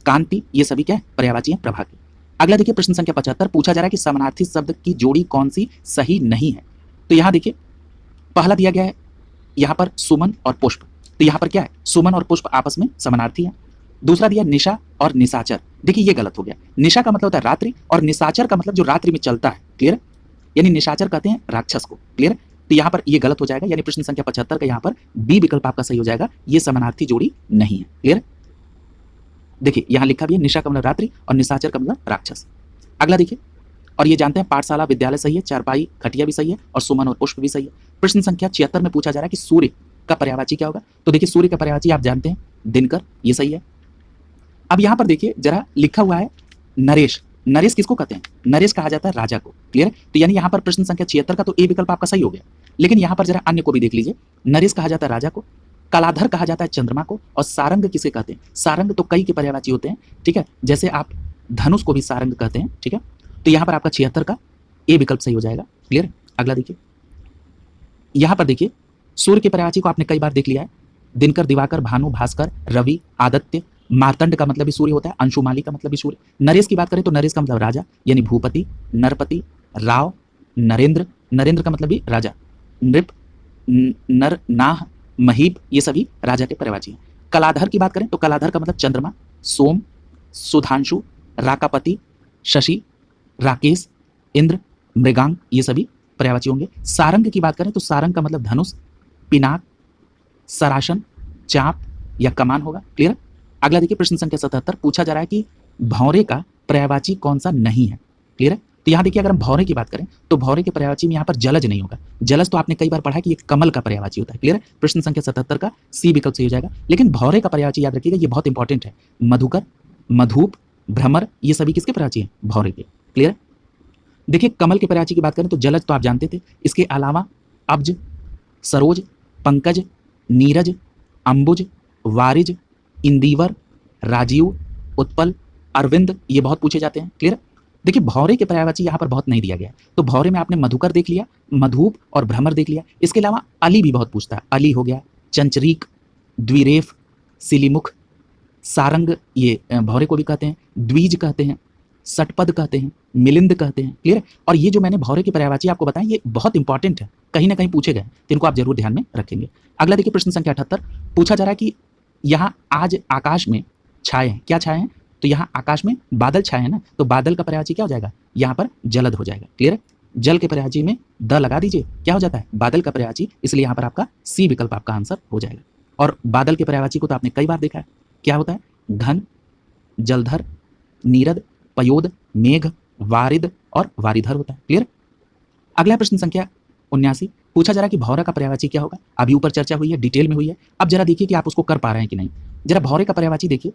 कांति ये सभी क्या है, पर्यायवाची हैं प्रभा के। अगला देखिए प्रश्न संख्या 75 पूछा जा रहा है कि समानार्थी शब्द की जोड़ी कौन सी सही नहीं है। तो यहाँ देखिए पहला दिया गया है यहाँ पर सुमन और पुष्प। तो यहाँ पर क्या है, सुमन और पुष्प आपस में समानार्थी हैं। दूसरा दिया निशा और निशाचर। देखिए ये गलत हो गया। निशा का मतलब होता है रात्रि और निशाचर का मतलब जो रात्रि में चलता है। क्लियर। यानी निशाचर कहते हैं राक्षस को। क्लियर। तो यहाँ पर ये गलत हो जाएगा, यानी प्रश्न संख्या 75 का यहाँ पर बी विकल्प आपका सही हो जाएगा। ये समानार्थी जोड़ी नहीं है। क्लियर। देखिए यहाँ लिखा भी है निशा का मतलब रात्रि और निशाचर का मतलब राक्षस। अगला देखिए, और ये जानते हैं पाठशाला विद्यालय सही है, चारपाई खटिया भी सही है और सुमन और पुष्प भी सही है। प्रश्न संख्या 76 में पूछा जा रहा है कि सूर्य का पर्यायवाची क्या होगा। तो देखिए सूर्य का पर्यायवाची आप जानते हैं दिनकर, ये सही है। अब यहाँ पर देखिए जरा लिखा हुआ है नरेश। नरेश किसको कहते हैं, नरेश कहा जाता है राजा को। क्लियर। तो यानी यहाँ पर प्रश्न संख्या 76 का तो ए विकल्प आपका सही हो गया, लेकिन यहाँ पर जरा अन्य को भी देख लीजिए। नरेश कहा जाता है राजा को, कलाधर कहा जाता है चंद्रमा को, और सारंग किसे कहते हैं, सारंग तो कई के पर्यायवाची होते हैं। ठीक है, जैसे आप धनुष को भी सारंग कहते हैं। ठीक है, तो यहाँ पर आपका 76 का ए विकल्प सही हो जाएगा। क्लियर। अगला देखिए, यहाँ पर देखिए सूर्य के पर्यायवाची को आपने कई बार देख लिया है, दिनकर, दिवाकर, भानु, भास्कर, रवि, आदित्य। मार्तंड का मतलब भी सूर्य होता है, अंशुमाली का मतलब भी सूर्य। नरेश की बात करें तो नरेश का मतलब राजा, यानी भूपति, नरपति, राव, नरेंद्र। नरेंद्र का मतलब भी राजा, नृप, नर, नाह, महीप ये सभी राजा के पर्यायवाची हैं। कलाधर की बात करें तो कलाधर का मतलब चंद्रमा, सोम, सुधांशु, राकापति, शशि, राकेश, इंद्र, मृगांक ये सभी पर्यायवाची होंगे। सारंग की बात करें तो सारंग का मतलब धनुष, पिनाक, सरासन, चाप या कमान होगा। क्लियर। अगला देखिए प्रश्न संख्या 77 पूछा जा रहा है कि भौरे का पर्यायवाची कौन सा नहीं है। क्लियर है। तो यहाँ देखिए, अगर हम भौरे की बात करें तो भौरे के पर्यायवाची में यहाँ पर जलज नहीं होगा। जलज तो आपने कई बार पढ़ा कि ये कमल का पर्यायवाची होता है। क्लियर है? प्रश्न संख्या 77 का सी विकल्प सही हो जाएगा। लेकिन भौरे का पर्यायवाची याद रखिएगा, ये बहुत इंपॉर्टेंट है। मधुकर, मधुप, भ्रमर, ये सभी किसके पर्यायवाची हैं? भौरे के। क्लियर है? देखिए, कमल के पर्यायवाची की बात करें तो जलज तो आप जानते थे। इसके अलावा अब्ज, सरोज, पंकज, नीरज, अंबुज, वारिज, इंदिवर, राजीव, उत्पल, अरविंद, ये बहुत पूछे जाते हैं। क्लियर? देखिए, भौरे के पर्यायवाची यहाँ पर बहुत नहीं दिया गया है। तो भौरे में आपने मधुकर देख लिया, मधुप और भ्रमर देख लिया। इसके अलावा अली भी बहुत पूछता है। अली हो गया, चंचरीक, द्विरेफ, सिलीमुख, सारंग, ये भौरे को भी कहते हैं, द्विज कहते हैं, सटपद कहते हैं, मिलिंद कहते हैं। क्लियर? और ये जो मैंने भौरे के पर्यायवाची आपको बताया, ये बहुत इंपॉर्टेंट है, कहीं ना कहीं पूछे गए, तो इनको आप जरूर ध्यान में रखेंगे। अगला देखिए, प्रश्न संख्या 78 पूछा जा रहा है कि यहाँ आज आकाश में छाए हैं। क्या छाए हैं? तो यहाँ आकाश में बादल छाए हैं ना, तो बादल का पर्यायवाची क्या हो जाएगा? यहाँ पर जलद हो जाएगा। क्लियर है? जल के पर्यायवाची में द लगा दीजिए, क्या हो जाता है? बादल का पर्यायवाची, इसलिए यहाँ पर आपका सी विकल्प आपका आंसर हो जाएगा। और बादल के पर्यायवाची को तो आपने कई बार देखा है, क्या होता है? घन, जलधर, नीरद, पयोद, मेघ, वारिद और वारिधर होता है। क्लियर? अगला प्रश्न संख्या 79 पूछा जा रहा है कि भौरा का पर्यायवाची क्या होगा। अभी ऊपर चर्चा हुई है, डिटेल में हुई है। अब जरा देखिए कि आप उसको कर पा रहे हैं कि नहीं। जरा भौरे का पर्यायवाची देखिए,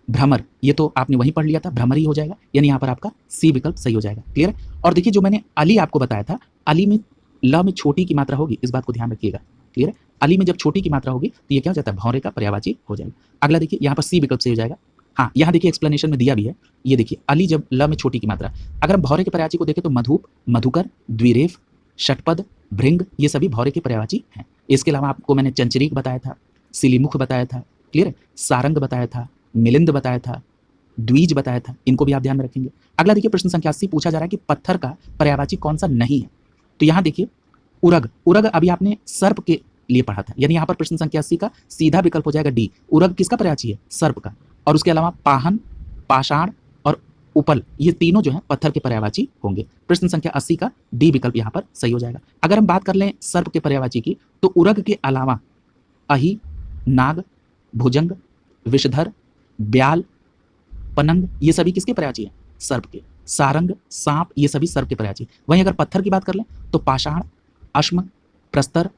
भ्रमर, ये तो आपने वहीं पढ़ लिया था, भ्रमर ही हो जाएगा, यानी यहाँ पर आपका सी विकल्प सही हो जाएगा। क्लियर? और देखिए, जो मैंने अली आपको बताया था, अली में ल में छोटी की मात्रा होगी, इस बात को ध्यान रखिएगा। क्लियर? अली में जब छोटी की मात्रा होगी तो ये क्या हो जाता है? भौरे का पर्यायवाची हो जाएगा। अगला देखिए, यहाँ पर सी विकल्प सही हो जाएगा। हाँ, यहाँ देखिए एक्सप्लेनेशन में दिया भी है। ये देखिए, अली जब ल में छोटी की मात्रा, अगर हम भौरे के पर्यायवाची को देखें तो मधुप, मधुकर, द्विरेफ, षटपद, भृंग, ये सभी भौरे के पर्यायवाची हैं। इसके अलावा आपको मैंने चंचरीक बताया था, सिलीमुख बताया था, क्लियर, सारंग बताया था, मिलिंद बताया था, द्विज बताया था, इनको भी आप ध्यान में रखेंगे। अगला देखिए, प्रश्न संख्या 80 पूछा जा रहा है कि पत्थर का पर्यायवाची कौन सा नहीं है। तो यहाँ देखिए, उरग, उरग अभी आपने सर्प के लिए पढ़ा था, यानी यहाँ पर प्रश्न संख्या 80 का सीधा विकल्प हो जाएगा डी। उरग किसका पर्यायवाची है? सर्प का। और उसके अलावा पाहन, पाषाण और उपल, ये तीनों जो है पत्थर के पर्यायवाची होंगे। प्रश्न संख्या 80 का डी विकल्प यहाँ पर सही हो जाएगा। अगर हम बात कर लें सर्प के पर्यायवाची की, तो उरग के अलावा अहि, नाग, भुजंग, विषधर, ब्याल, पनंग, ये सभी किसके पर्यायवाची हैं? सर्प के। सारंग, सांप, ये सभी सर्प के पर्यायवाची। वहीं अगर पत्थर की बात कर लें तो पाषाण, अश्म, प्रस्तर,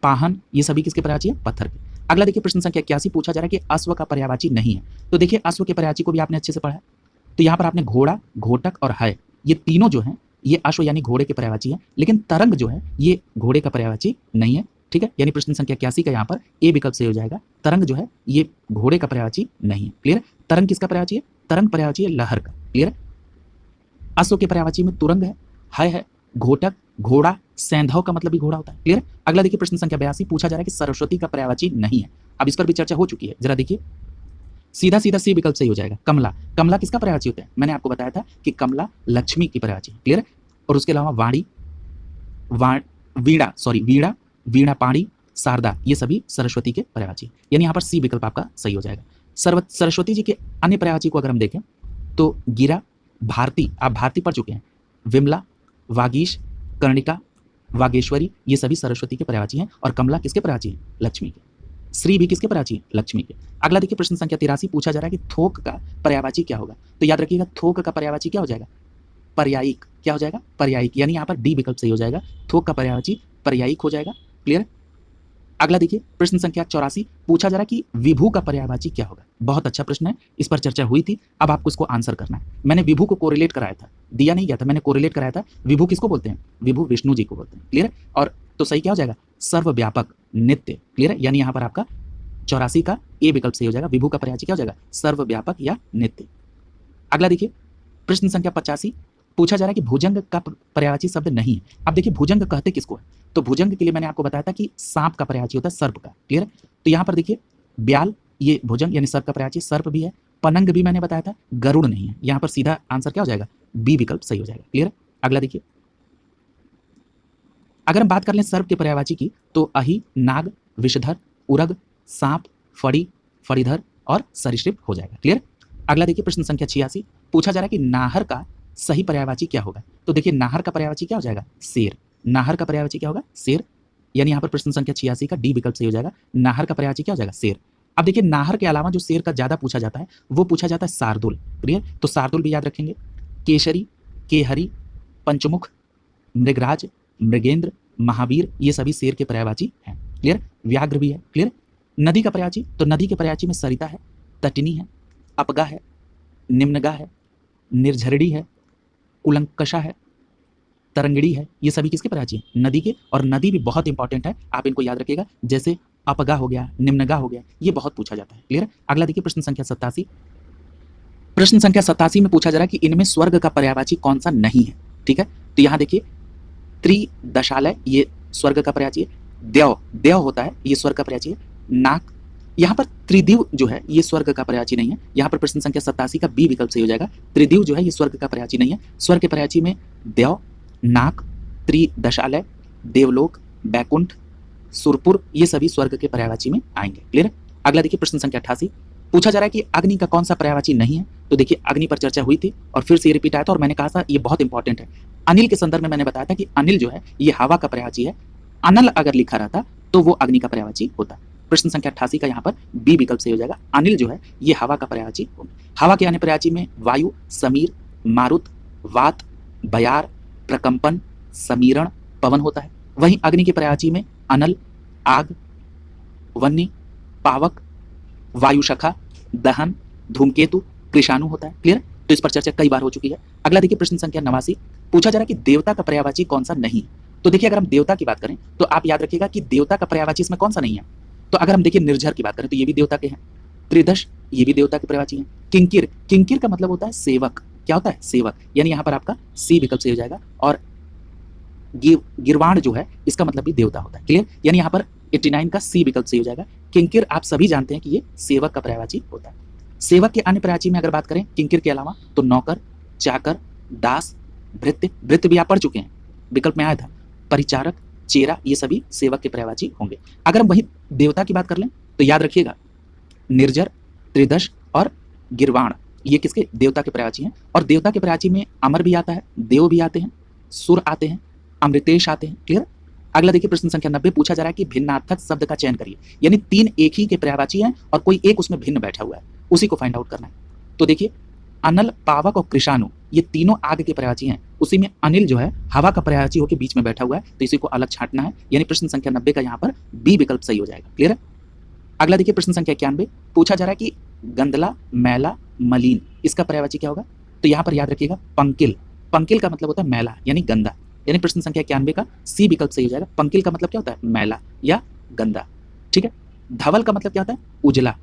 पाहन, ये सभी किसके पर्यायवाची हैं? पत्थर के। अगला देखिए, प्रश्न संख्या 81 पूछा जा रहा है कि अश्व का पर्यायवाची नहीं है। तो देखिए, अश्व के पर्यायवाची को भी आपने अच्छे से पढ़ा है। तो यहाँ पर आपने घोड़ा, घोटक और है, ये तीनों जो हैं ये अश्व यानी घोड़े के पर्यायवाची हैं। लेकिन तरंग जो है ये घोड़े का पर्यायवाची नहीं है। ठीक है, यानी प्रश्न संख्या 81 का यहाँ पर ए विकल्प सही हो जाएगा। तरंग जो है ये घोड़े का पर्यायवाची नहीं है। क्लियर? तरंग किसका पर्यायवाची है? तरंग पर्यायवाची है लहर का। क्लियर? अश्व के पर्यायवाची में तुरंग है, घोटक, घोड़ा, सैंधव का मतलब भी घोड़ा होता है। क्लियर? अगला देखिए, प्रश्न संख्या 82 पूछा जा रहा है कि सरस्वती का पर्यायवाची नहीं है। अब इस पर भी चर्चा हो चुकी है, जरा देखिए, सीधा सीधा सी विकल्प सही हो जाएगा। कमला, कमला किसका पर्यायवाची होता है? मैंने आपको बताया था कि कमला लक्ष्मी की पर्यायवाची। क्लियर? और उसके अलावा वाणी, वीणा, वीणा पाणी, शारदा, ये सभी सरस्वती के पर्यायवाची, यानी यहाँ पर सी विकल्प आपका सही हो जाएगा। सरस्वती जी के अन्य पर्यायवाची को अगर हम देखें तो गिरा, भारती, आप भारती पढ़ चुके हैं, विमला, वागीश, कर्णिका, वागेश्वरी, ये सभी सरस्वती के पर्यायवाची हैं। और कमला किसके पर्यायवाची है? लक्ष्मी के। श्री भी किसके पर्यायवाची? लक्ष्मी के। अगला देखिए, प्रश्न संख्या 83 पूछा जा रहा है कि थोक का पर्यायवाची क्या होगा। तो याद रखिएगा, थोक का पर्यायवाची क्या हो जाएगा? पर्यायिक। क्या हो जाएगा? पर्यायिक, यानी यहाँ पर डी विकल्प सही हो जाएगा। थोक का पर्यायवाची पर्यायिक हो जाएगा। क्लियर? अगला देखिए, प्रश्न संख्या 84 पूछा जा रहा है कि विभू का पर्यायवाची क्या होगा। बहुत अच्छा प्रश्न है, इस पर चर्चा हुई थी, अब आपको इसको आंसर करना है। मैंने विभू को कोरिलेट कराया था, दिया नहीं गया था, मैंने कोरिलेट कराया था। विभू किसको बोलते हैं? विभू विष्णु जी को बोलते हैं। क्लियर? और तो सही क्या हो जाएगा? सर्वव्यापक, नित्य। क्लियर? यानी यहाँ पर आपका 84 का ए विकल्प सही हो जाएगा। विभू का पर्यायवाची क्या हो जाएगा? सर्वव्यापक या नित्य। अगला देखिए, प्रश्न संख्या 85 पूछा जा रहा है कि भुजंग का पर्यायवाची शब्द नहीं है। अब देखिए, भुजंग कहते किसको है? तो भुजंग के लिए मैंने आपको बताया था कि सांप का पर्यायवाची होता है सर्प का। क्लियर? तो यहाँ पर देखिए, ब्याल, ये भुजंग यानी सर्प का पर्यायवाची, सर्प भी है, पनंग भी मैंने बताया था, गरुड़ नहीं है। यहाँ पर सीधा आंसर क्या हो जाएगा? बी विकल्प सही हो जाएगा। क्लियर? अगला देखिए, अगर हम बात कर लें सर्प के पर्यायवाची की, तो अहि, नाग, विषधर, उरग, सांप, फड़ी, फड़ीधर और सरीसृप हो जाएगा। क्लियर? अगला देखिए, प्रश्न संख्या 86 पूछा जा रहा है कि नाहर का सही पर्यायवाची क्या होगा। तो देखिए, नाहर का पर्यायवाची क्या हो जाएगा? शेर। नाहर का पर्यायवाची क्या होगा? शेर, यानी यहाँ पर प्रश्न संख्या 86 का डी विकल्प सही हो जाएगा। नाहर का पर्यायवाची क्या हो जाएगा? शेर। अब देखिए, नाहर के अलावा जो शेर का ज्यादा पूछा जाता है वो पूछा जाता है शार्दुल। क्लियर? तो शार्दुल भी याद रखेंगे। केसरी, केहरी, पंचमुख, मृगराज, मृगेंद्र, महावीर ये सभी शेर के पर्यायवाची हैं। क्लियर। व्याघ्र भी है। क्लियर। नदी का पर्यायवाची, तो नदी के पर्यायवाची में सरिता है, तटिनी है, अपगा है, निम्नगा है, निर्झरड़ी है, कुलंकषा है, तरंगड़ी है। ये सभी किसके पर्यायवाची हैं? नदी के। और नदी भी बहुत इंपॉर्टेंट है, आप इनको याद रखिएगा। जैसे अपगा हो गया, निम्नगा हो गया, ये बहुत पूछा जाता है। क्लियर। अगला देखिए प्रश्न संख्या 87। प्रश्न संख्या 87 में पूछा जा रहा है कि इनमें स्वर्ग का पर्यायवाची कौन सा नहीं है। ठीक है, तो यहां देखिए त्रिदशालय ये स्वर्ग का पर्यायवाची है। देव, देव होता है, ये स्वर्ग का पर्यायवाची है। नाक, यहाँ पर त्रिदिव जो है ये स्वर्ग का पर्यायवाची नहीं है। यहाँ पर प्रश्न संख्या 87 का बी विकल्प सही हो जाएगा। त्रिदिव जो है ये स्वर्ग का पर्यायवाची नहीं है। स्वर्ग के पर्यायवाची में देव, नाक, त्रिदशालय, देवलोक, बैकुंठ, सुरपुर ये सभी स्वर्ग के पर्यायवाची में आएंगे। क्लियर। अगला देखिए प्रश्न संख्या 88। पूछा जा रहा है कि अग्नि का कौन सा पर्यायवाची नहीं है। तो देखिए अग्नि पर चर्चा हुई थी और फिर से ये रिपीट आया था और मैंने कहा था ये बहुत इंपॉर्टेंट है। अनिल के संदर्भ में मैंने बताया था कि अनिल जो है ये हवा का पर्यायवाची है। अनल अगर लिखा रहता तो वो अग्नि का पर्यायवाची होता। प्रश्न संख्या 88 का यहाँ पर बी विकल्प सही हो जाएगा। अनिल जो है ये हवा का पर्यायवाची होगा। हवा के अन्य पर्यायवाची में वायु, समीर, मारुत, वात, बयार, प्रकंपन, समीरण, पवन होता है। वहीं अग्नि के पर्यायवाची में अनल, आग, वन्नी, पावक, वायुशखा, दहन, धूमकेतु, कृषाणु होता है। क्लियर। तो इस पर चर्चा कई बार हो चुकी है। अगला देखिए प्रश्न संख्या 89। पूछा जा रहा है कि देवता का पर्यायवाची कौन सा नहीं। तो देखिए अगर हम देवता की बात करें तो आप याद रखिएगा कि देवता का पर्यायवाची इसमें कौन सा नहीं है। तो अगर हम देखिए निर्झर की बात करें तो ये भी देवता के हैं। त्रिदश ये भी देवता के पर्यायवाची हैं। किंकिर, किंकिर का मतलब होता है सेवक। क्या होता है? सेवक। यानी यहाँ पर आपका सी विकल्प सही हो जाएगा। और गिरवाण जो है इसका मतलब भी देवता होता है। क्लियर। यानी यहाँ पर 89 का सी विकल्प सही हो जाएगा। किंकिर आप सभी जानते हैं कि ये सेवक का पर्यायवाची होता है। सेवक के अन्य पर्यायवाची में अगर बात करें किंकिर के अलावा तो नौकर, चाकर, दास, भृत्य, भृत्य भी आप पढ़ चुके हैं, विकल्प में आया था। परिचारक, चेरा ये सभी सेवक के पर्यायवाची होंगे। अगर हम वही देवता की बात कर लें तो याद रखिएगा निर्जर, त्रिदश और गिरवाण ये किसके? देवता के पर्यायवाची हैं। और देवता के पर्यायवाची में अमर भी आता है, देव भी आते हैं, सुर आते हैं, अमृतेश आते हैं। क्लियर। अगला देखिए प्रश्न संख्या 90। पूछा जा रहा है कि भिन्नार्थक शब्द का चयन करिए। यानी तीन एक ही के पर्यायवाची हैं और कोई एक उसमें भिन्न बैठा हुआ है, उसी को फाइंड आउट करना है। तो देखिए अनल, पावक और कृषाणु ये तीनों आग के पर्यायवाची हैं। उसी में अनिल जो है हवा का पर्यायवाची होकर बीच में बैठा हुआ है, तो इसी को अलग छांटना है। यानी प्रश्न संख्या 90 का यहाँ पर बी विकल्प सही हो जाएगा। क्लियर है। अगला देखिए प्रश्न संख्या 91। पूछा जा रहा है कि गंदला, मैला, मलिन इसका पर्यायवाची क्या होगा। तो यहाँ पर याद रखिएगा पंकिल। पंकिल का मतलब होता है मैला यानी गंदा। यानी प्रश्न संख्या 91 का सी विकल्प सही हो जाएगा। पंकिल का मतलब क्या होता है? मैला या गंदा। ठीक है। धवल का मतलब क्या होता है? उजला।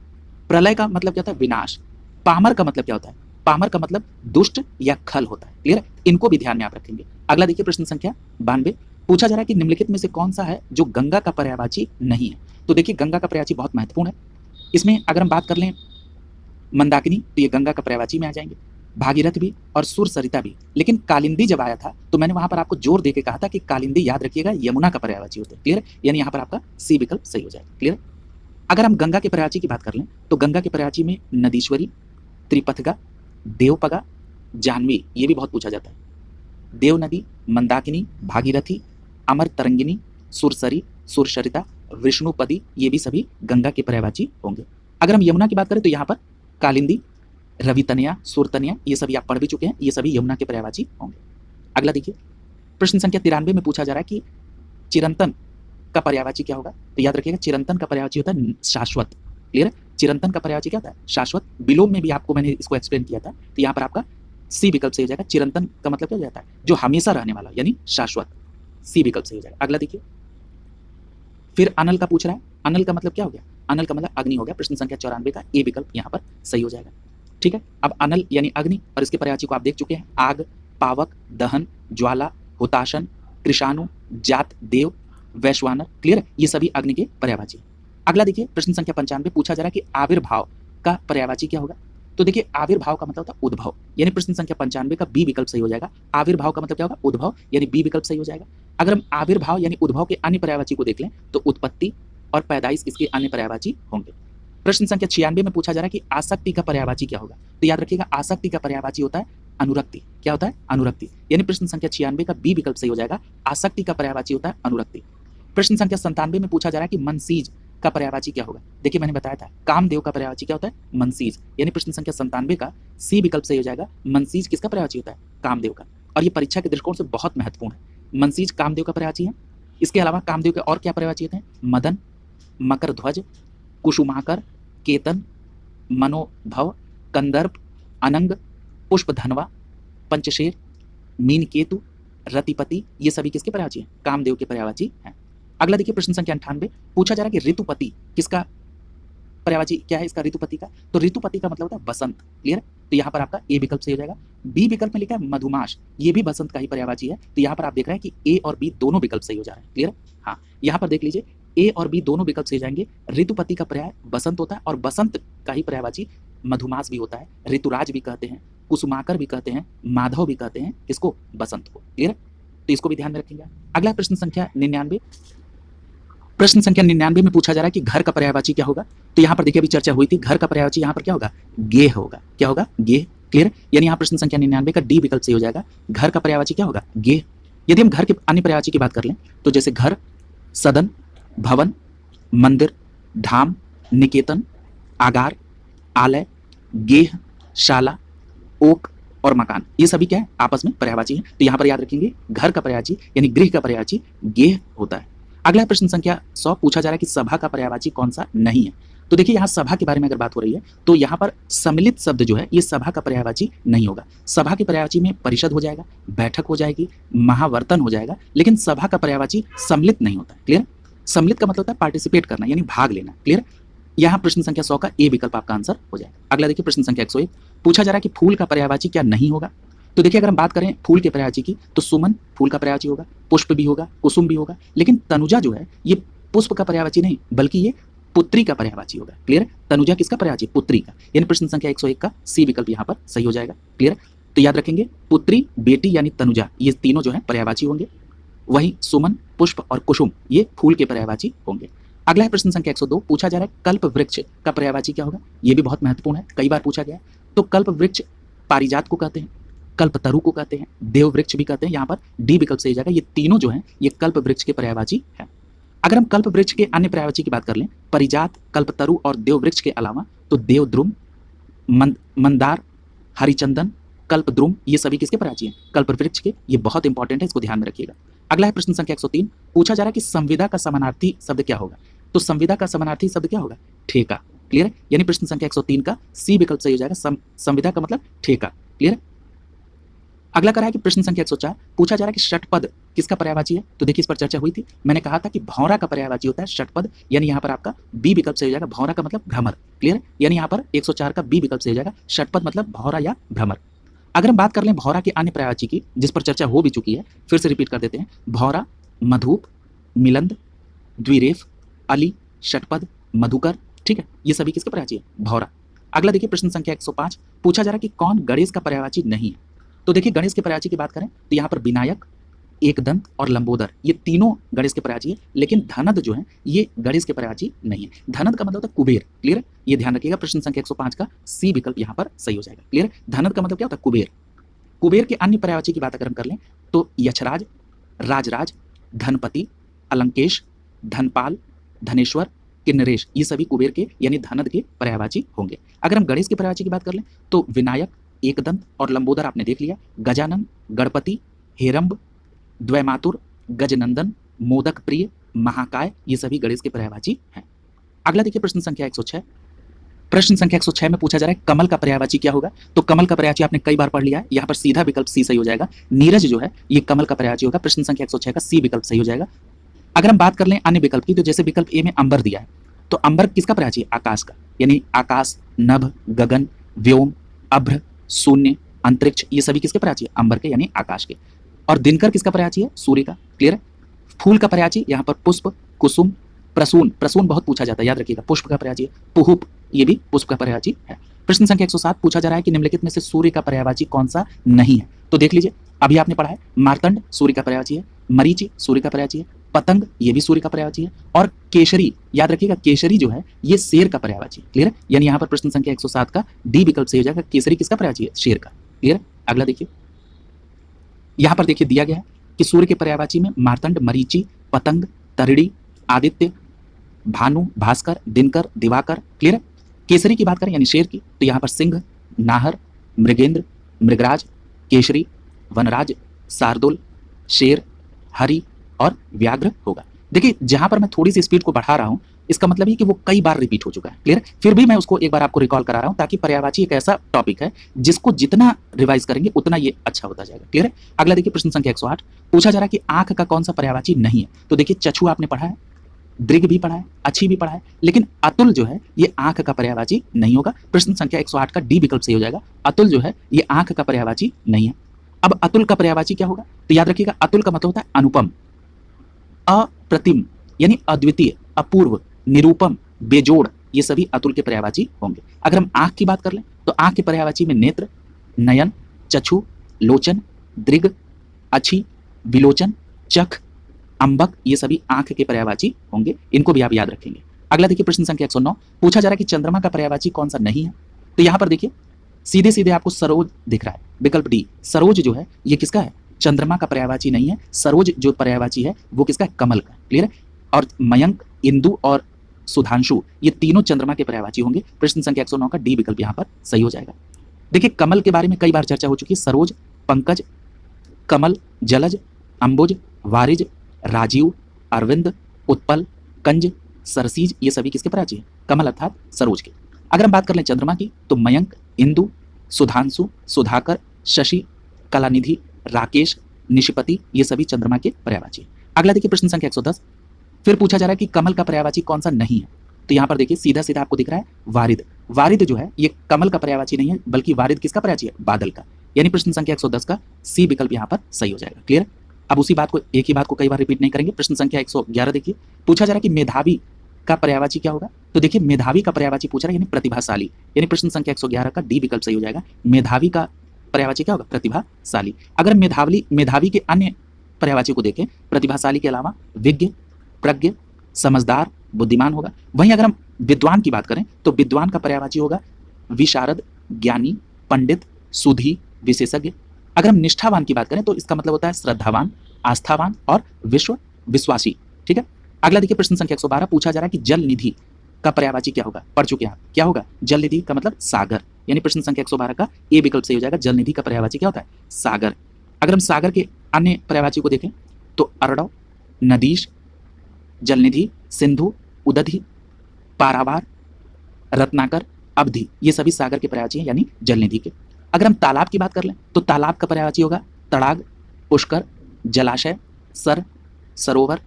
प्रलय का मतलब क्या होता है? विनाश। पामर का मतलब क्या होता है? पामर का मतलब दुष्ट या खल होता है। क्लियर है। इनको भी ध्यान में आप रखेंगे। अगला देखिए प्रश्न संख्या 92। पूछा जा रहा है कि निम्नलिखित में से कौन सा है जो गंगा का पर्यायवाची नहीं है। तो देखिए गंगा का पर्यायवाची बहुत महत्वपूर्ण है। इसमें अगर हम बात कर लें मंदाकिनी तो ये गंगा का पर्यायवाची में आ जाएंगे, भागीरथ भी और सुर सरिता भी। लेकिन कालिंदी जब आया था तो मैंने वहां पर आपको जोर देके कहा था कि कालिंदी याद रखिएगा यमुना का पर्यायवाची होता है। क्लियर। यानी यहाँ पर आपका सी विकल्प सही हो जाएगा। क्लियर। अगर हम गंगा के पर्यायवाची की बात कर लें तो गंगा के पर्यायवाची में नदीश्वरी, त्रिपथगा, देवपगा, जाह्नवी ये भी बहुत पूछा जाता है। देव नदी, मंदाकिनी, भागीरथी, अमर तरंगिनी, सुरसरी, सुरसरिता, विष्णुपदी ये भी सभी गंगा के पर्यायवाची होंगे। अगर हम यमुना की बात करें तो यहाँ पर कालिंदी, रवितनया, सुरतनया ये सभी आप पढ़ भी चुके हैं, ये सभी यमुना के पर्यायवाची होंगे। अगला देखिए प्रश्न संख्या 93 में पूछा जा रहा है कि चिरंतन का पर्यायवाची क्या होगा। तो याद रखिएगा चिरंतन का पर्यायवाची होता है शाश्वत। क्लियर है। चिरंतन का पर्यायवाची क्या होता है? शाश्वत। विलोम में भी आपको मैंने इसको एक्सप्लेन किया था। तो यहाँ पर आपका सी विकल्प सही हो जाएगा। चिरंतन का मतलब क्या हो जाता है? जो हमेशा रहने वाला यानी शाश्वत। सी विकल्प सही हो जाएगा। अगला देखिए फिर अनल का पूछ रहा है। अनल का मतलब क्या हो गया? अनल का मतलब अग्नि हो गया। प्रश्न संख्या 94 का ए विकल्प यहाँ पर सही हो जाएगा। ठीक है। अब अनल यानी अग्नि और इसके पर्यायवाची को आप देख चुके हैं। आग, पावक, दहन, ज्वाला, हुताशन, कृषाणु, जात, देव, वैश्वानर। क्लियर। ये सभी अग्नि के पर्यायवाची। अगला देखिए प्रश्न संख्या 95। पूछा जा रहा है कि आविर्भाव का पर्यायवाची क्या होगा। तो देखिए आविर्भाव का मतलब होता है उद्भव। यानी प्रश्न संख्या 95 का बी विकल्प सही हो जाएगा। आविर्भाव का मतलब क्या होगा? उद्भव। यानी बी विकल्प सही हो जाएगा। अगर हम आविर्भाव यानी उद्भव के अन्य पर्यायवाची को देख लें तो उत्पत्ति और पैदाइश इसके अन्य पर्यायवाची होंगे। प्रश्न संख्या 96 में पूछा जा रहा है कि आसक्ति का पर्यायवाची क्या होगा। तो याद रखिएगा आसक्ति का पर्यायवाची होता है अनुरक्ति। क्या होता है? अनुरक्ति। यानी प्रश्न संख्या 96 का बी विकल्प सही हो जाएगा। आसक्ति का पर्यायवाची होता है अनुरक्ति। प्रश्न संख्या 97 में पूछा जा रहा है कि मनसीज का पर्यायवाची क्या होगा। देखिए मैंने बताया था कामदेव का पर्यायवाची क्या होता है? मनसीज। यानी प्रश्न संख्या 97 का सी विकल्प सही हो जाएगा। मनसीज किसका पर्यायवाची होता है? कामदेव का। और ये परीक्षा के दृष्टिकोण से बहुत महत्वपूर्ण है। मनसीज कामदेव का पर्यायवाची है। इसके अलावा कामदेव के और क्या पर्यायवाची होते हैं? मदन, मकर ध्वज, कुसुमाकर, केतन, मनोभव, कंदर्प, अनंग, पुष्प धनवा, पंचशेर, मीन केतु, रतिपति, ये सभी किसके पर्यायवाची हैं? कामदेव के पर्यायवाची हैं। अगला देखिए प्रश्न संख्या 98, पूछा जा रहा है कि ऋतुपति किसका पर्यायवाची क्या है इसका? ऋतुपति का। तो ऋतुपति का मतलब होता है बसंत। क्लियर? तो यहाँ पर आपका ए विकल्प सही हो जाएगा। बी विकल्प में लिखा है मधुमास, ये भी बसंत का ही पर्यायवाची है। तो यहाँ पर आप देख रहे हैं कि ए और बी दोनों विकल्प सही हो जा रहे हैं। क्लियर? हाँ, यहाँ पर देख लीजिए ए और बी दोनों विकल्प सही जाएंगे। ऋतुपति का पर्याय बसंत होता है और बसंत का ही पर्यायवाची मधुमास भी होता है, ऋतुराज भी कहते हैं, कुसुमाकर भी कहते हैं, माधव भी कहते हैं, इसको बसंत को। क्लियर? तो इसको भी ध्यान में रखेंगे। अगला प्रश्न संख्या 99, प्रश्न संख्या 99 में पूछा जा रहा है कि घर का पर्यायवाची क्या होगा? तो यहाँ पर देखिए अभी चर्चा हुई थी, घर का पर्यायवाची यहाँ पर क्या होगा? गेह होगा। क्या होगा? गेह। क्लियर? यानी यहाँ प्रश्न संख्या 99 का डी विकल्प सही हो जाएगा। घर का पर्यायवाची क्या होगा? गेह। यदि हम घर के अन्य पर्यायवाची की बात कर लें तो जैसे घर, सदन, भवन, मंदिर, धाम, निकेतन, आगार, आलय, गेह, शाला, ओक और मकान, ये सभी क्या है? आपस में पर्यायवाची हैं। तो यहाँ पर याद रखेंगे घर का पर्यायवाची यानी गृह का पर्यायवाची गेह होता है। अगला प्रश्न संख्या 100, पूछा जा रहा है कि सभा का पर्यायवाची कौन सा नहीं है? तो देखिए यहाँ सभा के बारे में अगर बात हो रही है तो यहाँ पर सम्मिलित शब्द जो है ये सभा का पर्यायवाची नहीं होगा। सभा के पर्यायवाची में परिषद हो जाएगा, बैठक हो जाएगी, महावर्तन हो जाएगा, लेकिन सभा का पर्यायवाची सम्मिलित नहीं होता है। क्लियर? सम्मिलित का मतलब होता है पार्टिसिपेट करना यानी भाग लेना। क्लियर? यहाँ प्रश्न संख्या 100 का ए विकल्प आपका आंसर हो जाएगा। अगला देखिए प्रश्न संख्या 101, पूछा जा रहा है कि फूल का पर्यायवाची क्या नहीं होगा? तो देखिए अगर हम बात करें फूल के पर्यायवाची की तो सुमन फूल का पर्यायवाची होगा, पुष्प भी होगा, कुसुम भी होगा, लेकिन तनुजा जो है ये पुष्प का पर्यायवाची नहीं बल्कि ये पुत्री का पर्यायवाची होगा। क्लियर? तनुजा किसका पर्यायवाची? पुत्री का। यानी प्रश्न संख्या 101 का सी विकल्प यहाँ पर सही हो जाएगा। क्लियर? तो याद रखेंगे पुत्री, बेटी यानी तनुजा, ये तीनों जो है पर्यायवाची होंगे। वहीं सुमन, पुष्प और कुसुम ये फूल के पर्यायवाची होंगे। अगला है प्रश्न संख्या 102, पूछा जा रहा है कल्प वृक्ष का पर्यायवाची क्या होगा? ये भी बहुत महत्वपूर्ण है, कई बार पूछा गया है। तो कल्प वृक्ष पारिजात को कहते हैं, कल्पतरु को कहते हैं, देव वृक्ष भी कहते हैं। यहाँ पर डी विकल्प सही जाएगा। ये तीनों जो हैं ये कल्प वृक्ष के पर्यायवाची हैं। अगर हम कल्प वृक्ष के अन्य पर्यायवाची की बात कर लें, परिजात, कल्पतरु और देव वृक्ष के अलावा तो देवद्रुम, मंदार, हरिचंदन, कल्पद्रुम ये सभी किसके पर्यायवाची हैं? कल्प वृक्ष के। ये बहुत इंपॉर्टेंट है, इसको ध्यान में रखिएगा। अगला है प्रश्न संख्या 103, पूछा जा रहा है कि संविदा का समानार्थी शब्द क्या होगा? तो संविदा का समानार्थी शब्द क्या होगा? ठेका। क्लियर? यानी प्रश्न संख्या 103 का सी विकल्प सही हो जाएगा। संविदा का मतलब ठेका। क्लियर? अगला करा है कि प्रश्न संख्या 104, पूछा जा रहा है कि षटपद किसका पर्यायवाची है? तो देखिए इस पर चर्चा हुई थी, मैंने कहा था कि भौरा का पर्यायवाची होता है षटपद, यानी यहाँ पर आपका बी विकल्प सही हो जाएगा। भौरा का मतलब भ्रमर। क्लियर? यानी यहाँ पर 104 का बी विकल्प सही हो जाएगा। षटपद मतलब भौरा या भ्रमर। अगर हम बात कर लें भौरा के अन्य पर्यायवाची की जिस पर चर्चा हो भी चुकी है, फिर से रिपीट कर देते हैं। भौरा, मधुप, मिलंद, द्विरेफ, अली, षटपद, मधुकर। ठीक है, ये सभी किसके पर्यायवाची है? भौरा। अगला देखिए प्रश्न संख्या 105, पूछा जा रहा है कि कौन गणेश का पर्यायवाची नहीं है? तो देखिए गणेश के पर्यायवाची की बात करें तो यहाँ पर विनायक, एकदंत और लंबोदर ये तीनों गणेश के पर्यायवाची है, लेकिन धनद जो है ये गणेश के पर्यायवाची नहीं है। धनद का मतलब होता है कुबेर। क्लियर? ये ध्यान रखिएगा। प्रश्न संख्या 105 का सी विकल्प यहाँ पर सही हो जाएगा। क्लियर? धनद का मतलब क्या होता है? कुबेर। कुबेर के अन्य पर्यायवाची की बात अगर हम कर लें तो यक्षराज, राजराज, धनपति, अलंकेश, धनपाल, धनेश्वर, किन्नरेश ये सभी कुबेर के यानी धनद के पर्यायवाची होंगे। अगर हम गणेश के पर्यायवाची की बात कर लें तो विनायक, एकदंत और लंबोदर आपने देख लिया। गजानन, गणपति, हेरंब, द्वैमातुर, गजनंदन, मोदक प्रिय, महाकाय ये सभी गणेश के पर्यायवाची हैं। अगला देखिए प्रश्न संख्या 106, प्रश्न संख्या 106 में पूछा जा रहा है कमल का पर्यायवाची क्या होगा? तो कमल का पर्यायवाची आपने कई बार पढ़ लिया है, यहाँ पर सीधा विकल्प सी सही हो जाएगा। नीरज जो है ये कमल का पर्यायवाची होगा। प्रश्न संख्या 106 का सी विकल्प सही हो जाएगा। अगर हम बात कर लें अन्य विकल्प की तो जैसे विकल्प ए में अंबर दिया है, तो अंबर किसका पर्यायवाची है? आकाश का, यानी आकाश, नभ, गगन, व्योम, अभ्र, शून्य, अंतरिक्ष ये सभी किसके पर्यायवाची है? अंबर के यानी आकाश के। और दिनकर किसका पर्यायवाची है? सूर्य का। क्लियर? फूल का पर्यायवाची यहाँ पर पुष्प, कुसुम, प्रसून। प्रसून बहुत पूछा जाता है, याद रखिएगा। पुष्प का पर्यायवाची है। पुहुप ये भी पुष्प का पर्यायवाची है। प्रश्न संख्या 107, पूछा जा रहा है कि निम्नलिखित में से सूर्य का पर्यायवाची कौन सा नहीं है? तो देख लीजिए अभी आपने पढ़ा है मार्तंड सूर्य का पर्यायवाची है, मरीचि सूर्य का पर्यायवाची है, पतंग ये भी सूर्य का पर्यायवाची है, और केशरी याद रखिएगा केशरी जो है ये शेर का पर्यायवाची है। क्लियर? यानी यहाँ पर प्रश्न संख्या 107 का डी विकल्प सही हो जाएगा। केसरी किसका पर्यायवाची है? शेर का। क्लियर? अगला देखिए, यहाँ पर देखिए दिया गया है कि सूर्य के पर्यायवाची में मार्तंड, मरीचि, पतंग, तरिणी, आदित्य, भानु, भास्कर, दिनकर, दिवाकर। क्लियर? केसरी की बात करें यानी शेर की तो यहाँ पर सिंह, नाहर, मृगेंद्र, मृगराज, केशरी, वनराज, शार्दुल, शेर, हरि और व्याघ्र होगा। देखिए जहां पर मैं थोड़ी सी स्पीड को बढ़ा रहा हूं इसका मतलब ये कि वो कई बार रिपीट हो चुका है। क्लियर? फिर भी मैं उसको एक बार आपको रिकॉल करा रहा हूं ताकि पर्यायवाची एक ऐसा टॉपिक है जिसको जितना रिवाइज करेंगे उतना ये अच्छा होता जाएगा। क्लियर है? अगला देखिए प्रश्न संख्या 108 पूछा जा रहा है कि आंख का कौन सा पर्यायवाची नहीं है। तो देखिए चक्षु आपने पढ़ा है, दृग भी पढ़ा है, अच्छी भी पढ़ा है, लेकिन अतुल जो है ये आंख का पर्यायवाची नहीं होगा। प्रश्न संख्या 108 का डी विकल्प सही हो जाएगा। अतुल जो है ये आंख का पर्यायवाची नहीं है। अब अतुल का पर्यायवाची क्या होगा? तो याद रखिएगा अतुल का मतलब होता है अनुपम, अप्रतिम यानी अद्वितीय, अपूर्व, निरूपम, बेजोड़, ये सभी अतुल के पर्यायवाची होंगे। अगर हम आंख की बात कर लें तो आंख के पर्यायवाची में नेत्र, नयन, चक्षु, लोचन, दृग, अच्छी, विलोचन, चख, अंबक, ये सभी आंख के पर्यायवाची होंगे। इनको भी आप याद रखेंगे। अगला देखिए प्रश्न संख्या 109 पूछा जा रहा है कि चंद्रमा का पर्यायवाची कौन सा नहीं है। तो यहां पर देखिए सीधे सीधे आपको सरोज दिख रहा है, विकल्प डी। सरोज जो है ये किसका है? चंद्रमा का पर्यायवाची नहीं है। सरोज जो पर्यायवाची है वो किसका है? कमल का। क्लियर है? और मयंक, इंदु और सुधांशु ये तीनों चंद्रमा के पर्यायवाची होंगे। प्रश्न संख्या 109 का डी विकल्प यहां पर सही हो जाएगा। देखिए कमल के बारे में कई बार चर्चा हो चुकी है। सरोज, पंकज, कमल, जलज, अंबुज, वारिज, राजीव, अरविंद, उत्पल, कंज, सरसीज, ये सभी किसके पर्यायवाची हैं? कमल अर्थात सरोज के। अगर हम बात कर लें चंद्रमा की तो मयंक, इंदु, सुधांशु, सुधाकर, शशि, कलानिधि, राकेश, निशिपति, ये सभी चंद्रमा के पर्यायवाची हैं। अगला देखिए प्रश्न संख्या 110 फिर पूछा जा रहा है कि कमल का पर्यायवाची कौन सा नहीं है। तो यहां पर देखिए सीधा सीधा आपको दिख रहा है वारिद। वारिद जो है ये कमल का पर्यायवाची नहीं है बल्कि वारिद किसका पर्यायवाची है? बादल का। यानी प्रश्न संख्या 110 का सी विकल्प यहां पर सही हो जाएगा। क्लियर? अब उसी बात को एक ही बात को कई बार रिपीट नहीं करेंगे। प्रश्न संख्या 111 देखिए पूछा जा रहा है कि मेधावी का पर्यायवाची क्या होगा। तो देखिए मेधावी का पर्यायवाची पूछा रहा है यानी प्रतिभाशाली। यानी प्रश्न संख्या 111 का डी विकल्प सही हो जाएगा। मेधावी का पर्यायवाची क्या होगा? प्रतिभाशाली। अगर मेधावी के अन्य पर्यायवाची को देखें प्रतिभाशाली के अलावा विज्ञ, प्रज्ञ, समझदार, बुद्धिमान होगा। वहीं अगर हम विद्वान की बात करें तो विद्वान का पर्यायवाची होगा विशारद, ज्ञानी, पंडित, सुधी, विशेषज्ञ। अगर हम निष्ठावान की बात करें तो इसका मतलब होता है श्रद्धावान, आस्थावान और विश्वासी। ठीक है? अगला देखिए प्रश्न संख्या 112 पूछा जा रहा है कि जल निधि का पर्यायवाची क्या होगा? पढ़ चुके हैं आप। क्या होगा? जल निधि का मतलब सागर। यानी प्रश्न संख्या 112 का ए विकल्प सही हो जाएगा। जल निधि का पर्यायवाची क्या होता है? सागर। अगर हम सागर के अन्य पर्यायवाची को देखें तो अर्णव, नदीश, जलनिधि, सिंधु, उदधि, पारावार, रत्नाकर, अवधि, ये सभी सागर के पर्यायवाची हैं यानी जलनिधि के। अगर हम तालाब की बात कर लें तो तालाब का पर्यायवाची होगा तड़ाग, पुष्कर, जलाशय, सर, सरोवर।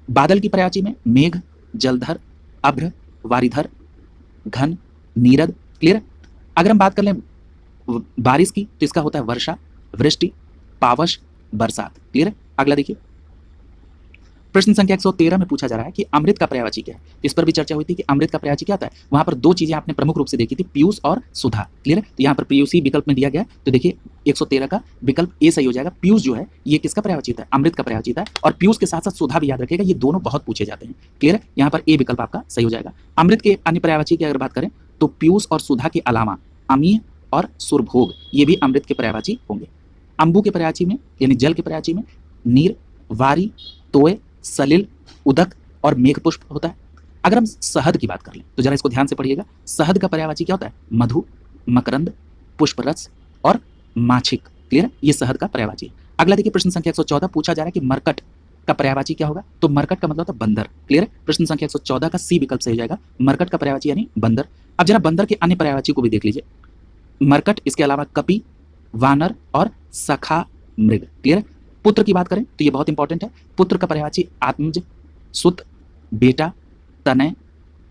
बादल की पर्यायवाची में मेघ, जलधर, अभ्र, वारिधर, घन, नीरद। क्लियर? अगर हम बात कर लें बारिश की तो इसका होता है वर्षा, वृष्टि, पावश, बरसात। क्लियर है? अगला देखिए प्रश्न संख्या 113 में पूछा जा रहा है कि अमृत का पर्यायवाची क्या है। इस पर भी चर्चा हुई थी कि अमृत का पर्यायवाची क्या होता है। वहां पर दो चीजें आपने प्रमुख रूप से देखी थी, पीयूष और सुधा। क्लियर है? तो यहाँ पर पीयूषी विकल्प में दिया गया। तो देखिए 113 का विकल्प ए सही हो जाएगा। पीयूष जो है ये किसका पर्यायवाची है? अमृत का पर्यायवाची है। और पीयूष के साथ साथ सुधा भी याद रखिएगा, ये दोनों बहुत पूछे जाते हैं। क्लियर है? यहाँ पर ए विकल्प आपका सही हो जाएगा। अमृत के अन्य पर्यायवाची की अगर बात करें तो पीयूष और सुधा के अलावा अमीय और सुरभोग ये भी अमृत के पर्यायवाची होंगे। अंबु के पर्यायवाची में यानी जल के पर्यायवाची में नीर, वारी, तोय, सलिल, उदक और मेघपुष्प होता है। अगर हम शहद की बात कर लें तो जरा इसको ध्यान से पढ़िएगा। शहद का पर्यायवाची क्या होता है? मधु, मकरंद, पुष्परस और माछिक। क्लियर है? ये शहद का पर्यायवाची है। अगला देखिए प्रश्न संख्या 114 पूछा जा रहा है कि मरकट का पर्यायवाची क्या होगा। तो मरकट का मतलब होता है बंदर। क्लियर है? प्रश्न संख्या 114 का सी विकल्प सही हो जाएगा। मरकट का पर्यायवाची यानी बंदर। अब जरा बंदर के अन्य पर्यायवाची को भी देख लीजिए। मरकट, इसके अलावा कपि, वानर और सखा मृग। क्लियर है? पुत्र की बात करें तो ये बहुत इंपॉर्टेंट है। पुत्र का पर्यायवाची आत्मज, सुत, बेटा, तनय,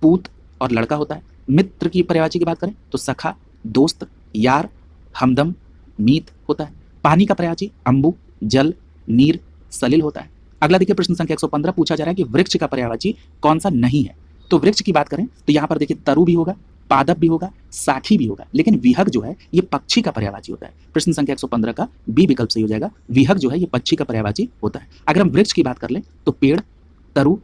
पूत और लड़का होता है। मित्र की पर्यायवाची की बात करें तो सखा, दोस्त, यार, हमदम, मीत होता है। पानी का पर्यायवाची अंबु, जल, नीर, सलिल होता है। अगला देखिए प्रश्न संख्या 115 पूछा जा रहा है कि वृक्ष का पर्यायवाची कौन सा नहीं है। तो वृक्ष की बात करें तो यहाँ पर देखिए तरु भी होगा, पादप भी होगा, साखी भी होगा, लेकिन विहग जो है ये पक्षी का पर्यायवाची होता है। प्रश्न संख्या 115 का बी विकल्प सही हो जाएगा। विहग जो है ये पक्षी का पर्यायवाची होता है। अगर हम वृक्ष की बात कर लें तो पेड़, तरु,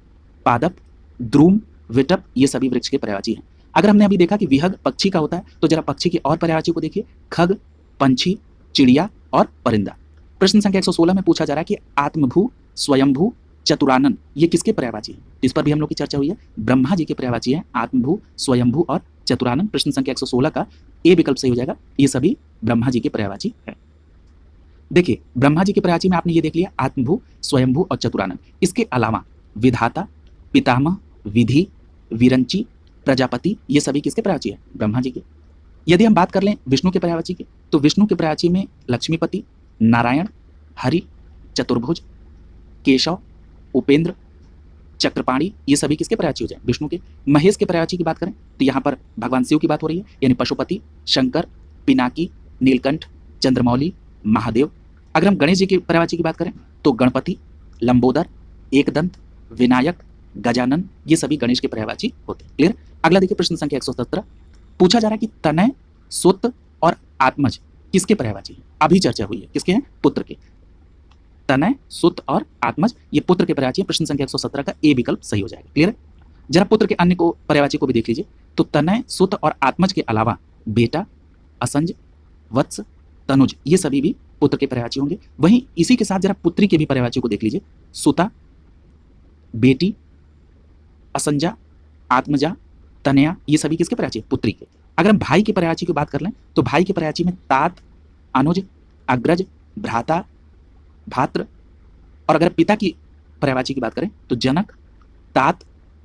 पादप, द्रुम, विटप ये सभी वृक्ष के पर्यायवाची हैं। अगर हमने अभी देखा कि विहग पक्षी का होता है तो जरा पक्षी के और पर्यायवाची को देखिए। खग, पंछी, चिड़िया और परिंदा। प्रश्न संख्या 116 में पूछा जा रहा है कि आत्मभू, स्वयंभू, चतुरानन ये किसके पर्यायवाची है। इस पर भी हम लोग की चर्चा हुई है। ब्रह्मा जी के पर्यायवाची है आत्मभू, स्वयंभू और चतुरानन। प्रश्न संख्या 116 का ए विकल्प सही हो जाएगा। ये सभी ब्रह्मा जी के पर्यायवाची है। देखिए ब्रह्मा जी के पर्यायवाची में आपने ये देख लिया आत्मभू, स्वयंभू और चतुरानन। इसके अलावा विधाता, पितामह, विधि, विरंची, प्रजापति, ये सभी किसके पर्यायवाची है? ब्रह्मा जी के। यदि हम बात कर लें विष्णु के पर्यायवाची की, तो विष्णु के पर्यायवाची में लक्ष्मीपति, नारायण, हरि, चतुर्भुज, केशव, उपेंद्र, चक्रपाणी, ये सभी किसके पर्यायवाची हो जाए? विष्णु के। महेश के पर्यायवाची की बात करें तो यहाँ पर भगवान शिव की बात हो रही है, यानी पशुपति, शंकर, पिनाकी, नीलकंठ, चंद्रमौली, महादेव। अगर हम गणेश जी के पर्यायवाची की बात करें तो गणपति, लंबोदर, एकदंत, विनायक, गजानन, ये सभी गणेश के पर्यायवाची होते हैं। क्लियर? अगला देखिए प्रश्न संख्या 117, पूछा जा रहा है कि तनय, सुत और आत्मज किसके पर्यायवाची है? अभी चर्चा हुई है, किसके हैं? पुत्र के। तनय, सुत और आत्मज ये पुत्र के पर्यायवाची है। प्रश्न संख्या 117 का ए विकल्प सही हो जाएगा। क्लियर? जरा पुत्र के अन्य को पर्यायवाची को भी देख लीजिए, तो तनय, सुत और आत्मज के अलावा बेटा, असंज, वत्स, तनुज, ये सभी भी पुत्र के पर्यायवाची होंगे। वहीं इसी के साथ जरा पुत्री के भी पर्यायवाची को देख लीजिए, सुता, बेटी, असंजा, आत्मजा, तनया, ये सभी किसके पर्यायवाची है? पुत्री के। अगर हम भाई के पर्यायवाची की बात कर लें तो भाई के पर्यायवाची में तात, अनुज, अग्रज, भ्राता, भात्र, और अगर पिता की पर्यायवाची की बात करें तो जनक, तात,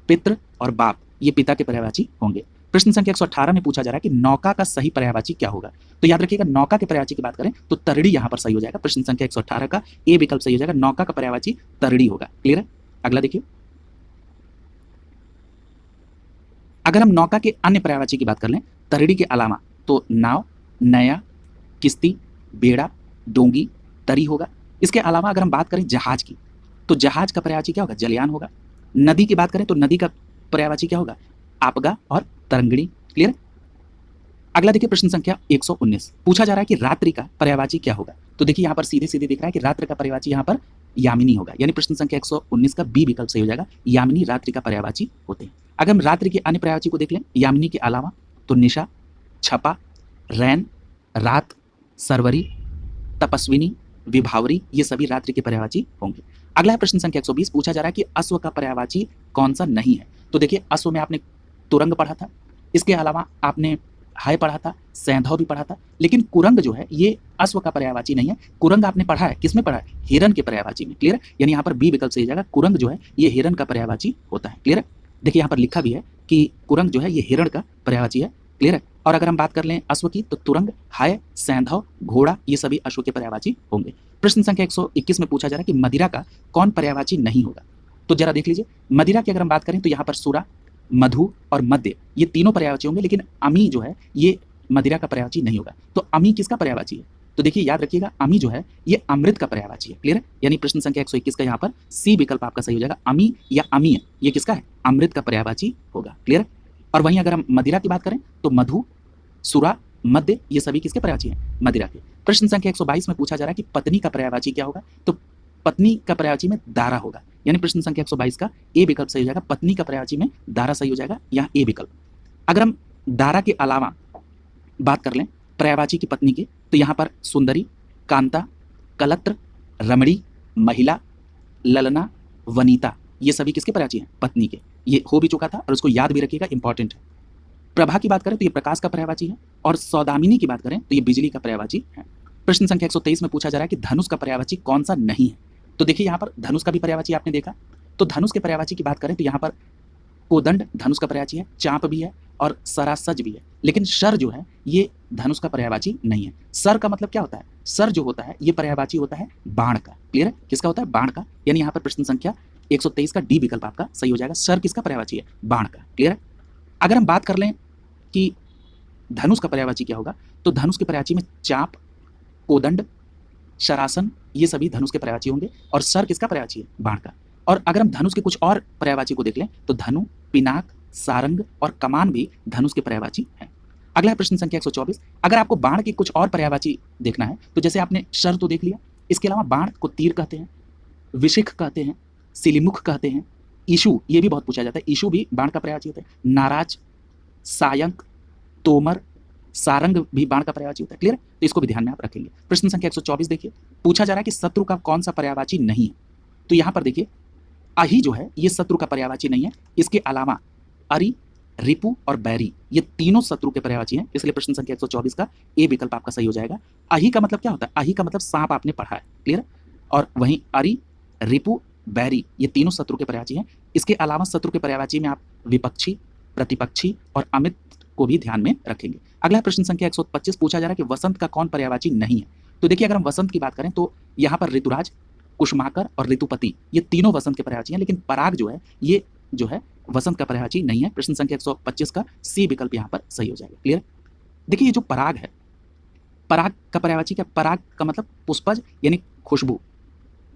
पितृ और बाप, ये पिता के पर्यायवाची होंगे। प्रश्न संख्या 118 में पूछा जा रहा है कि नौका का सही पर्यायवाची क्या होगा? तो याद रखिएगा नौका के पर्यायवाची की बात करें तो तरड़ी यहां पर सही हो जाएगा। प्रश्न संख्या 118 का ए विकल्प सही हो जाएगा, नौका का पर्यायवाची तरड़ी होगा। क्लियर है? अगला देखिए, अगर हम नौका के अन्य पर्यायवाची की बात कर लें तरड़ी के अलावा तो नाव, नया, किश्ती, बेड़ा, डोंगी, तरी होगा। इसके अलावा अगर हम बात करें जहाज की तो जहाज का पर्यायवाची क्या होगा? जलयान होगा। नदी की बात करें तो नदी का पर्यायवाची क्या होगा? आपगा और तरंगिणी। क्लियर? अगला देखिए प्रश्न संख्या 119, पूछा जा रहा है कि रात्रि का पर्यायवाची क्या होगा? तो देखिए यहाँ पर सीधे सीधे दिख रहा है कि रात्रि का पर्यायवाची यहाँ पर यामिनी होगा, यानी प्रश्न संख्या 119 का बी विकल्प सही हो जाएगा। यामिनी रात्रि का पर्यायवाची होते हैं। अगर हम रात्रि के अन्य पर्यायवाची को देख लें यामिनी के अलावा तो निशा, छपा, रैन, रात, सरवरी, तपस्विनी, विभावरी, ये सभी रात्रि के पर्यायवाची होंगे। अगला है प्रश्न संख्या 120, पूछा जा रहा है कि अश्व का पर्यायवाची कौन सा नहीं है? तो देखिए अश्व में आपने तुरंग पढ़ा था, इसके अलावा आपने हाय पढ़ा था, सैंधव भी पढ़ा था, लेकिन कुरंग जो है ये अश्व का पर्यायवाची नहीं है। कुरंग आपने पढ़ा है, किसमें पढ़ा है? हिरण के पर्यायवाची में। क्लियर है? यानी यहाँ पर बी विकल्प सही हो जाएगा, कुरंग जो है ये हिरण का पर्यायवाची होता है। क्लियर है? देखिए यहाँ पर लिखा भी है कि कुरंग जो है ये हिरण का पर्यायवाची है। क्लियर है? और अगर हम बात कर लें अश्व की तो तुरंग, हाय, सैंधव, घोड़ा, ये सभी अश्व के पर्यायवाची होंगे। प्रश्न संख्या 121 में पूछा जा रहा है कि मदिरा का कौन पर्यायवाची नहीं होगा? तो जरा देख लीजिए, मदिरा की अगर हम बात करें तो यहाँ पर सुरा, मधु और मध्य, ये तीनों पर्यायवाची होंगे, लेकिन अमी जो है ये मदिरा का पर्यायवाची नहीं होगा। तो अमी किसका पर्यायवाची है? तो देखिए याद रखिएगा अमी जो है ये अमृत का पर्यायवाची है। क्लियर है? यानी प्रश्न संख्या 121 का यहाँ पर सी विकल्प आपका सही हो जाएगा। अमी या अमीय ये किसका है? अमृत का पर्यायवाची होगा। क्लियर है? और वहीं अगर हम मदिरा की बात करें तो मधु, सुरा, मध्य, ये सभी किसके पर्यायवाची हैं? मदिरा के। प्रश्न संख्या 122 में पूछा जा रहा है कि पत्नी का पर्यायवाची क्या होगा? तो पत्नी का पर्यायवाची में दारा होगा, यानी प्रश्न संख्या 122 का ए विकल्प सही हो जाएगा। पत्नी का पर्यायवाची में दारा सही हो जाएगा, यहाँ ए विकल्प। अगर हम दारा के अलावा बात कर लें पर्यायवाची की पत्नी की तो यहाँ पर सुंदरी, कांता, कलत्र, रमणी, महिला, ललना, वनीता, ये सभी किसके पर्यायवाची हैं? पत्नी के। ये हो भी चुका था और उसको याद भी रखिएगा, इंपॉर्टेंट है। प्रभा की बात करें तो ये प्रकाश का पर्यायवाची है, और सौदामिनी की बात करें तो ये बिजली का पर्यायवाची है। प्रश्न संख्या 123 में पूछा जा रहा है कि धनुष का पर्यायवाची कौन सा नहीं है? तो देखिए यहाँ पर धनुष का भी पर्यायवाची आपने देखा, तो धनुष के पर्यायवाची की बात करें तो यहाँ पर कोदंड धनुष का पर्यायवाची है, चांप भी है और सरासज भी है, लेकिन शर जो है ये धनुष का पर्यायवाची नहीं है। सर का मतलब क्या होता है? सर जो होता है ये पर्यायवाची होता है बाण का। क्लियर है? किसका होता है? बाण का। यानी यहाँ पर प्रश्न संख्या 123 का डी विकल्प आपका सही हो जाएगा। सर किसका पर्यायवाची है? बाण का। क्लियर है? अगर हम बात कर लें कि धनुष का पर्यायवाची क्या होगा, तो धनुष के पर्यायवाची में चाप, कोदंड, शरासन, ये सभी धनुष के पर्यायवाची होंगे, और सर किसका पर्यायवाची है? बाण का। और अगर हम धनुष के कुछ और पर्यायवाची को देख लें तो धनु, पिनाक, सारंग और कमान भी धनुष के पर्यायवाची हैं। अगला है प्रश्न संख्या 124, अगर आपको बाण के कुछ और पर्यायवाची देखना है तो जैसे आपने शर तो देख लिया, इसके अलावा बाण को तीर कहते हैं, विशिख कहते हैं, सिलिमुख कहते हैं, ईशु ये भी बहुत पूछा जाता है, ईशु भी बाण का पर्यायवाची होता है, नाराज, सायंक, तोमर, सारंग भी बाण का पर्यायवाची होता है। क्लियर है? तो इसको भी ध्यान में आप रखेंगे। प्रश्न संख्या 124 देखिए, पूछा जा रहा है कि शत्रु का कौन सा पर्यायवाची नहीं है? तो यहाँ पर देखिए अहि जो है ये शत्रु का पर्यायवाची नहीं है, इसके अलावा अरि, रिपु और बैरी ये तीनों शत्रु के पर्यायवाची हैं, इसलिए प्रश्न संख्या 124 का ए विकल्प आपका सही हो जाएगा। अहि का मतलब क्या होता है? अहि का मतलब सांप आपने पढ़ा है, क्लियर। और वहीं अरि, रिपु, बैरी ये तीनों शत्रु के पर्यायवाची हैं। इसके अलावा शत्रु के पर्यायवाची में आप विपक्षी, प्रतिपक्षी और अमित को भी ध्यान में रखेंगे। अगला प्रश्न संख्या 125 पूछा जा रहा है कि वसंत का कौन पर्यायवाची नहीं है? तो देखिए, अगर हम वसंत की बात करें तो यहाँ पर ऋतुराज, कुसुमाकर और ऋतुपति ये तीनों वसंत के पर्यायवाची हैं, लेकिन पराग जो है ये जो है वसंत का पर्यायवाची नहीं है। प्रश्न संख्या 125 का सी विकल्प यहाँ पर सही हो जाएगा, क्लियर। देखिए, ये जो पराग है, पराग का पर्यायवाची क्या? पराग का मतलब पुष्पज यानी खुशबू,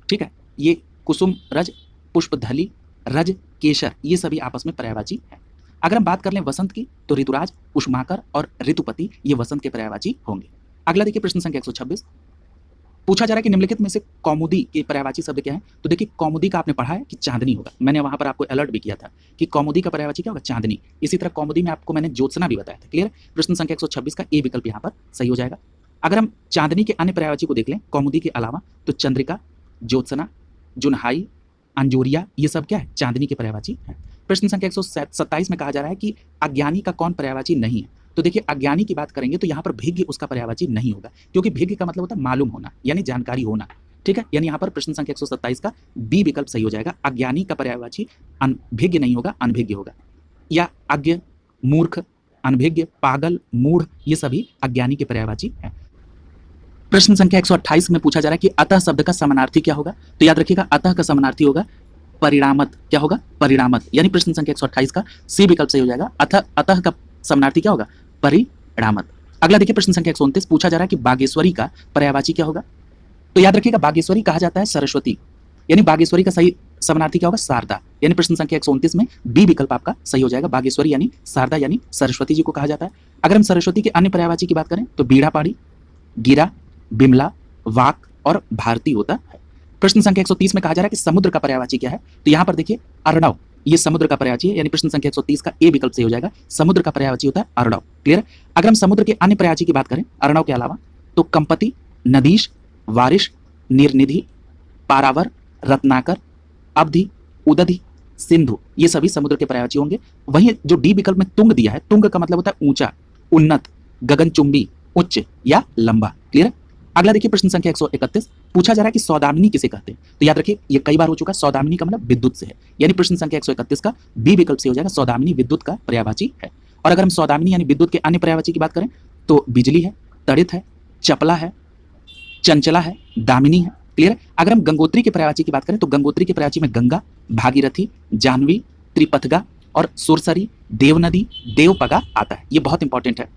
ठीक है। ये कुसुम रज, पुष्पधली, रज, केशर ये सभी आपस में पर्यायवाची है। अगर हम बात कर लें वसंत की तो ऋतुराज, कुसुमाकर और ऋतुपति ये वसंत के पर्यायवाची होंगे। अगला देखिए प्रश्न संख्या 126 पूछा जा रहा है कि निम्नलिखित में से कौमुदी के पर्यायवाची शब्द क्या है? तो देखिए, कौमुदी का आपने पढ़ा है कि चांदनी होगा, मैंने वहां पर आपको अलर्ट भी किया था कि कौमुदी का पर्यायवाची क्या होगा? चांदनी। इसी तरह कौमुदी में आपको मैंने ज्योत्सना भी बताया था, क्लियर। प्रश्न संख्या 126 का ए विकल्प यहाँ पर सही हो जाएगा। अगर हम चांदनी के अन्य पर्यायवाची को देख लें कौमुदी के अलावा तो चंद्रिका, ज्योत्सना, जुनहाई, अंजोरिया ये सब क्या है? चांदनी के पर्यायवाची है। प्रश्न संख्या 127 में कहा जा रहा है कि अज्ञानी का कौन पर्यायवाची नहीं है? तो देखिए, अज्ञानी की बात करेंगे तो यहाँ पर भिज्ञ उसका पर्यायवाची नहीं होगा, क्योंकि भिज्ञ का मतलब होता है मालूम होना यानी जानकारी होना, ठीक है। यानी यहाँ पर प्रश्न संख्या 127 का बी विकल्प सही हो जाएगा। अज्ञानी का पर्यायवाची भिज्ञ नहीं होगा, अनभिज्ञ होगा। या अज्ञ, मूर्ख, अनभिज्ञ, पागल, मूढ़ ये सभी अज्ञानी के पर्यायवाची हैं। प्रश्न संख्या 128 में पूछा जा रहा है कि अतः शब्द का समानार्थी क्या होगा? तो याद रखिएगा, अतः का समानार्थी होगा परिणामत। क्या होगा? परिणामत। यानी प्रश्न संख्या 128 का सी विकल्प सही हो जाएगा। अतः का समानार्थी क्या होगा? परिणामत। अगला देखिए प्रश्न संख्या 129 पूछा जा रहा है कि बागेश्वरी का पर्यायवाची क्या होगा? तो याद रखिएगा, बागेश्वरी कहा जाता है सरस्वती, यानी बागेश्वरी का सही समानार्थी क्या होगा? शारदा। यानी प्रश्न संख्या 129 में बी विकल्प आपका सही हो जाएगा। बागेश्वरी यानी शारदा यानी सरस्वती जी को कहा जाता है। अगर हम सरस्वती के अन्य पर्यायवाची की बात करें तो बीड़ा पाड़ी, गिरा, बिमला, वाक और भारती होता है। प्रश्न संख्या 130 में कहा जा रहा है कि समुद्र का पर्यायवाची क्या है? तो यहाँ पर देखिए, अर्णव ये समुद्र का पर्यायवाची है, यानी प्रश्न संख्या 130 का ए विकल्प सही हो जाएगा। समुद्र का पर्यायवाची होता है अर्णव, क्लियर। अगर हम समुद्र के अन्य पर्यायवाची की बात करें अर्णव के अलावा तो कंपति, नदीश, वारिश, निर्निधि, पारावर, रत्नाकर, अवधि, उदधि, सिंधु ये सभी समुद्र के पर्यायवाची होंगे। वहीं जो डी विकल्प में तुंग दिया है, तुंग का मतलब होता है ऊंचा, उन्नत, गगनचुंबी, उच्च या लंबा, क्लियर। अगला देखिए प्रश्न संख्या 131 पूछा जा रहा है कि सौदामिनी किसे कहते हैं? तो याद रखिए, ये कई बार हो चुका, सौदामिनी का मतलब विद्युत से है, यानी प्रश्न संख्या 131 का बी विकल्प से हो जाएगा। सौदामिनी विद्युत का पर्यायवाची है। और अगर हम सौदामिनी यानी विद्युत के अन्य पर्यायवाची की बात करें तो बिजली है, तड़ित है, चपला है, चंचला है, दामिनी है, क्लियर। अगर हम गंगोत्री के पर्यायवाची की बात करें तो गंगोत्री के पर्यायवाची में गंगा, भागीरथी, जाह्नवी, त्रिपथगा और सुरसरी, देवनदी, देवपगा आता है। ये बहुत इंपॉर्टेंट है।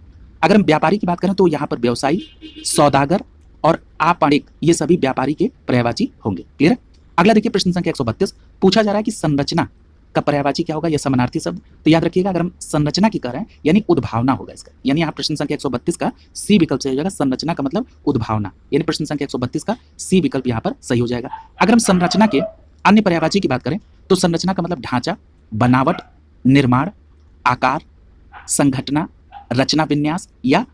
अगर हम व्यापारी की बात करें तो यहाँ पर व्यवसायी, सौदागर और आपणिक ये सभी व्यापारी के पर्यायवाची होंगे, क्लियर। अगला देखिए प्रश्न संख्या 132 पूछा जा रहा है कि संरचना का पर्यायवाची क्या होगा? यह समानार्थी शब्द। तो याद रखिएगा, अगर हम संरचना की कह रहे हैं यानी उद्भावना होगा इसका, यानी यहाँ प्रश्न संख्या 132 का सी विकल्प सही हो जाएगा। संरचना का मतलब उद्भावना, यानी प्रश्न संख्या 132 का सी विकल्प यहाँ पर सही हो जाएगा। अगर हम संरचना के अन्य पर्यायवाची की बात करें तो संरचना का मतलब ढांचा, बनावट, निर्माण, आकार, संघटना, रचना विन्यास या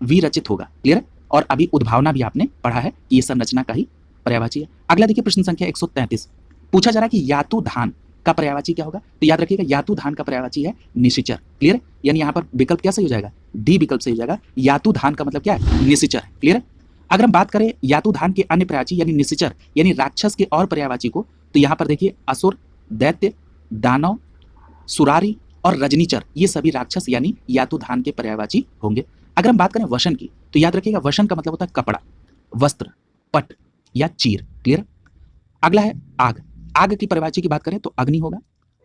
विरचित होगा, क्लियर। और अभी उद्भावना भी आपने पढ़ा है कि ये संरचना का ही पर्यायवाची है। अगला देखिए प्रश्न संख्या 133 पूछा जा रहा है कि यातु धान का पर्यायवाची क्या होगा? तो याद रखिएगा, यातु धान का पर्यायवाची है निशिचर, क्लियर। यानी यहाँ पर विकल्प क्या सही हो जाएगा? डी विकल्प सही हो जाएगा। यातु धान का मतलब क्या है? निशिचर, क्लियर। अगर हम बात करें यातु धान के अन्य पर्यायवाची यानी निशिचर यानी राक्षस के और पर्यायवाची को, तो यहाँ पर देखिए असुर, दैत्य, दानव, सुरारी और रजनीचर ये सभी राक्षस यानी यातु धान के पर्यायवाची होंगे। अगर हम बात करें वशन की तो याद रखिएगा, वशन का मतलब होता है कपड़ा, वस्त्र, पट या चीर, क्लियर। अगला है आग। आग की पर्यायवाची की बात करें तो अग्नि होगा,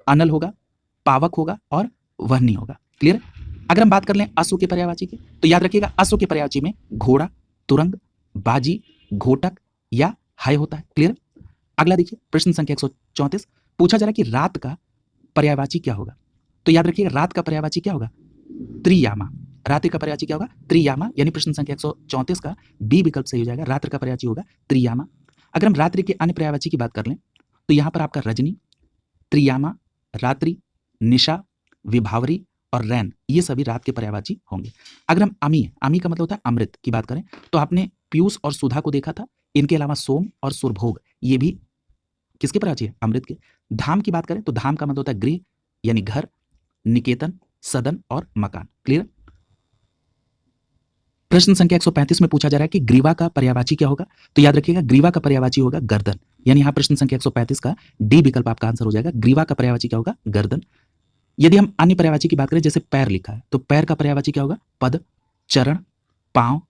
अनल होगा, पावक होगा और वह्नि होगा, क्लियर। अगर हम बात कर लें अश्व के पर्यायवाची की तो याद रखिएगा, अश्व के पर्यायवाची में घोड़ा, तुरंग, बाजी, घोटक या हाय होता है, क्लियर। अगला देखिए प्रश्न संख्या 134 पूछा जा रहा है कि रात का पर्यायवाची क्या होगा? तो याद रखिएगा, रात का पर्यायवाची क्या होगा? त्रियामा। रात्रि का पर्यायवाची क्या होगा? त्रियामा, यानी प्रश्न संख्या 134 का बी विकल्प सही हो जाएगा। रात्रि का पर्यायवाची होगा त्रियामा। अगर हम रात्रि के अन्य पर्यायवाची की बात कर लें तो यहाँ पर आपका रजनी, त्रियामा, रात्रि, निशा, विभावरी और रैन ये सभी रात के पर्यायवाची होंगे। अगर हम अमी का मतलब होता है अमृत की बात करें तो आपने पीयूष और सुधा को देखा था। इनके अलावा सोम और सुरभोग ये भी किसके पर्यायवाची है? अमृत के। धाम की बात करें तो धाम का मतलब होता है गृह यानी घर, निकेतन, सदन और मकान। क्लियर। प्रश्न संख्या 135 में पूछा जा रहा है कि ग्रीवा का पर्यायवाची क्या होगा। तो याद रखिएगा ग्रीवा का पर्यायवाची होगा गर्दन, यानी यहां प्रश्न संख्या 135 का डी विकल्प आपका आंसर हो जाएगा। ग्रीवा का पर्यायवाची क्या होगा, गर्दन। यदि हम अन्य पर्यायवाची की बात करें, जैसे पैर लिखा है, तो पैर का पर्यायवाची क्या होगा, पद, चरण, पांव,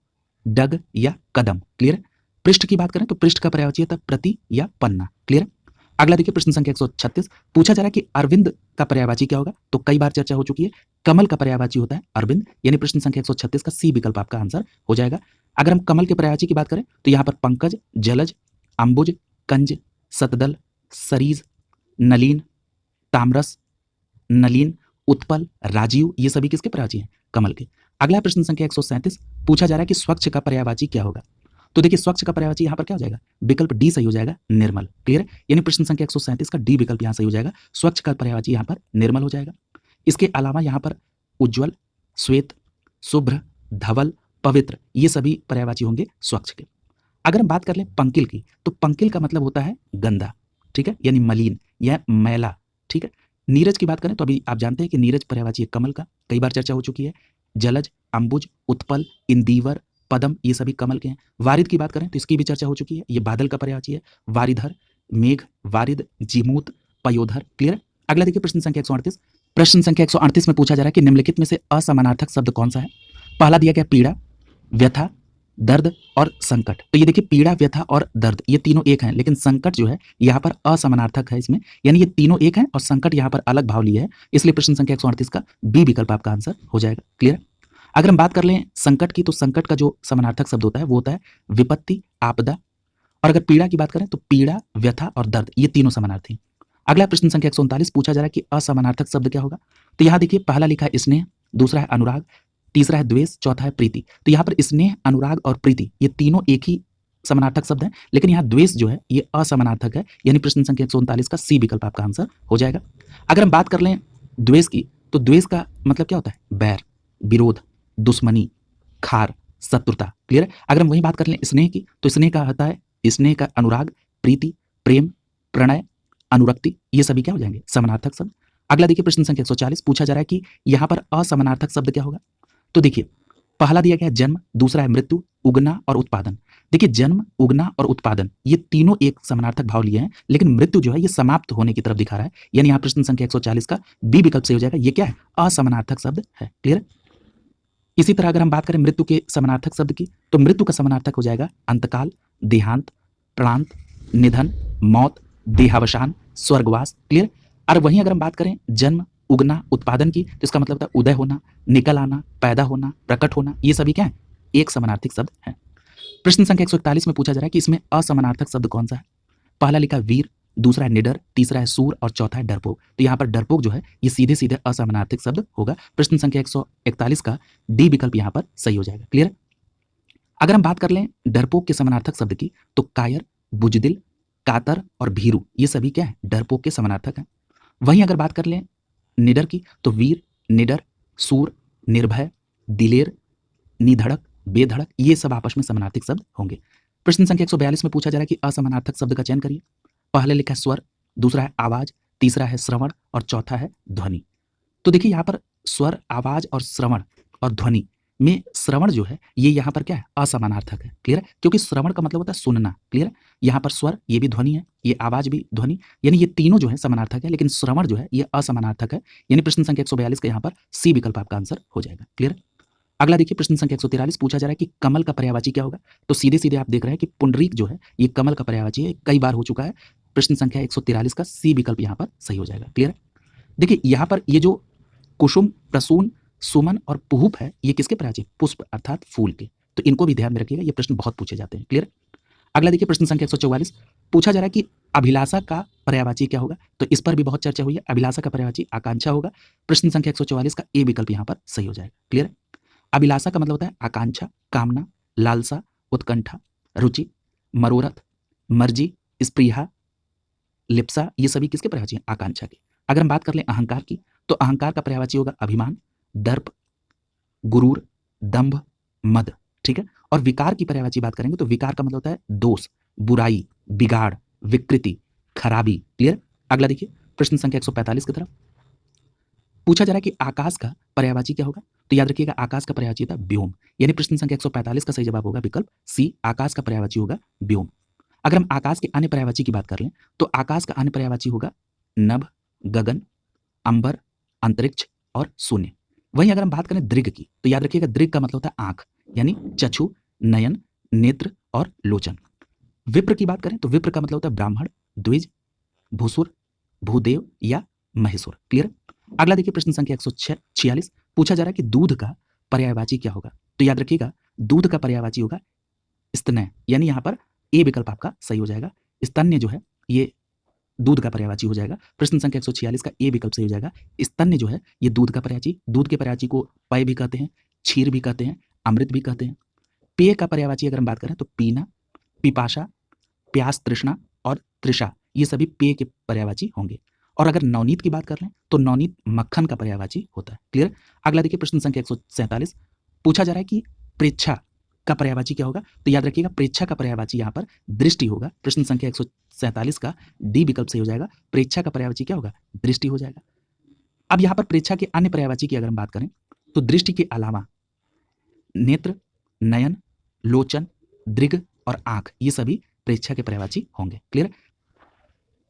डग या कदम। क्लियर। पृष्ठ की बात करें तो पृष्ठ का पर्यायवाची होता है प्रति या पन्ना। क्लियर। अगला देखिए प्रश्न संख्या 136 पूछा जा रहा है कि अरविंद का पर्यायवाची क्या होगा। तो कई बार चर्चा हो चुकी है, कमल का पर्यायवाची होता है अरविंद, यानी प्रश्न संख्या 136 का सी विकल्प आपका आंसर हो जाएगा। अगर हम कमल के पर्यायवाची की बात करें तो यहां पर पंकज, जलज, अंबुज, कंज, सतदल, सरीज, नलीन, तामरस, नलीन, उत्पल, राजीव, ये सभी किसके पर्यायवाची हैं, कमल के। अगला प्रश्न संख्या 137 पूछा जा रहा है कि स्वच्छ का पर्यायवाची क्या होगा। तो देखिए स्वच्छ का पर्यायवाची यहां पर क्या हो जाएगा, विकल्प डी सही हो जाएगा, निर्मल। क्लियर। यानी प्रश्न संख्या 137 का डी विकल्प यहां सही हो जाएगा, स्वच्छ का पर्यायवाची यहां पर निर्मल हो जाएगा। इसके अलावा यहां पर उज्ज्वल, श्वेत, शुभ्र, धवल, पवित्र, ये सभी पर्यायवाची होंगे स्वच्छ के। अगर हम बात कर लें पंकिल की, तो पंकिल का मतलब होता है गंदा, ठीक है, यानी मलिन या मैला। ठीक है। नीरज की बात करें तो अभी आप जानते हैं कि नीरज पर्यायवाची है कमल का, कई बार चर्चा हो चुकी है। जलज, अंबुज, उत्पल, इंदिवर, पदम, ये सभी कमल के हैं। वारिद की बात करें तो इसकी भी चर्चा हो चुकी है, ये बादल का पर्यायवाची है। वारिधर, मेघ, वारिद, जीमूत, पयोधर। क्लियर। अगला देखिए प्रश्न संख्या 138। प्रश्न संख्या 138 में पूछा जा रहा है कि निम्नलिखित में से असमानार्थक शब्द कौन सा है। पहला दिया गया पीड़ा, व्यथा, दर्द और संकट। तो ये देखिए पीड़ा, व्यथा और दर्द ये तीनों एक हैं, लेकिन संकट जो है यहाँ पर असमानार्थक है इसमें, यानी ये तीनों एक हैं और संकट यहाँ पर अलग भाव लिए है, इसलिए प्रश्न संख्या 138 का बी विकल्प आपका आंसर हो जाएगा। क्लियर। अगर हम बात कर लें संकट की, तो संकट का जो समानार्थक शब्द होता है वो होता है विपत्ति, आपदा। और अगर पीड़ा की बात करें तो पीड़ा, व्यथा और दर्द ये तीनों समानार्थी। अगला प्रश्न संख्या 139 पूछा जा रहा है कि असमानार्थक शब्द क्या होगा। तो यहाँ देखिए पहला लिखा है स्नेह, दूसरा है अनुराग, तीसरा है द्वेष, चौथा है प्रीति। तो यहाँ पर स्नेह, अनुराग और प्रीति ये तीनों एक ही समानार्थक शब्द है, लेकिन यहाँ द्वेष जो है ये असमानार्थक है, यानी प्रश्न संख्या 139 का सी विकल्प आपका आंसर हो जाएगा। अगर हम बात कर लें द्वेष की, तो द्वेष का मतलब क्या होता है, बैर, विरोध, दुश्मनी, खार, शत्रुता। क्लियर। अगर हम वही बात कर लें स्नेह की, तो स्नेह का होता है स्नेह का अनुराग, प्रीति, प्रेम, प्रणय, अनुरक्ति, ये सभी क्या हो जाएंगे, समानार्थक शब्द। अगला देखिए प्रश्न संख्या 140 पूछा जा रहा है कि यहाँ पर असमानार्थक शब्द क्या होगा। तो देखिए पहला दिया गया है जन्म, दूसरा है मृत्यु, उगना और उत्पादन। देखिए जन्म, उगना और उत्पादन ये तीनों एक समानार्थक भाव लिए हैं, लेकिन मृत्यु जो है ये समाप्त होने की तरफ दिखा रहा है, यानी यहाँ प्रश्न संख्या 140 का बी विकल्प से हो जाएगा, ये क्या है, असमानार्थक शब्द है। क्लियर। इसी तरह अगर हम बात करें मृत्यु के समानार्थक शब्द की, तो मृत्यु का समानार्थक हो जाएगा अंतकाल, देहांत, प्रांत, निधन, मौत, देहावसान, स्वर्गवास। क्लियर। और वहीं अगर हम बात करें जन्म, उगना, उत्पादन की, तो इसका मतलब होता है उदय होना, निकल आना, पैदा होना, प्रकट होना, ये सभी क्या है, एक समानार्थक शब्द है। प्रश्न संख्या 141 में पूछा जा रहा है कि इसमें असमानार्थक शब्द कौन सा है। पहला लिखा है वीर, दूसरा है निडर, तीसरा है सूर और चौथा है डरपोक। तो यहाँ पर डरपोक जो है ये सीधे सीधे असमानार्थक शब्द होगा। प्रश्न संख्या 141 का डी विकल्प यहाँ पर सही हो जाएगा। क्लियर। अगर हम बात कर लें डरपोक के समानार्थक शब्द की, तो कायर, बुजदिल, कातर और भीरू ये सभी क्या है, डरपोक के समानार्थक हैं। वहीं अगर बात कर लें निडर की, तो वीर, निडर, सूर, निर्भय, दिलेर, निधड़क, बेधड़क ये सब आपस में समानार्थक शब्द होंगे। प्रश्न संख्या 142 में पूछा जा रहा है कि असमानार्थक शब्द का चयन करिए। पहले लिखा है स्वर, दूसरा है आवाज, तीसरा है श्रवण और चौथा है ध्वनि। तो देखिए यहाँ पर स्वर, आवाज और श्रवण और ध्वनि में श्रवण जो है ये यहाँ पर क्या है, असमानार्थक है। क्लियर है, क्योंकि श्रवण का मतलब होता है सुनना। क्लियर है। यहाँ पर स्वर ये भी ध्वनि है, ये आवाज भी ध्वनि, यानी ये तीनों जो है समानार्थक है, लेकिन श्रवण जो है ये असमानार्थक है, यानी प्रश्न संख्या 142 का यहाँ पर सी विकल्प आपका आंसर हो जाएगा। क्लियर। अगला देखिए प्रश्न संख्या 143 पूछा जा रहा है कि कमल का पर्यायवाची क्या होगा। तो सीधे सीधे आप देख रहे हैं कि पुंडरीक जो है ये कमल का पर्यायवाची है, कई बार हो चुका है। प्रश्न संख्या 143 का सी विकल्प यहाँ पर सही हो जाएगा। क्लियर है। देखिए यहाँ पर ये जो कुसुम, प्रसून, सुमन और पुहुप है ये किसके पर्यायवाची, पुष्प अर्थात फूल के। तो इनको भी ध्यान में रखिएगा, ये प्रश्न बहुत पूछे जाते हैं। क्लियर। अगला देखिए प्रश्न संख्या 144 पूछा जा रहा है कि अभिलाषा का पर्यायवाची क्या होगा। तो इस पर भी बहुत चर्चा हुई है, अभिलाषा का पर्यायवाची आकांक्षा होगा। प्रश्न संख्या 144 का ए विकल्प यहाँ पर सही हो जाएगा। क्लियर। अभिलाषा का मतलब होता है आकांक्षा, कामना, लालसा, उत्कंठा, रुचि, मनोरथ, मर्जी, स्पृहा, लिप्सा, ये सभी किसके पर्यायवाची हैं, आकांक्षा के। अगर हम बात कर लें अहंकार की, तो अहंकार का पर्यायवाची होगा अभिमान, दर्प, गुरूर, दंभ, मद। ठीक है। और विकार की पर्यायवाची बात करेंगे तो विकार का मतलब होता है दोष, बुराई, बिगाड़, विकृति, खराबी। क्लियर। अगला देखिए प्रश्न संख्या 145 की तरफ। पूछा जा रहा है कि आकाश का पर्यायवाची क्या होगा, तो याद रखिएगा आकाश का पर्यायवाची होता है व्योम, यानी प्रश्न संख्या 145 का सही जवाब होगा विकल्प सी, आकाश का पर्यायवाची होगा व्योम। अगर हम आकाश के अन्य पर्यायवाची की बात कर लें तो आकाश का अन्य पर्यायवाची होगा नभ, गगन, अंबर, अंतरिक्ष और शून्य। वहीं अगर हम बात करें दृग की तो याद रखिएगा दृग का मतलब होता है आंख, यानी चक्षु, नयन, नेत्र और लोचन। विप्र की बात करें तो विप्र का मतलब होता है ब्राह्मण, द्विज, भूसुर, भूदेव या महेश्वर। क्लियर। अगला देखिए प्रश्न संख्या 146, पूछा जा रहा है कि दूध का पर्यायवाची क्या होगा, तो याद रखिएगा दूध का पर्यायवाची होगा स्तन्य, यानी यहां पर ए विकल्प आपका सही हो जाएगा। स्तन्य जो है ये दूध का पर्यायवाची हो जाएगा। प्रश्न संख्या 146 का ए विकल्प सही हो जाएगा। स्तन्य जो है ये दूध का पर्यायवाची, दूध के पर्यायवाची को पेय भी कहते हैं, क्षीर भी कहते हैं, अमृत भी कहते हैं। पेय का पर्यायवाची अगर हम बात करें तो पीना, पिपाशा, प्यास, तृष्णा और तृषा, ये सभी पेय के पर्यायवाची होंगे। और अगर नवनीत की बात कर लें तो नवनीत मक्खन का पर्यायवाची होता है। क्लियर। अगला देखिए प्रश्न संख्या 147, पूछा जा रहा है कि प्रेच्छा का पर्यायवाची क्या होगा, तो याद रखिएगा प्रेच्छा का पर्यायवाची यहाँ पर दृष्टि होगा। प्रश्न संख्या 147 का डी विकल्प सही हो जाएगा। प्रेच्छा का पर्यायवाची क्या होगा, दृष्टि हो जाएगा। अब यहाँ पर प्रेच्छा के अन्य पर्यायवाची की अगर हम बात करें तो दृष्टि के अलावा नेत्र, नयन, लोचन, दृग और आंख, ये सभी प्रेच्छा के पर्यायवाची होंगे। क्लियर।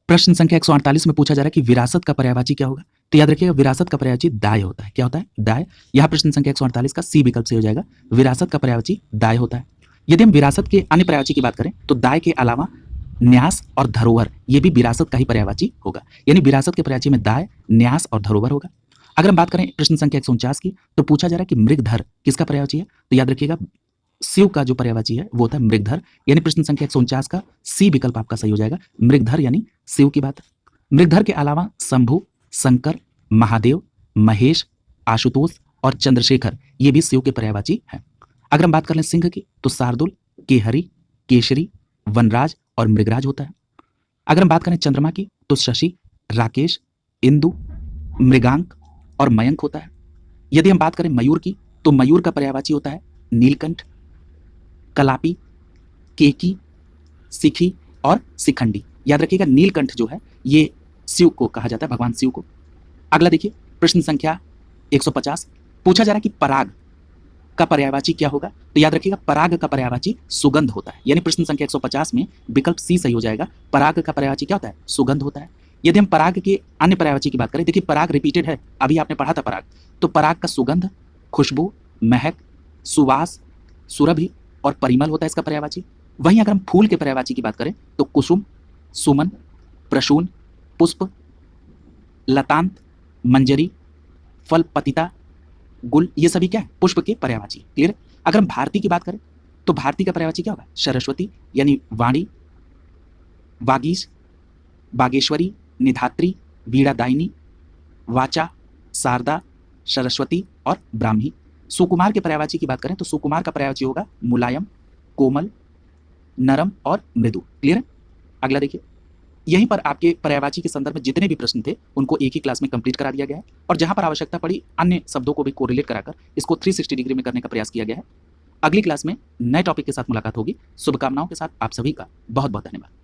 प्रश्न संख्या 148 में पूछा जा रहा है कि विरासत का पर्यायवाची क्या होगा, तो याद रखिएगा विरासत का पर्यायवाची दाय होता है। क्या होता है, दाय। यह प्रश्न संख्या 148 का सी विकल्प से हो जाएगा। विरासत का पर्यायवाची दाय होता है। यदि हम विरासत के अन्य पर्यायवाची की बात करें तो दाय के अलावा न्यास और धरोहर, ये भी विरासत का ही पर्यायवाची होगा, यानी विरासत के पर्यायवाची में दाय, न्यास और धरोहर होगा। अगर हम बात करें प्रश्न संख्या 149 की तो पूछा जा रहा है कि मृगधर किसका पर्यायवाची है, तो याद रखिएगा शिव का जो पर्यायवाची है वो होता है मृगधर, यानी प्रश्न संख्या 149 का सी विकल्प आपका सही हो जाएगा। मृगधर यानी शिव की बात। मृगधर के अलावा शंभु, शंकर, महादेव, महेश, आशुतोष और चंद्रशेखर, ये भी शिव के पर्यायवाची हैं। अगर हम बात कर लें सिंह की तो शार्दुल, केहरी, केशरी, वनराज और मृगराज होता है। अगर हम बात करें चंद्रमा की तो शशि, राकेश, इंदु, मृगांक और मयंक होता है। यदि हम बात करें मयूर की तो मयूर का पर्यायवाची होता है नीलकंठ, कलापी, केकी, सिखी और शिखंडी। याद रखिएगा नीलकंठ जो है ये शिव को कहा जाता है, भगवान शिव को। अगला देखिए प्रश्न संख्या 150, पूछा जा रहा है कि पराग का पर्यायवाची क्या होगा, तो याद रखिएगा पराग का पर्यायवाची सुगंध होता है, यानी प्रश्न संख्या 150 में विकल्प सी सही हो जाएगा। पराग का पर्यायवाची क्या होता है, सुगंध होता है। यदि हम पराग के अन्य पर्यायवाची की बात करें, देखिए पराग रिपीटेड है, अभी आपने पढ़ा था पराग, तो पराग का सुगंध, खुशबू, महक, सुवास, सुरभि और परिमल होता है इसका पर्यायवाची। वहीं अगर हम फूल के पर्यायवाची की बात करें तो कुसुम, सुमन, प्रसून, पुष्प, लतांत, मंजरी, फल, पतिता, गुल, ये सभी क्या है, पुष्प के पर्यायवाची। क्लियर। अगर हम भारती की बात करें तो भारती का पर्यायवाची क्या होगा, सरस्वती यानी वाणी, वागीश, बागेश्वरी, निधात्री, वीणादायिनी, वाचा, शारदा, सरस्वती और ब्राह्मी। सुकुमार के पर्यायवाची की बात करें तो सुकुमार का पर्यायवाची होगा मुलायम, कोमल, नरम और मृदु। क्लियर है। अगला देखिए, यहीं पर आपके पर्यायवाची के संदर्भ में जितने भी प्रश्न थे उनको एक ही क्लास में कंप्लीट करा दिया गया है, और जहां पर आवश्यकता पड़ी अन्य शब्दों को भी कोरिलेट कराकर इसको 360 डिग्री में करने का प्रयास किया गया है। अगली क्लास में नए टॉपिक के साथ मुलाकात होगी। शुभकामनाओं के साथ आप सभी का बहुत बहुत धन्यवाद।